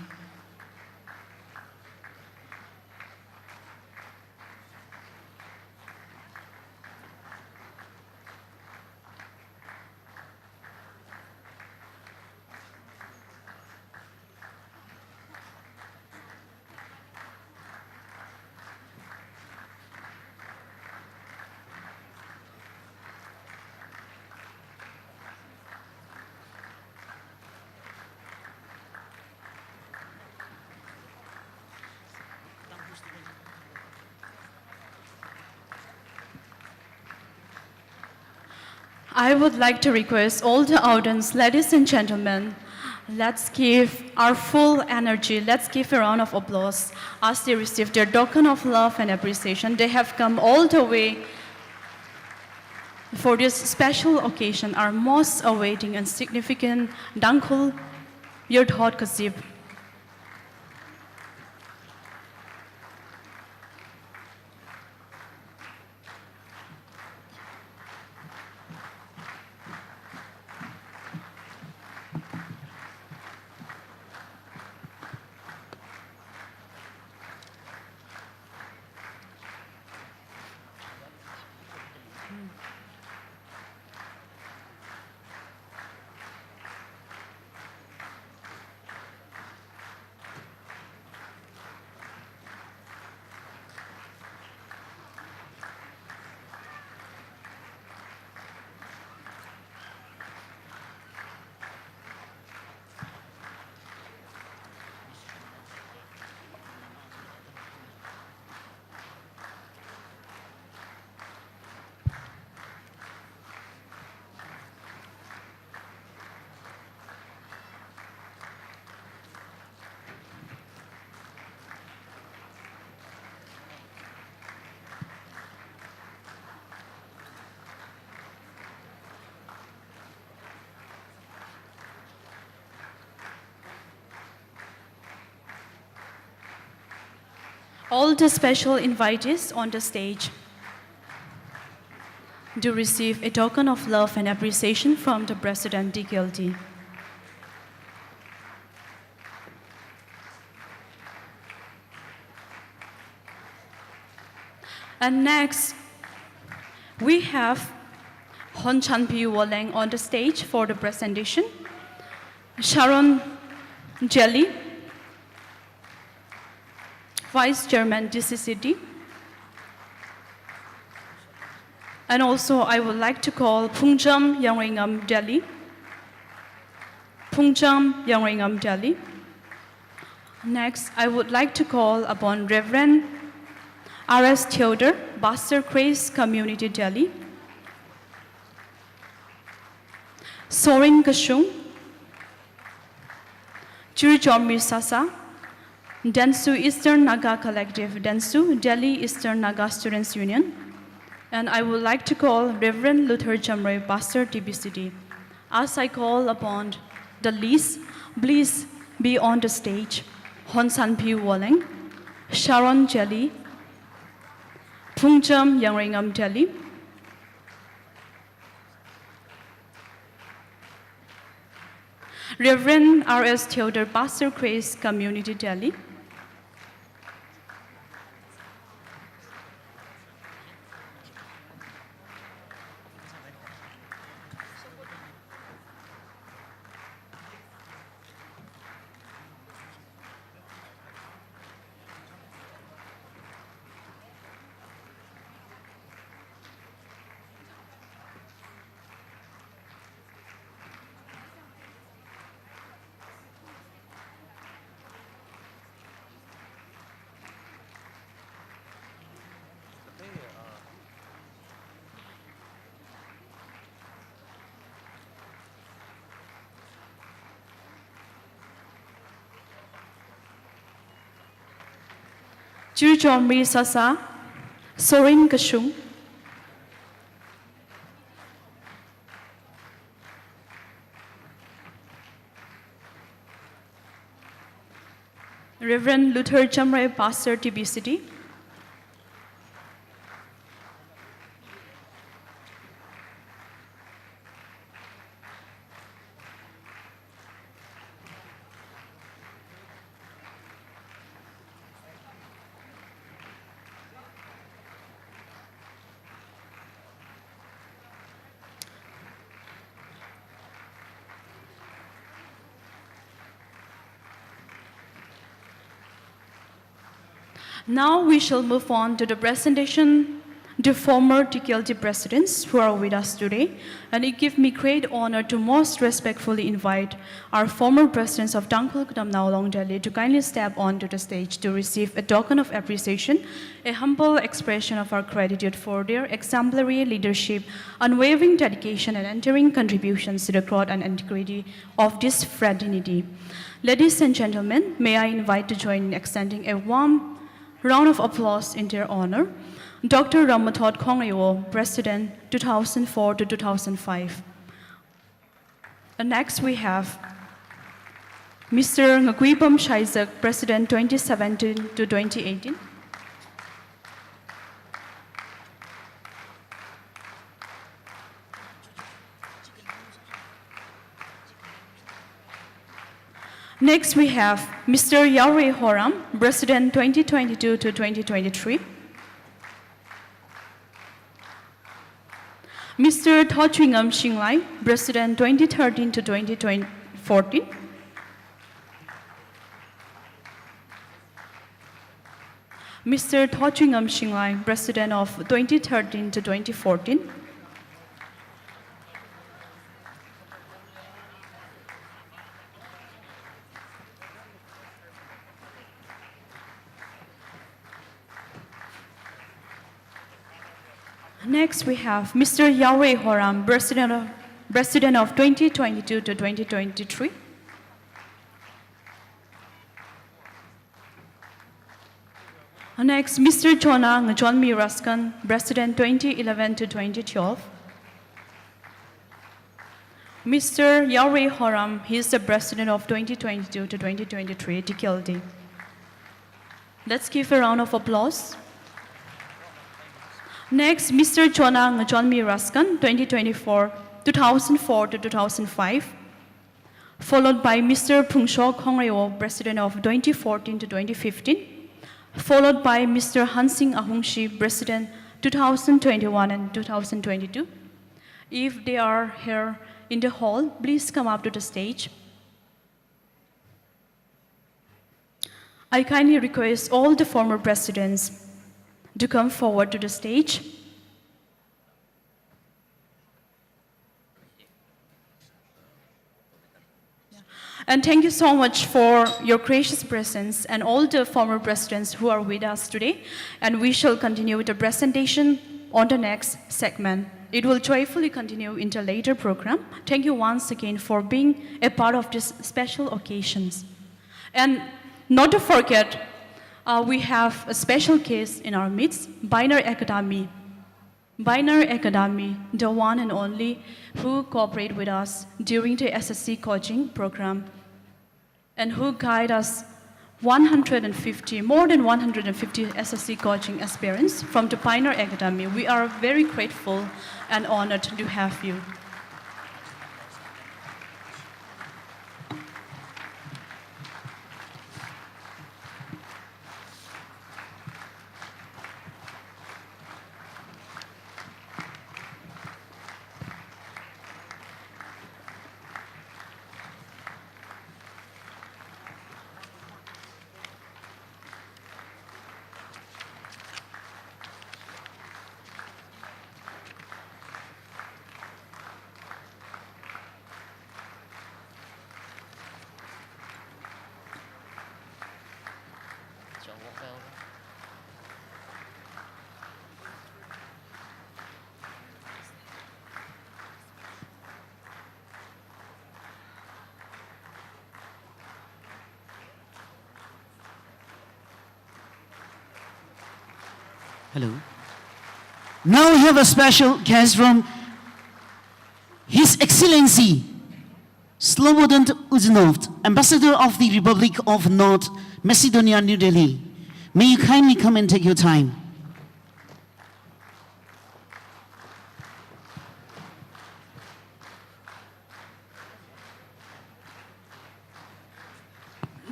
I would like to request all the audience, ladies and gentlemen, let's give our full energy, let's give a round of applause as they receive their token of love and appreciation. They have come all the way for this special occasion, our most awaiting and significant Dankhul Yarthot Kazip. All the special invitees on the stage. to receive a token of love and appreciation from the President TKLD. And next, we have HONKUI Violin on the stage for the presentation. Sharon Jelly, Vice Chairman DCCD. And also, I would like to call Pungjam Yangringam Delhi. Pungjam Yangringam Delhi. Next, I would like to call upon Reverend R.S. Theodore, Buster Grace Community Delhi. Sorin Kashung, Chirichomri Sasa, Densu Eastern Naga Collective, Densu, Delhi Eastern Naga Students Union. And I would like to call Reverend Luther Chamre, Pastor TBCD. As I call upon the list, please be on the stage. HONKUI Violin, Sharon Jelly, Pungjam Yangringam Delhi, Reverend R.S. Theodore, Pastor Grace Community Delhi, Chirichomri Sasa, Sorin Kashung, Reverend Luther Chamre, Pastor TBCD, Now we shall move on to the presentation to former TKLD presidents who are with us today. And it gives me great honor to most respectfully invite our former presidents of Tangkhul Kudam Naolong Delhi to kindly step onto the stage to receive a token of appreciation, a humble expression of our gratitude for their exemplary leadership, unwavering dedication, and enduring contributions to the growth and integrity of this fraternity. Ladies and gentlemen, may I invite to join in extending a warm round of applause in their honor, Dr. Yarthot Kazip, President 2004 to 2005. And next we have Mr. Nguipam Shaisak, President 2017 to 2018. Next, we have Mr. Yarthot Horam, President 2022 to 2023. Mr. Thochwingam Shinglai, President 2013 to 2014. Mr. Thochwingam Shinglai, President of 2013 to 2014. Next, we have Mr. Yarthot Horam, President of 2022 to 2023. Next, Mr. Chona Ngajolmi Raskan, President 2011 to 2012. Mr. Yarthot Horam, he is the President of 2022 to 2023 TKLD. Let's give a round of applause. Next, Mr. Chonang Johnmi Raskan, 2004 to 2005. Followed by Mr. Pungshok Hongreo, President of 2014 to 2015. Followed by Mr. Hansing Ahungshi, President 2021 and 2022. If they are here in the hall, please come up to the stage. I kindly request all the former presidents to come forward to the stage. And thank you so much for your gracious presence and all the former presidents who are with us today. And we shall continue with the presentation on the next segment. It will joyfully continue in the later program. Thank you once again for being a part of this special occasions. And not to forget, we have a special case in our midst, Binary Academy. Binary Academy, the one and only who cooperate with us during the SSC coaching program and who guide us more than 150 SSC coaching aspirants from the Binary Academy. We are very grateful and honored to have you. Hello. Now we have a special guest from His Excellency Slobodan Uzunov, Ambassador of the Republic of North Macedonia, New Delhi. May you kindly come and take your time.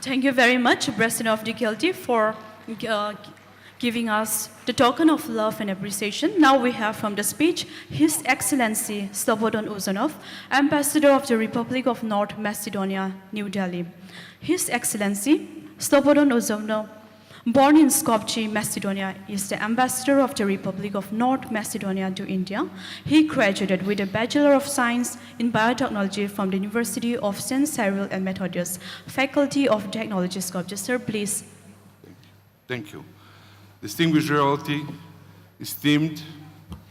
Thank you very much, President of TKLD, for giving us the token of love and appreciation. Now we have from the speech, His Excellency Slobodan Uzunov, Ambassador of the Republic of North Macedonia, New Delhi. His Excellency Slobodan Uzunov, born in Skopje, Macedonia, is the Ambassador of the Republic of North Macedonia to India. He graduated with a Bachelor of Science in Biotechnology from the University of St. Cyril and Methodius, Faculty of Technology, Skopje. Sir, please. Thank you. Distinguished royalty, esteemed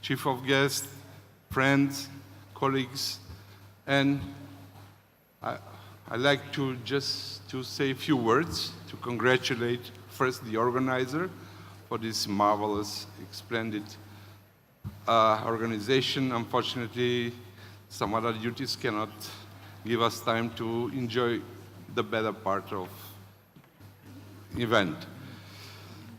chief of guests, friends, colleagues, and I'd like to just say a few words to congratulate first the organizer for this marvelous, splendid organization. Unfortunately, some other duties cannot give us time to enjoy the better part of the event.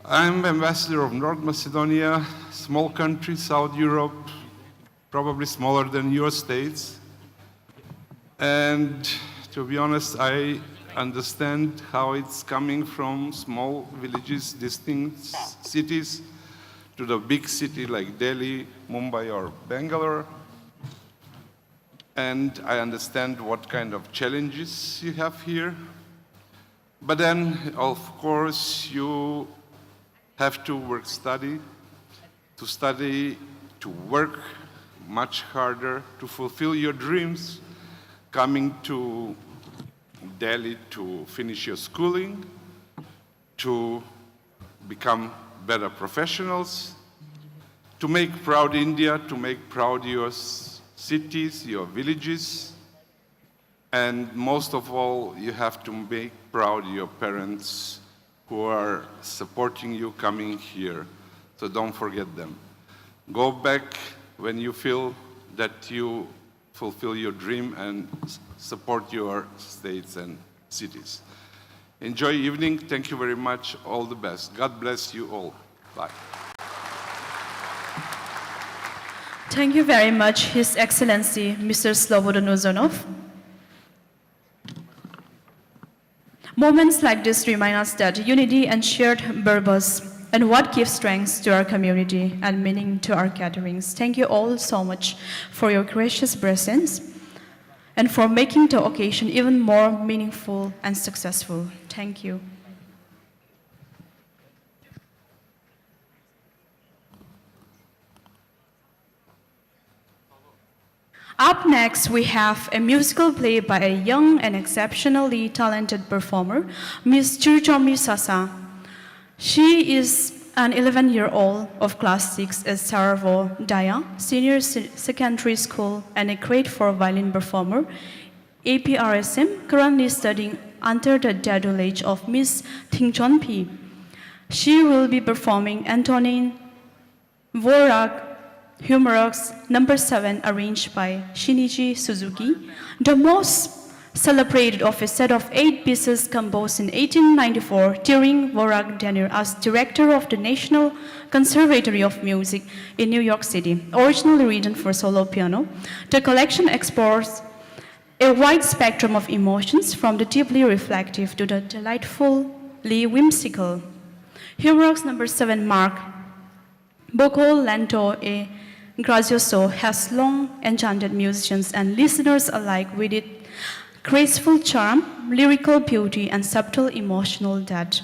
I'm Ambassador of North Macedonia, small country, South Europe, probably smaller than your states. And to be honest, I understand how it's coming from small villages, distinct cities, to the big city like Delhi, Mumbai, or Bangalore. And I understand what kind of challenges you have here. But then, of course, you have to study, to work much harder, to fulfill your dreams, coming to Delhi to finish your schooling, to become better professionals, to make proud India, to make proud your cities, your villages, and most of all, you have to make proud your parents who are supporting you coming here. So don't forget them. Go back when you feel that you fulfill your dream and support your states and cities. Enjoy evening. Thank you very much. All the best. God bless you all. Bye. Thank you very much, His Excellency, Mr. Slobodan Uzunov. Moments like this remind us that unity and shared purpose and what gives strength to our community and meaning to our gatherings. Thank you all so much for your gracious presence and for making the occasion even more meaningful and successful. Thank you. Up next, we have a musical play by a young and exceptionally talented performer, Miss Churchomi Sasa. She is an 11-year-old of class 6 at Sarajevo Daya Senior Secondary School and a grade 4 violin performer, APRSM, currently studying under the tutelage of Miss Thingchon P. She will be performing Antonin Dvorak Humorous number 7, arranged by Shinichi Suzuki, the most celebrated of a set of 8 pieces composed in 1894 during Dvorak tenure as director of the National Conservatory of Music in New York City. Originally written for solo piano, the collection explores a wide spectrum of emotions from the deeply reflective to the delightfully whimsical. Humorous number 7 mark Poco lento e grazioso has long enchanted musicians and listeners alike with its graceful charm, lyrical beauty, and subtle emotional depth.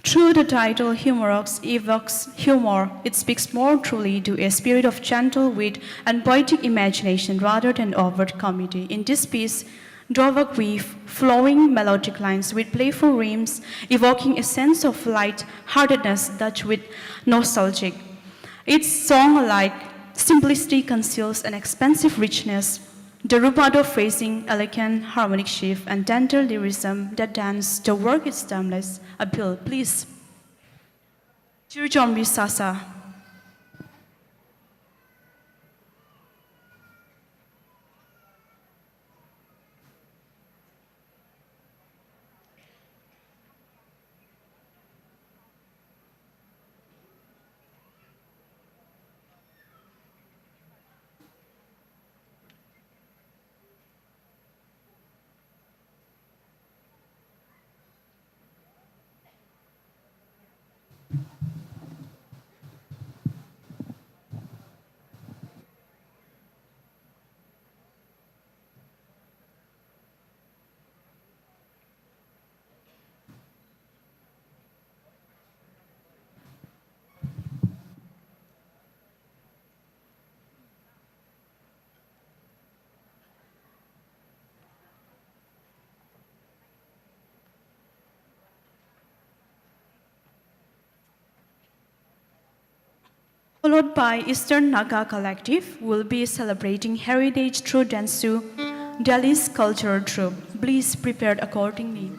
Through the title, Humorous evokes humor. It speaks more truly to a spirit of gentle wit and poetic imagination rather than overt comedy. In this piece, Dvorak weaves flowing melodic lines with playful rhymes, evoking a sense of light-heartedness touched with nostalgic. Its song-like simplicity conceals an expansive richness, the rubato phrasing, elegant harmonic shift, and tender lyricism that dance the work its timeless appeal. Please, Churchomi Sasa. Followed by Eastern Naga Collective, will be celebrating heritage through Dansu, Delhi's cultural troupe. Please prepare accordingly.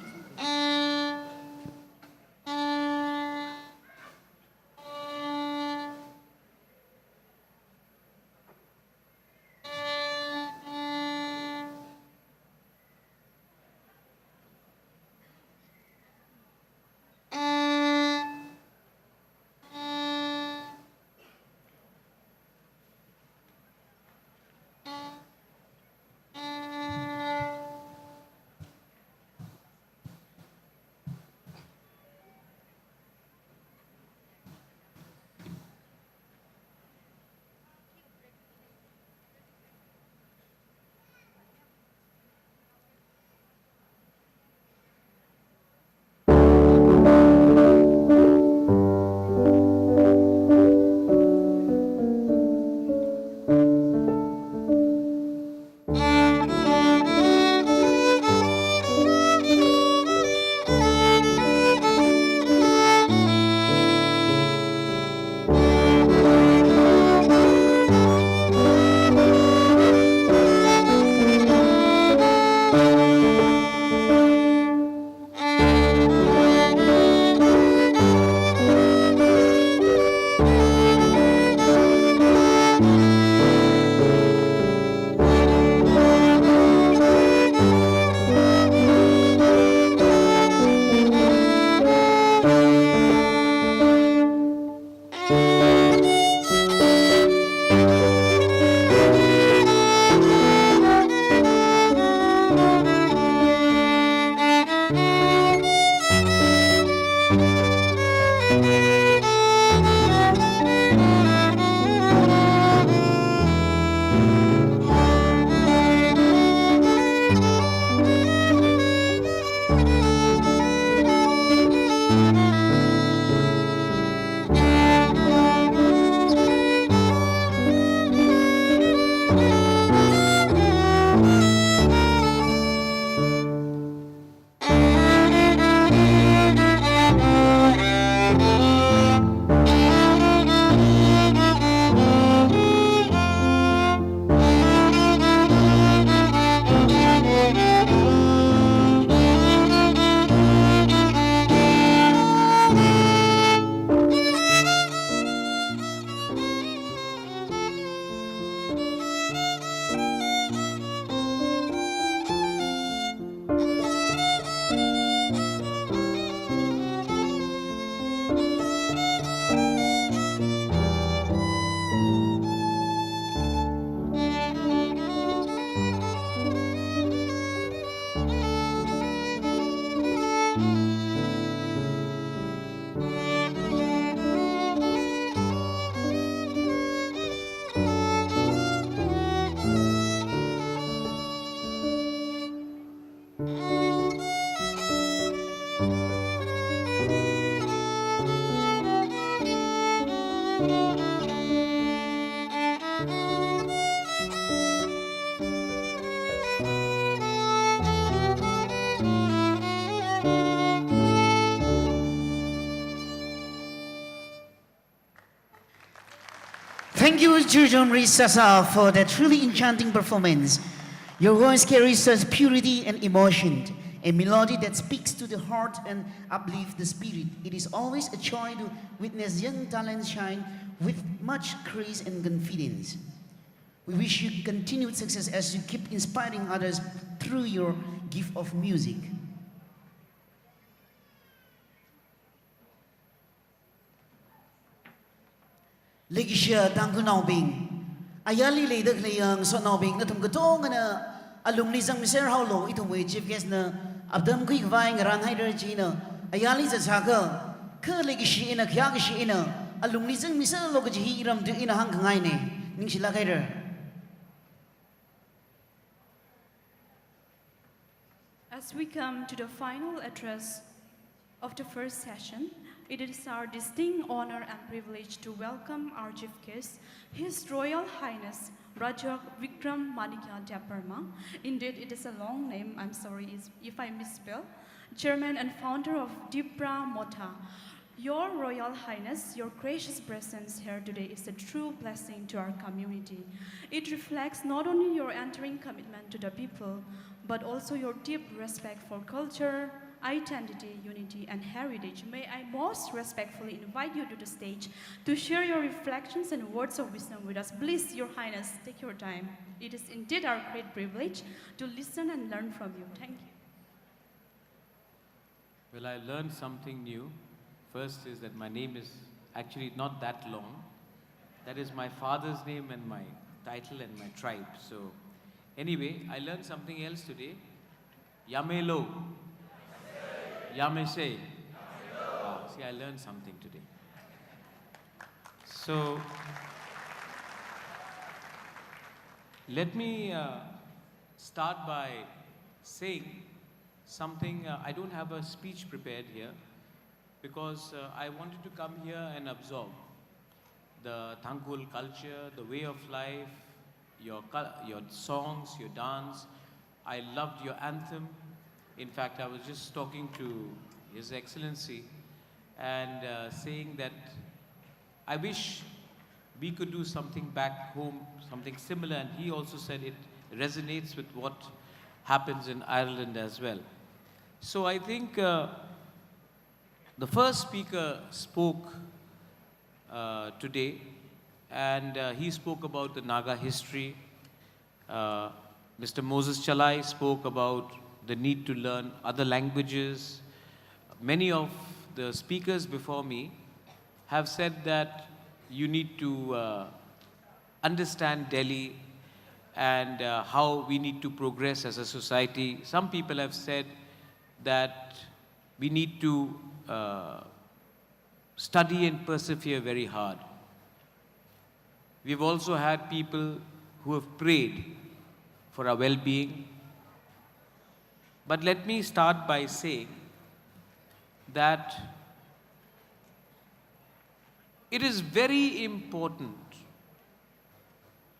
Thank you, Jurjon Risasa, for that truly enchanting performance. Your voice carries such purity and emotion, a melody that speaks to the heart and uplifts the spirit. It is always a joy to witness young talents shine with much grace and confidence. We wish you continued success as you keep inspiring others through your gift of music. Legisha tangku naubing, ayali leidak leyang so naubing na tumgatong na alumni sang Mr. Haulo itumwe chief guest na abdam kui vai ngarang haider china ayali zasaka ke legishi ina kya gishi ina alumni sang Mr. Logaji iram du ina hang kangai ne ning sila haider. As we come to the final address of the first session, it is our distinct honor and privilege to welcome our chief guest, His Royal Highness Raja Vikram Manikya Deparma. Indeed, it is a long name, I'm sorry if I misspell. Chairman and founder of Dipra Mota. Your Royal Highness, your gracious presence here today is a true blessing to our community. It reflects not only your enduring commitment to the people, but also your deep respect for culture, identity, unity, and heritage. May I most respectfully invite you to the stage to share your reflections and words of wisdom with us. Please, Your Highness, take your time. It is indeed our great privilege to listen and learn from you. Thank you. Well, I learned something new. First is that my name is actually not that long. That is my father's name and my title and my tribe. So anyway, I learned something else today. Yamelo. Yamese. See, I learned something today. So, let me start by saying something. I don't have a speech prepared here because I wanted to come here and absorb the Thankul culture, the way of life, your songs, your dance. I loved your anthem. In fact, I was just talking to His Excellency and saying that I wish we could do something back home, something similar, and he also said it resonates with what happens in Ireland as well. So I think the first speaker spoke today, and he spoke about the Naga history. Mr. Moses Chalai spoke about the need to learn other languages. Many of the speakers before me have said that you need to understand Delhi and how we need to progress as a society. Some people have said that we need to study and persevere very hard. We've also had people who have prayed for our well-being. But let me start by saying that it is very important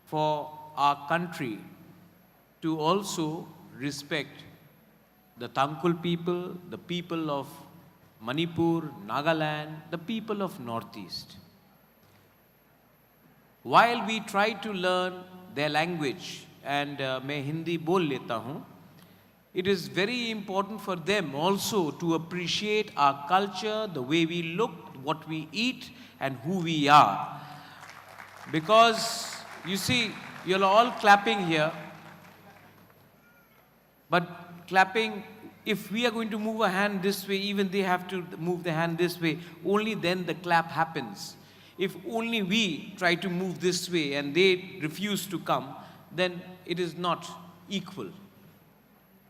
for our country to also respect the Thankul people, the people of Manipur, Nagaland, the people of Northeast. While we try to learn their language, and मैं हिंदी बोल लेता हूँ, it is very important for them also to appreciate our culture, the way we look, what we eat, and who we are. Because, you see, you're all clapping here, but clapping, if we are going to move a hand this way, even they have to move the hand this way, only then the clap happens. If only we try to move this way and they refuse to come, then it is not equal.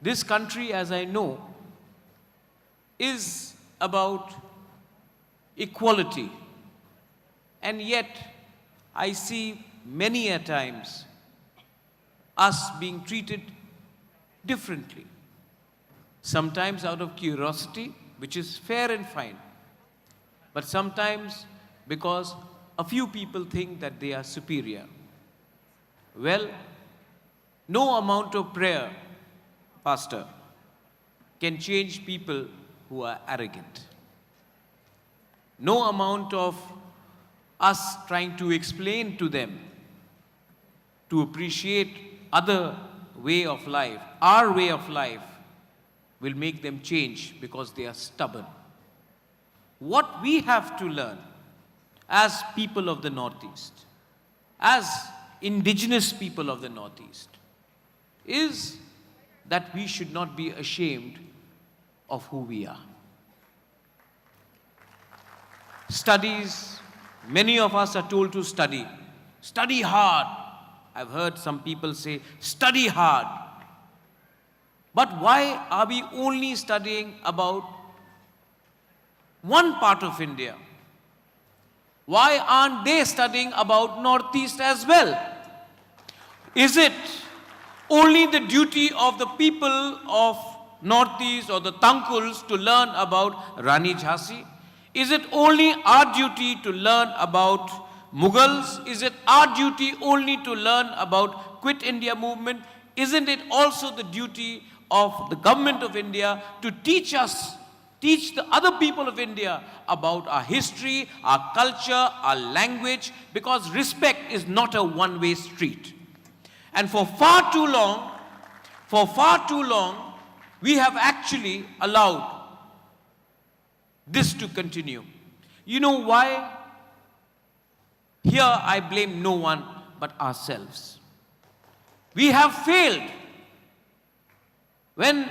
This country, as I know, is about equality. And yet, I see many a times us being treated differently. Sometimes out of curiosity, which is fair and fine. But sometimes because a few people think that they are superior. Well, no amount of prayer, Pastor, can change people who are arrogant. No amount of us trying to explain to them to appreciate other way of life, our way of life, will make them change because they are stubborn. What we have to learn as people of the Northeast, as indigenous people of the Northeast, is that we should not be ashamed of who we are. Studies, many of us are told to study. Study hard. I've heard some people say, study hard. But why are we only studying about one part of India? Why aren't they studying about Northeast as well? Is it only the duty of the people of Northeast or the Tankuls to learn about Rani Jhansi? Is it only our duty to learn about Mughals? Is it our duty only to learn about Quit India movement? Isn't it also the duty of the government of India to teach the other people of India about our history, our culture, our language? Because respect is not a one-way street. And for far too long, we have actually allowed this to continue. You know why? Here I blame no one but ourselves. We have failed. When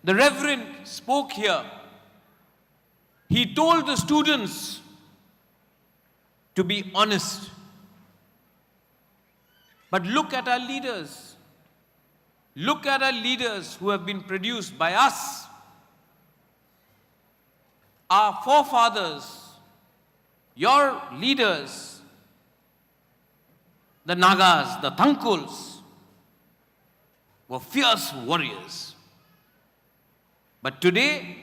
the Reverend spoke here, he told the students to be honest. But look at our leaders. Look at our leaders who have been produced by us. Our forefathers, your leaders, the Nagas, the Tankuls, were fierce warriors. But today,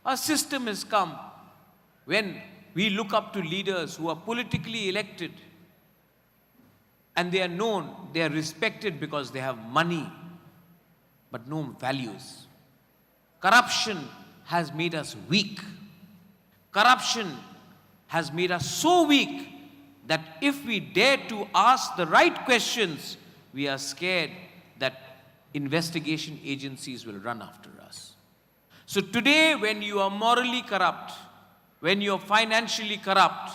a system has come when we look up to leaders who are politically elected, and they are known, they are respected because they have money, but no values. Corruption has made us weak. Corruption has made us so weak that if we dare to ask the right questions, we are scared that investigation agencies will run after us. So today, when you are morally corrupt, when you are financially corrupt,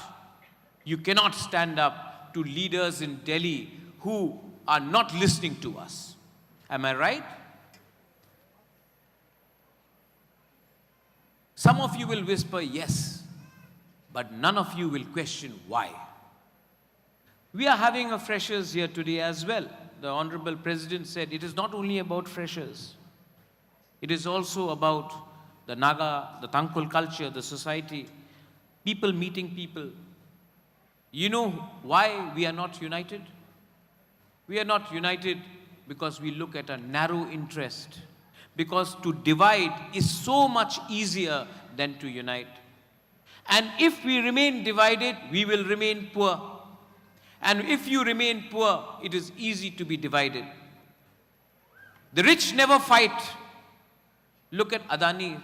you cannot stand up to leaders in Delhi who are not listening to us. Am I right? Some of you will whisper yes, but none of you will question why. We are having a freshers here today as well. The Honorable President said it is not only about freshers. It is also about the Naga, the Tangkul culture, the society, people meeting people. You know why we are not united? We are not united because we look at a narrow interest. Because to divide is so much easier than to unite. And if we remain divided, we will remain poor. And if you remain poor, it is easy to be divided. The rich never fight. Look at Adani,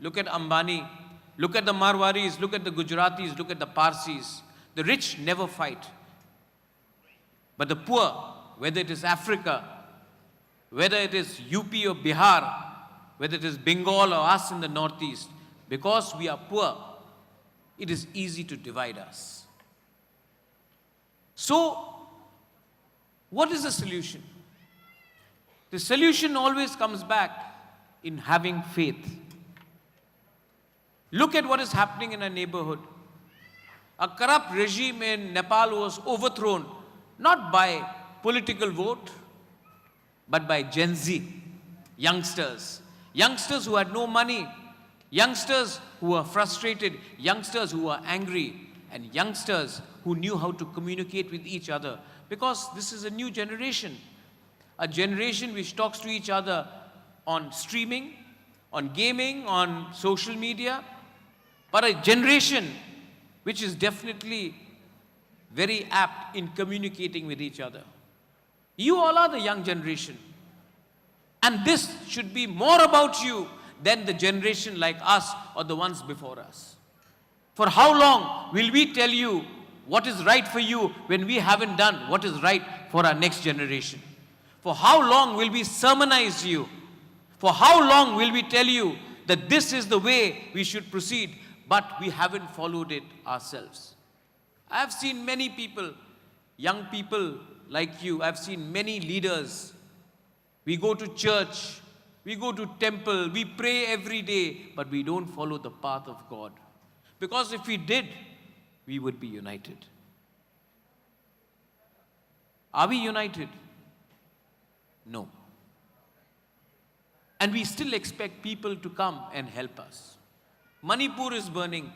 look at Ambani, look at the Marwaris, look at the Gujaratis, look at the Parsis. The rich never fight. But the poor, whether it is Africa, whether it is UP or Bihar, whether it is Bengal or us in the Northeast, because we are poor, it is easy to divide us. So, what is the solution? The solution always comes back in having faith. Look at what is happening in a neighborhood. A corrupt regime in Nepal was overthrown, not by political vote, but by Gen Z, youngsters. Youngsters who had no money, youngsters who were frustrated, youngsters who were angry, and youngsters who knew how to communicate with each other. Because this is a new generation, a generation which talks to each other on streaming, on gaming, on social media, but a generation which is definitely very apt in communicating with each other. You all are the young generation. And this should be more about you than the generation like us or the ones before us. For how long will we tell you what is right for you when we haven't done what is right for our next generation? For how long will we sermonize you? For how long will we tell you that this is the way we should proceed, but we haven't followed it ourselves? I have seen many people, young people like you, I've seen many leaders. We go to church, we go to temple, we pray every day, but we don't follow the path of God. Because if we did, we would be united. Are we united? No. And we still expect people to come and help us. Manipur is burning.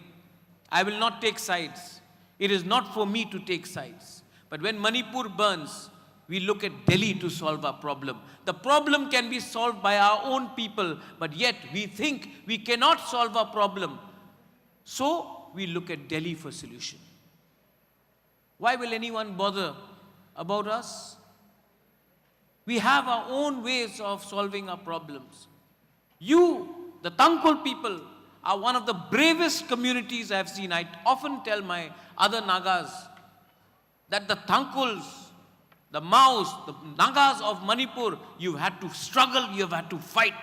I will not take sides. It is not for me to take sides. But when Manipur burns, we look at Delhi to solve our problem. The problem can be solved by our own people, but yet we think we cannot solve our problem. So we look at Delhi for solution. Why will anyone bother about us? We have our own ways of solving our problems. You, the Tangkhul people, are one of the bravest communities I have seen. I often tell my other Nagas that the Tangkhuls, the Maos, the Nagas of Manipur, you've had to struggle, you've had to fight.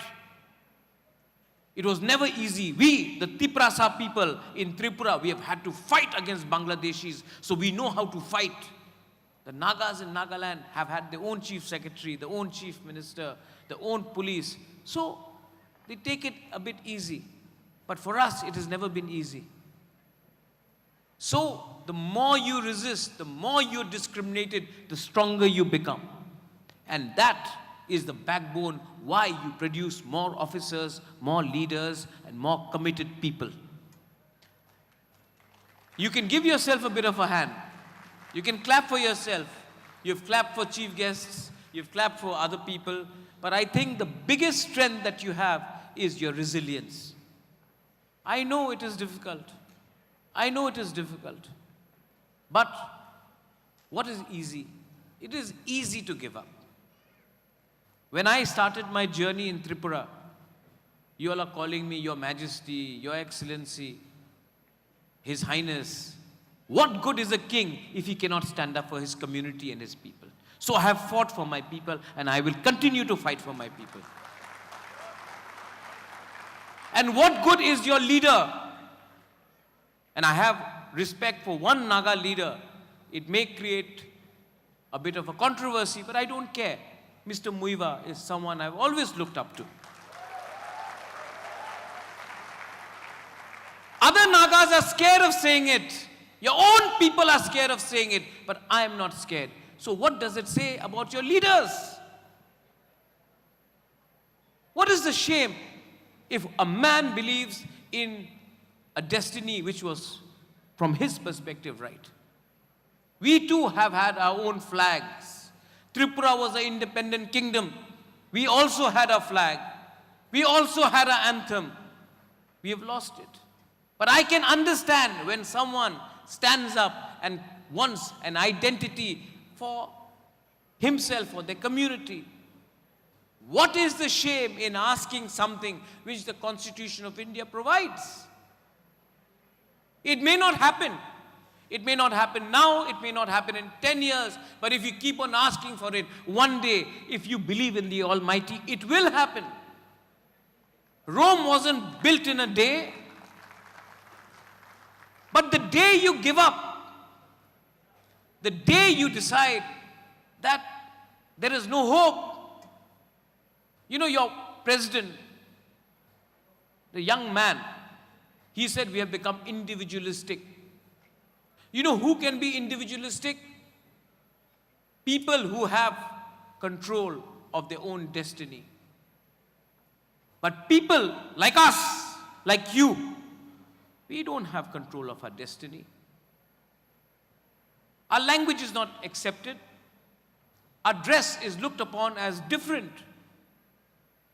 It was never easy. We, the Tiprasa people in Tripura, we have had to fight against Bangladeshis, so we know how to fight. The Nagas in Nagaland have had their own chief secretary, their own chief minister, their own police. So they take it a bit easy. But for us, it has never been easy. So the more you resist, the more you're discriminated, the stronger you become. And that is the backbone why you produce more officers, more leaders, and more committed people. You can give yourself a bit of a hand. You can clap for yourself. You've clapped for chief guests. You've clapped for other people. But I think the biggest strength that you have is your resilience. I know it is difficult. I know it is difficult. But what is easy? It is easy to give up. When I started my journey in Tripura, you all are calling me Your Majesty, Your Excellency, His Highness. What good is a king if he cannot stand up for his community and his people? So I have fought for my people, and I will continue to fight for my people. And what good is your leader? And I have respect for one Naga leader. It may create a bit of a controversy, but I don't care. Mr. Muiva is someone I've always looked up to. Other Nagas are scared of saying it. Your own people are scared of saying it, but I am not scared. So what does it say about your leaders? What is the shame if a man believes in a destiny which was, from his perspective, right? We too have had our own flags. Tripura was an independent kingdom. We also had a flag. We also had an anthem. We have lost it. But I can understand when someone stands up and wants an identity for himself or their community. What is the shame in asking something which the Constitution of India provides? It may not happen. It may not happen now, it may not happen in 10 years, but if you keep on asking for it, one day, if you believe in the Almighty, it will happen. Rome wasn't built in a day, but the day you give up, the day you decide that there is no hope, you know, your president, the young man, he said we have become individualistic. You know who can be individualistic? People who have control of their own destiny. But people like us, like you, we don't have control of our destiny. Our language is not accepted. Our dress is looked upon as different.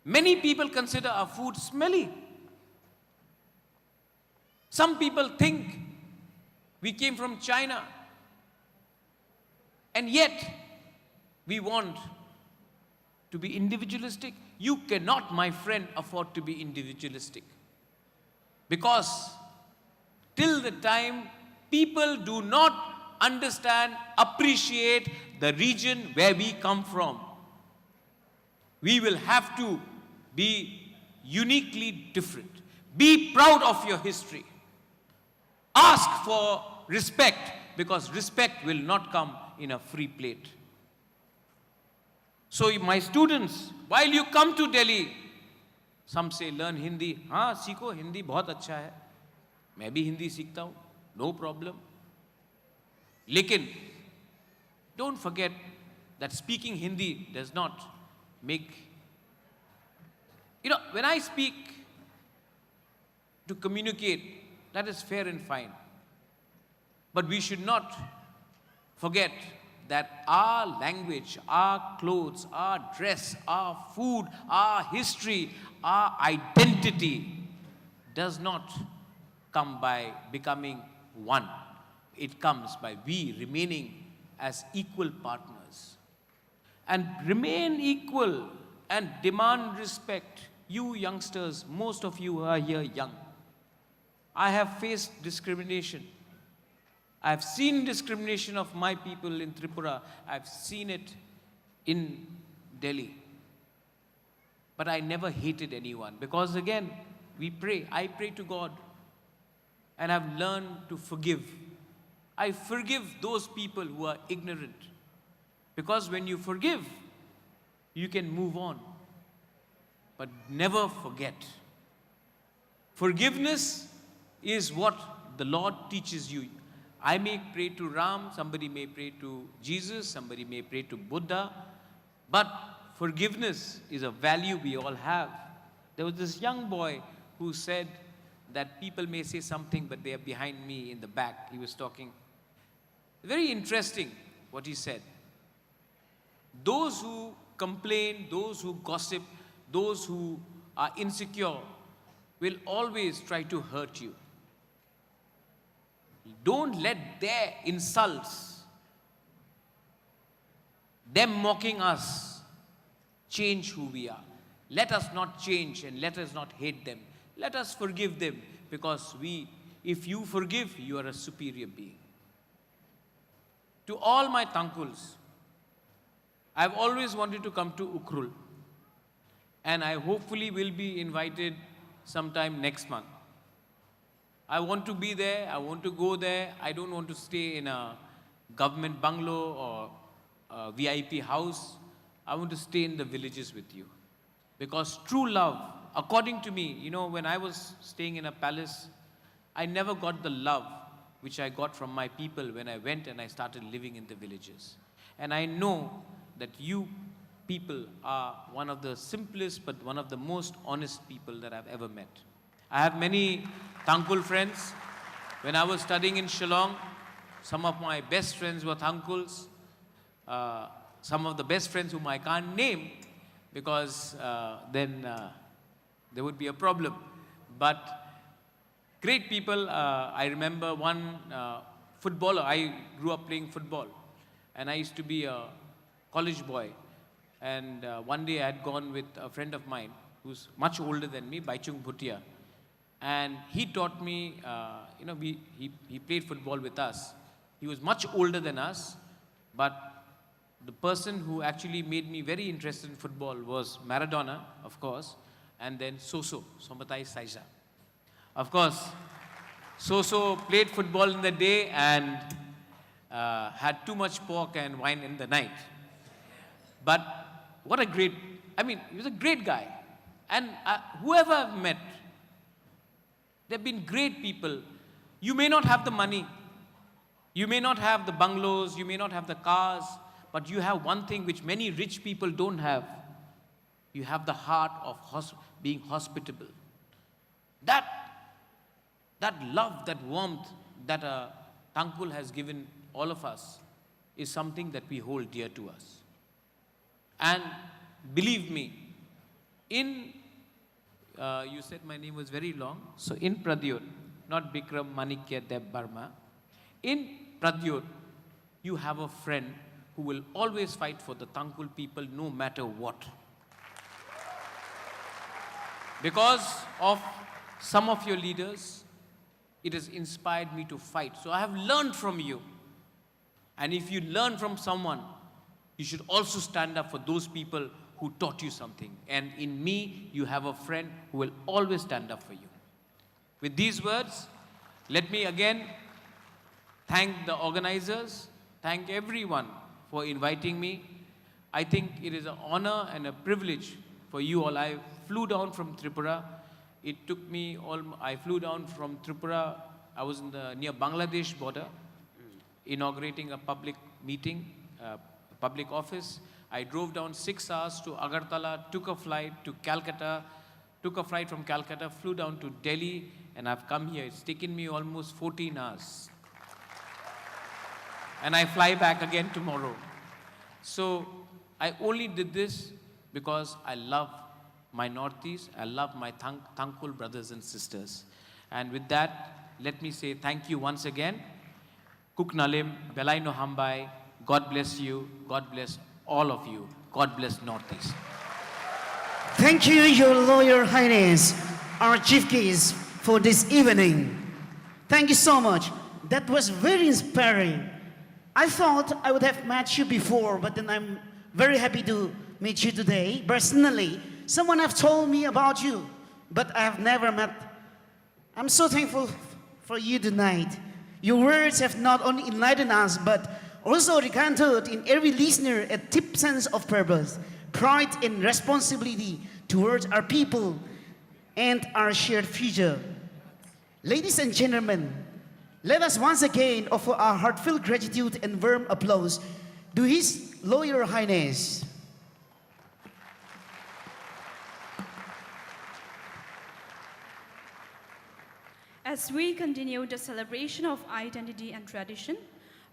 Many people consider our food smelly. Some people think we came from China. And yet, we want to be individualistic. You cannot, my friend, afford to be individualistic. Because till the time people do not understand, appreciate the region where we come from. We will have to be uniquely different. Be proud of your history. Ask for respect, because respect will not come in a free plate. So my students, while you come to Delhi, some say learn Hindi. हाँ सीखो, हिंदी बहुत अच्छा है. मैं भी हिंदी सीखता हूँ, no problem. लेकिन don't forget that speaking Hindi does not make, when I speak to communicate, that is fair and fine. But we should not forget that our language, our clothes, our dress, our food, our history, our identity does not come by becoming one. It comes by we remaining as equal partners. And remain equal and demand respect. You youngsters, most of you are here young. I have faced discrimination. I have seen discrimination of my people in Tripura. I've seen it in Delhi. But I never hated anyone, because again, we pray. I pray to God. And I've learned to forgive. I forgive those people who are ignorant. Because when you forgive, you can move on. But never forget. Forgiveness is what the Lord teaches you. I may pray to Ram, somebody may pray to Jesus, somebody may pray to Buddha, but forgiveness is a value we all have. There was this young boy who said that people may say something, but they are behind me in the back. He was talking. Very interesting what he said. Those who complain, those who gossip, those who are insecure will always try to hurt you. Don't let their insults, them mocking us, change who we are. Let us not change and let us not hate them. Let us forgive them, because if you forgive, you are a superior being. To all my tankuls, I've always wanted to come to Ukhrul, and I hopefully will be invited sometime next month. I want to be there, I want to go there. I don't want to stay in a government bungalow or a VIP house. I want to stay in the villages with you. Because true love, according to me, when I was staying in a palace, I never got the love which I got from my people when I went and I started living in the villages. And I know that you people are one of the simplest but one of the most honest people that I've ever met. I have many Thankul friends. When I was studying in Shillong, some of my best friends were Thankuls. Some of the best friends whom I can't name, because then there would be a problem. But great people. I remember one footballer. I grew up playing football, and I used to be a college boy. And one day I had gone with a friend of mine who's much older than me, Baichung Bhutia. And he taught me, he played football with us. He was much older than us, but the person who actually made me very interested in football was Maradona, of course, and then Soso, Sombatai Saisa. Of course, Soso played football in the day and had too much pork and wine in the night. But what a great, he was a great guy. And whoever I've met, they've been great people. You may not have the money, you may not have the bungalows, you may not have the cars, but you have one thing which many rich people don't have. You have the heart of being hospitable. That love, that warmth that a Thankul has given all of us is something that we hold dear to us. And believe me, you said my name was very long, so in Pradyot, not Bikram, Manikya, Deb, Burma, in Pradyot, you have a friend who will always fight for the Thankul people no matter what. Because of some of your leaders, it has inspired me to fight. So I have learned from you. And if you learn from someone, you should also stand up for those people who taught you something. And in me, you have a friend who will always stand up for you. With these words, let me again thank the organizers, thank everyone for inviting me. I think it is an honor and a privilege for you all. I flew down from Tripura. It took me I flew down from Tripura. I was near Bangladesh border, inaugurating a public meeting, public office. I drove down 6 hours to Agartala, took a flight to Calcutta, took a flight from Calcutta, flew down to Delhi, and I've come here. It's taken me almost 14 hours. And I fly back again tomorrow. So I only did this because I love my Northeast. I love my Thankful brothers and sisters. And with that, let me say thank you once again. Kuk Nalim, Belai no Hambai, God bless you, God bless all of you, God bless Northeast. Thank you, Your Royal Highness, our chief guest, for this evening. Thank you so much. That was very inspiring. I thought I would have met you before, but then I'm very happy to meet you today. Personally, someone have told me about you, but I have never met. I'm so thankful for you tonight. Your words have not only enlightened us, but also recanted in every listener a deep sense of purpose, pride and responsibility towards our people and our shared future. Ladies and gentlemen, let us once again offer our heartfelt gratitude and warm applause to His Royal Highness. As we continue the celebration of identity and tradition,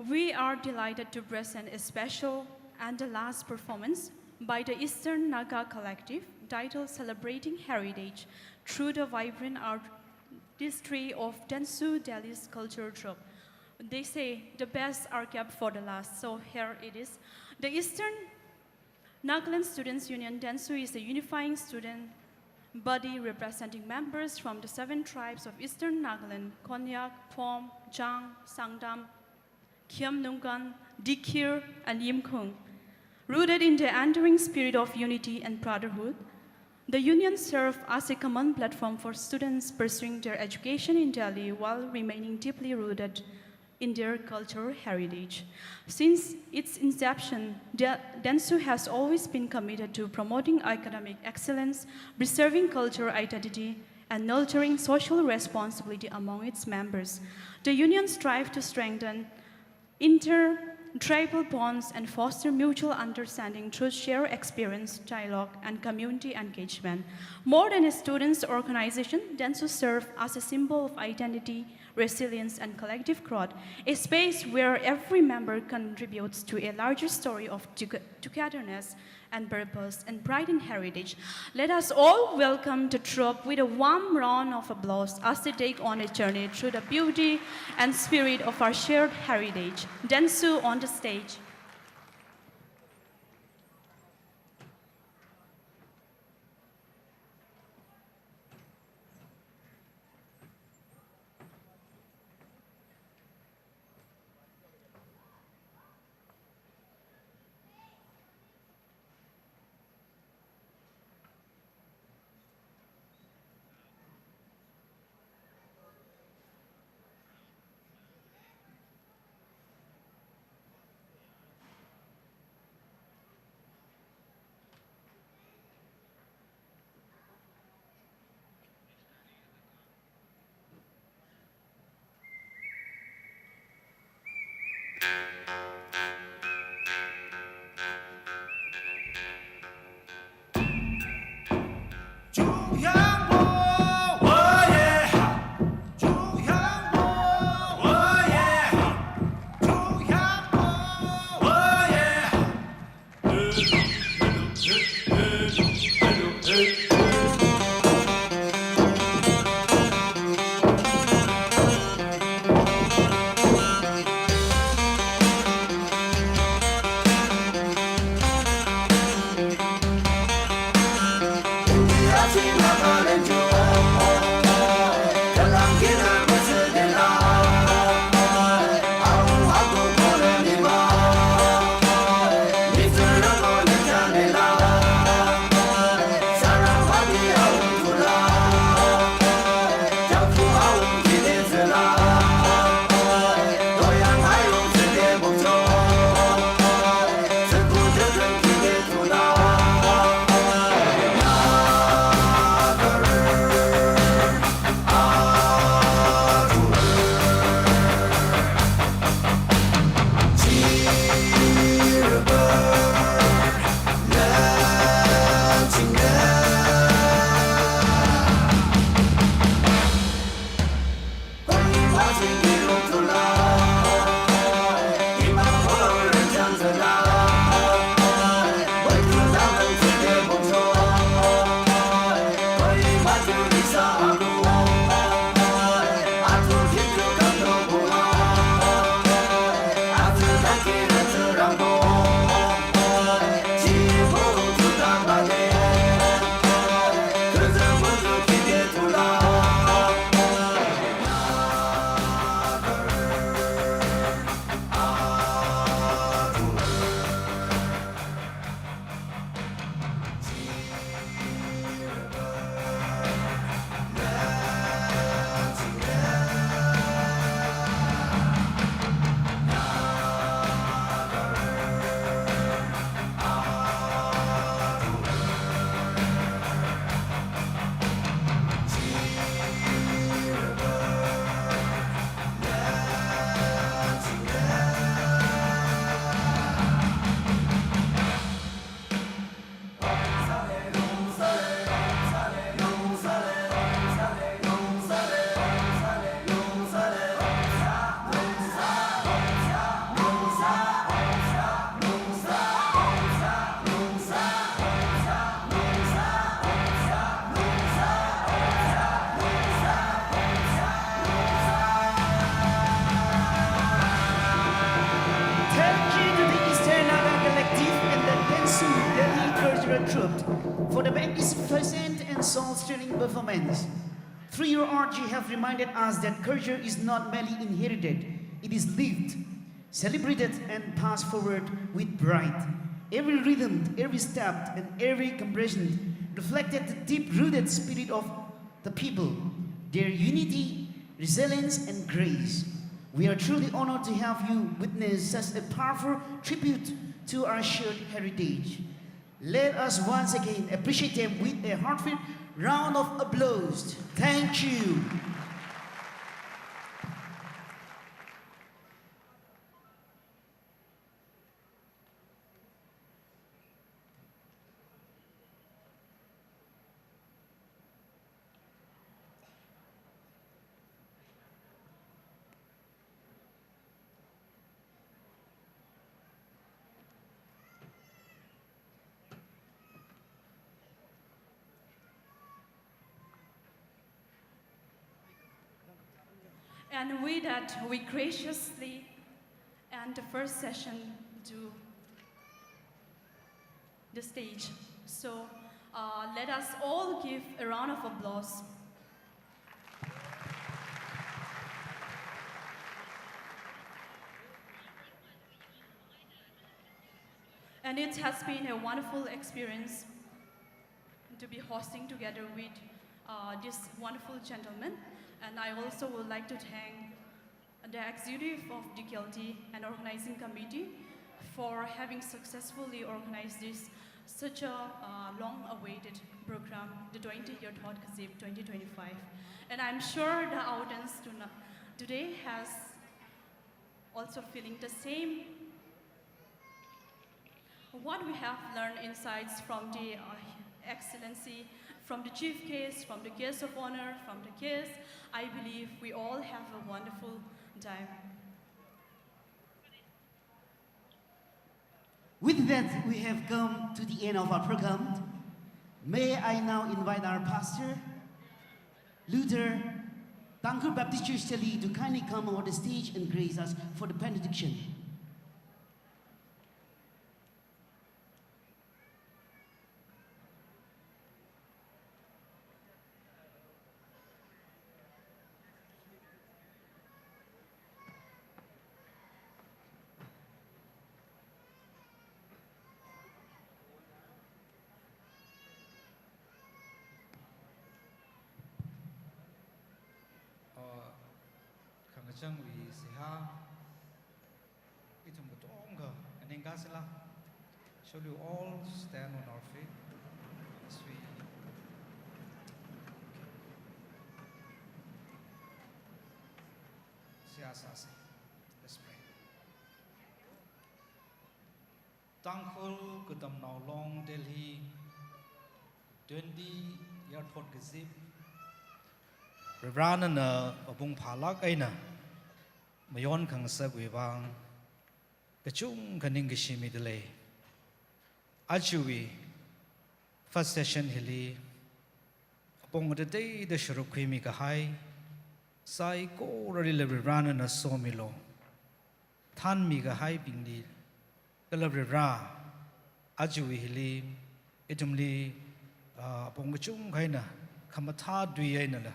we are delighted to present a special and the last performance by the Eastern Naga Collective titled Celebrating Heritage through the vibrant artistry of Dentsu Delhi's cultural troupe. They say the best are kept for the last, so here it is. The Eastern Nagaland Students Union Dentsu is a unifying student body representing members from the 7 tribes of Eastern Nagaland: Konyak, Phom, Jang, Sangdam, Khiam Nungan, Dikir, and Yimkung. Rooted in the enduring spirit of unity and brotherhood, the union serves as a common platform for students pursuing their education in Delhi while remaining deeply rooted in their cultural heritage. Since its inception, Dentsu has always been committed to promoting academic excellence, preserving cultural identity, and nurturing social responsibility among its members. The union strives to strengthen inter-tribal bonds and foster mutual understanding through shared experience, dialogue, and community engagement. More than a students' organization, Dentsu serves as a symbol of identity, resilience, and collective growth, a space where every member contributes to a larger story of togetherness and purpose and pride in heritage. Let us all welcome the troupe with a warm round of applause as they take on a journey through the beauty and spirit of our shared heritage. Dentsu on the stage. orchestra troupe for the magnificent and soul-stirring performance. Through your art, you have reminded us that culture is not merely inherited, it is lived, celebrated, and passed forward with pride. Every rhythm, every step, and every compression reflected the deep-rooted spirit of the people, their unity, resilience, and grace. We are truly honored to have you witness such a powerful tribute to our shared heritage. Let us once again appreciate them with a heartfelt round of applause. Thank you. And with that, we graciously end the first session to the stage. So let us all give a round of applause. And it has been a wonderful experience to be hosting together with this wonderful gentleman. And I also would like to thank the executive of TKLD and organizing committee for having successfully organized this such a long-awaited program, the 20 Yarthot Kazip 2025. And I'm sure the audience today has also feeling the same. What we have learned insights from the excellency, from the chief guest, from the guest of honor, from the kids, I believe we all have a wonderful time. With that, we have come to the end of our program. May I now invite our pastor, Luther Tangkur Baptist Church Delhi, to kindly come over the stage and grace us for the benediction. Kangachang we siha itum butonga and in gasila. Shall you all stand on our feet as we siasasi. Let's pray. Thankful kudam now long Delhi 20 Yarthot Kazip Reverana na abung phalak aina mayon khang sa gwibang kachung kaning gishimi dele achuwi first session hili apong de day the shuru khimi ka hai sai ko rali le reverana na somilo than mi ka hai bingdi kalabra ra achuwi hili itumli apong kachung khaina khamatha dui aina la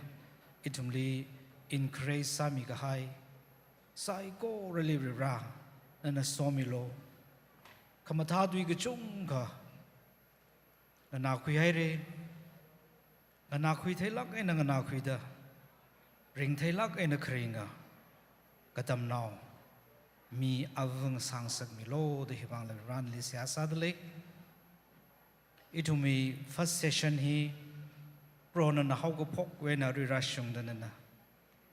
itumli increase sami ka hai sai ko relieve ra na somilo kamatha dui ga chung ka na khui hai re na khui thailak ai na khui da ring thailak ai na khringa katam now mi avang sangsak milo de hibang le ran li sia sadle itumi first session hi Rona na hau ko pok we na ri rashung da na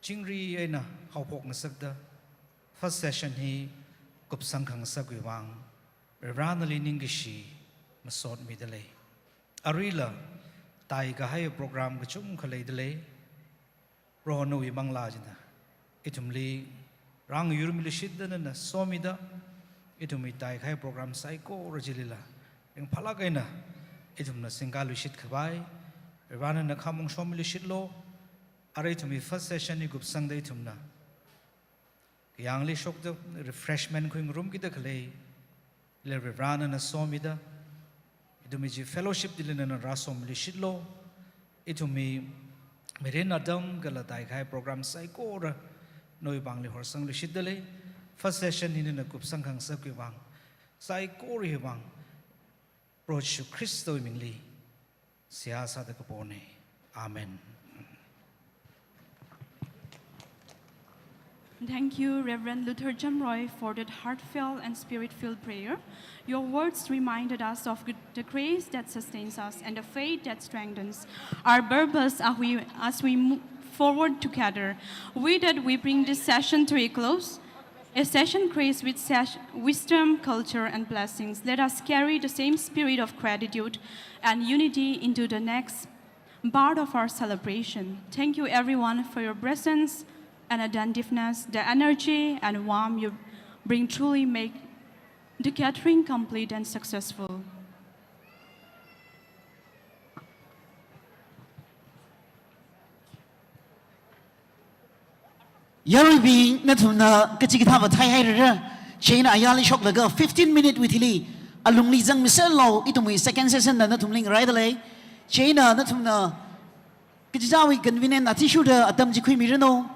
chingri ai na hau pok na sak da first session hi kup sang khang sa gwi wang ranali ning gi shi masot mi dele arila tai ga hai program ga chung khalai dele rono wi mangla jina itumli rang yurmili shid da na somi da itumi tai khai program sai ko rajilila eng phala ga na itumna singalu shit khabai Rana na kamong shomili shitlo aray tumi first session ni gup sang day tumna yang li shok the refreshment ko room kita kale le rana na somida itumi ji fellowship dilina na rasom lishitlo itumi merin adam gala dai khai program sai ko ra noi bang le hor sang lishit dele first session ni na kup sang khang sa kwi bang sai ko ri bang prochu Christo mingli sia sa da ko pone amen. Thank you, Reverend Luther John Roy, for that heartfelt and spirit-filled prayer. Your words reminded us of the grace that sustains us and the faith that strengthens our purpose as we move forward together. With that, we bring this session to a close. A session graced with wisdom, culture, and blessings. Let us carry the same spirit of gratitude and unity into the next part of our celebration. Thank you, everyone, for your presence and attentiveness. The energy and warmth you bring truly make the gathering complete and successful. Yarubi natuna kachikitava thai haira chain ayali shok laga 15 minute withili alungli jang misel lo itumi second session na natumling right lay chain natuna kijawi convenient atishu da atam jikhui mirano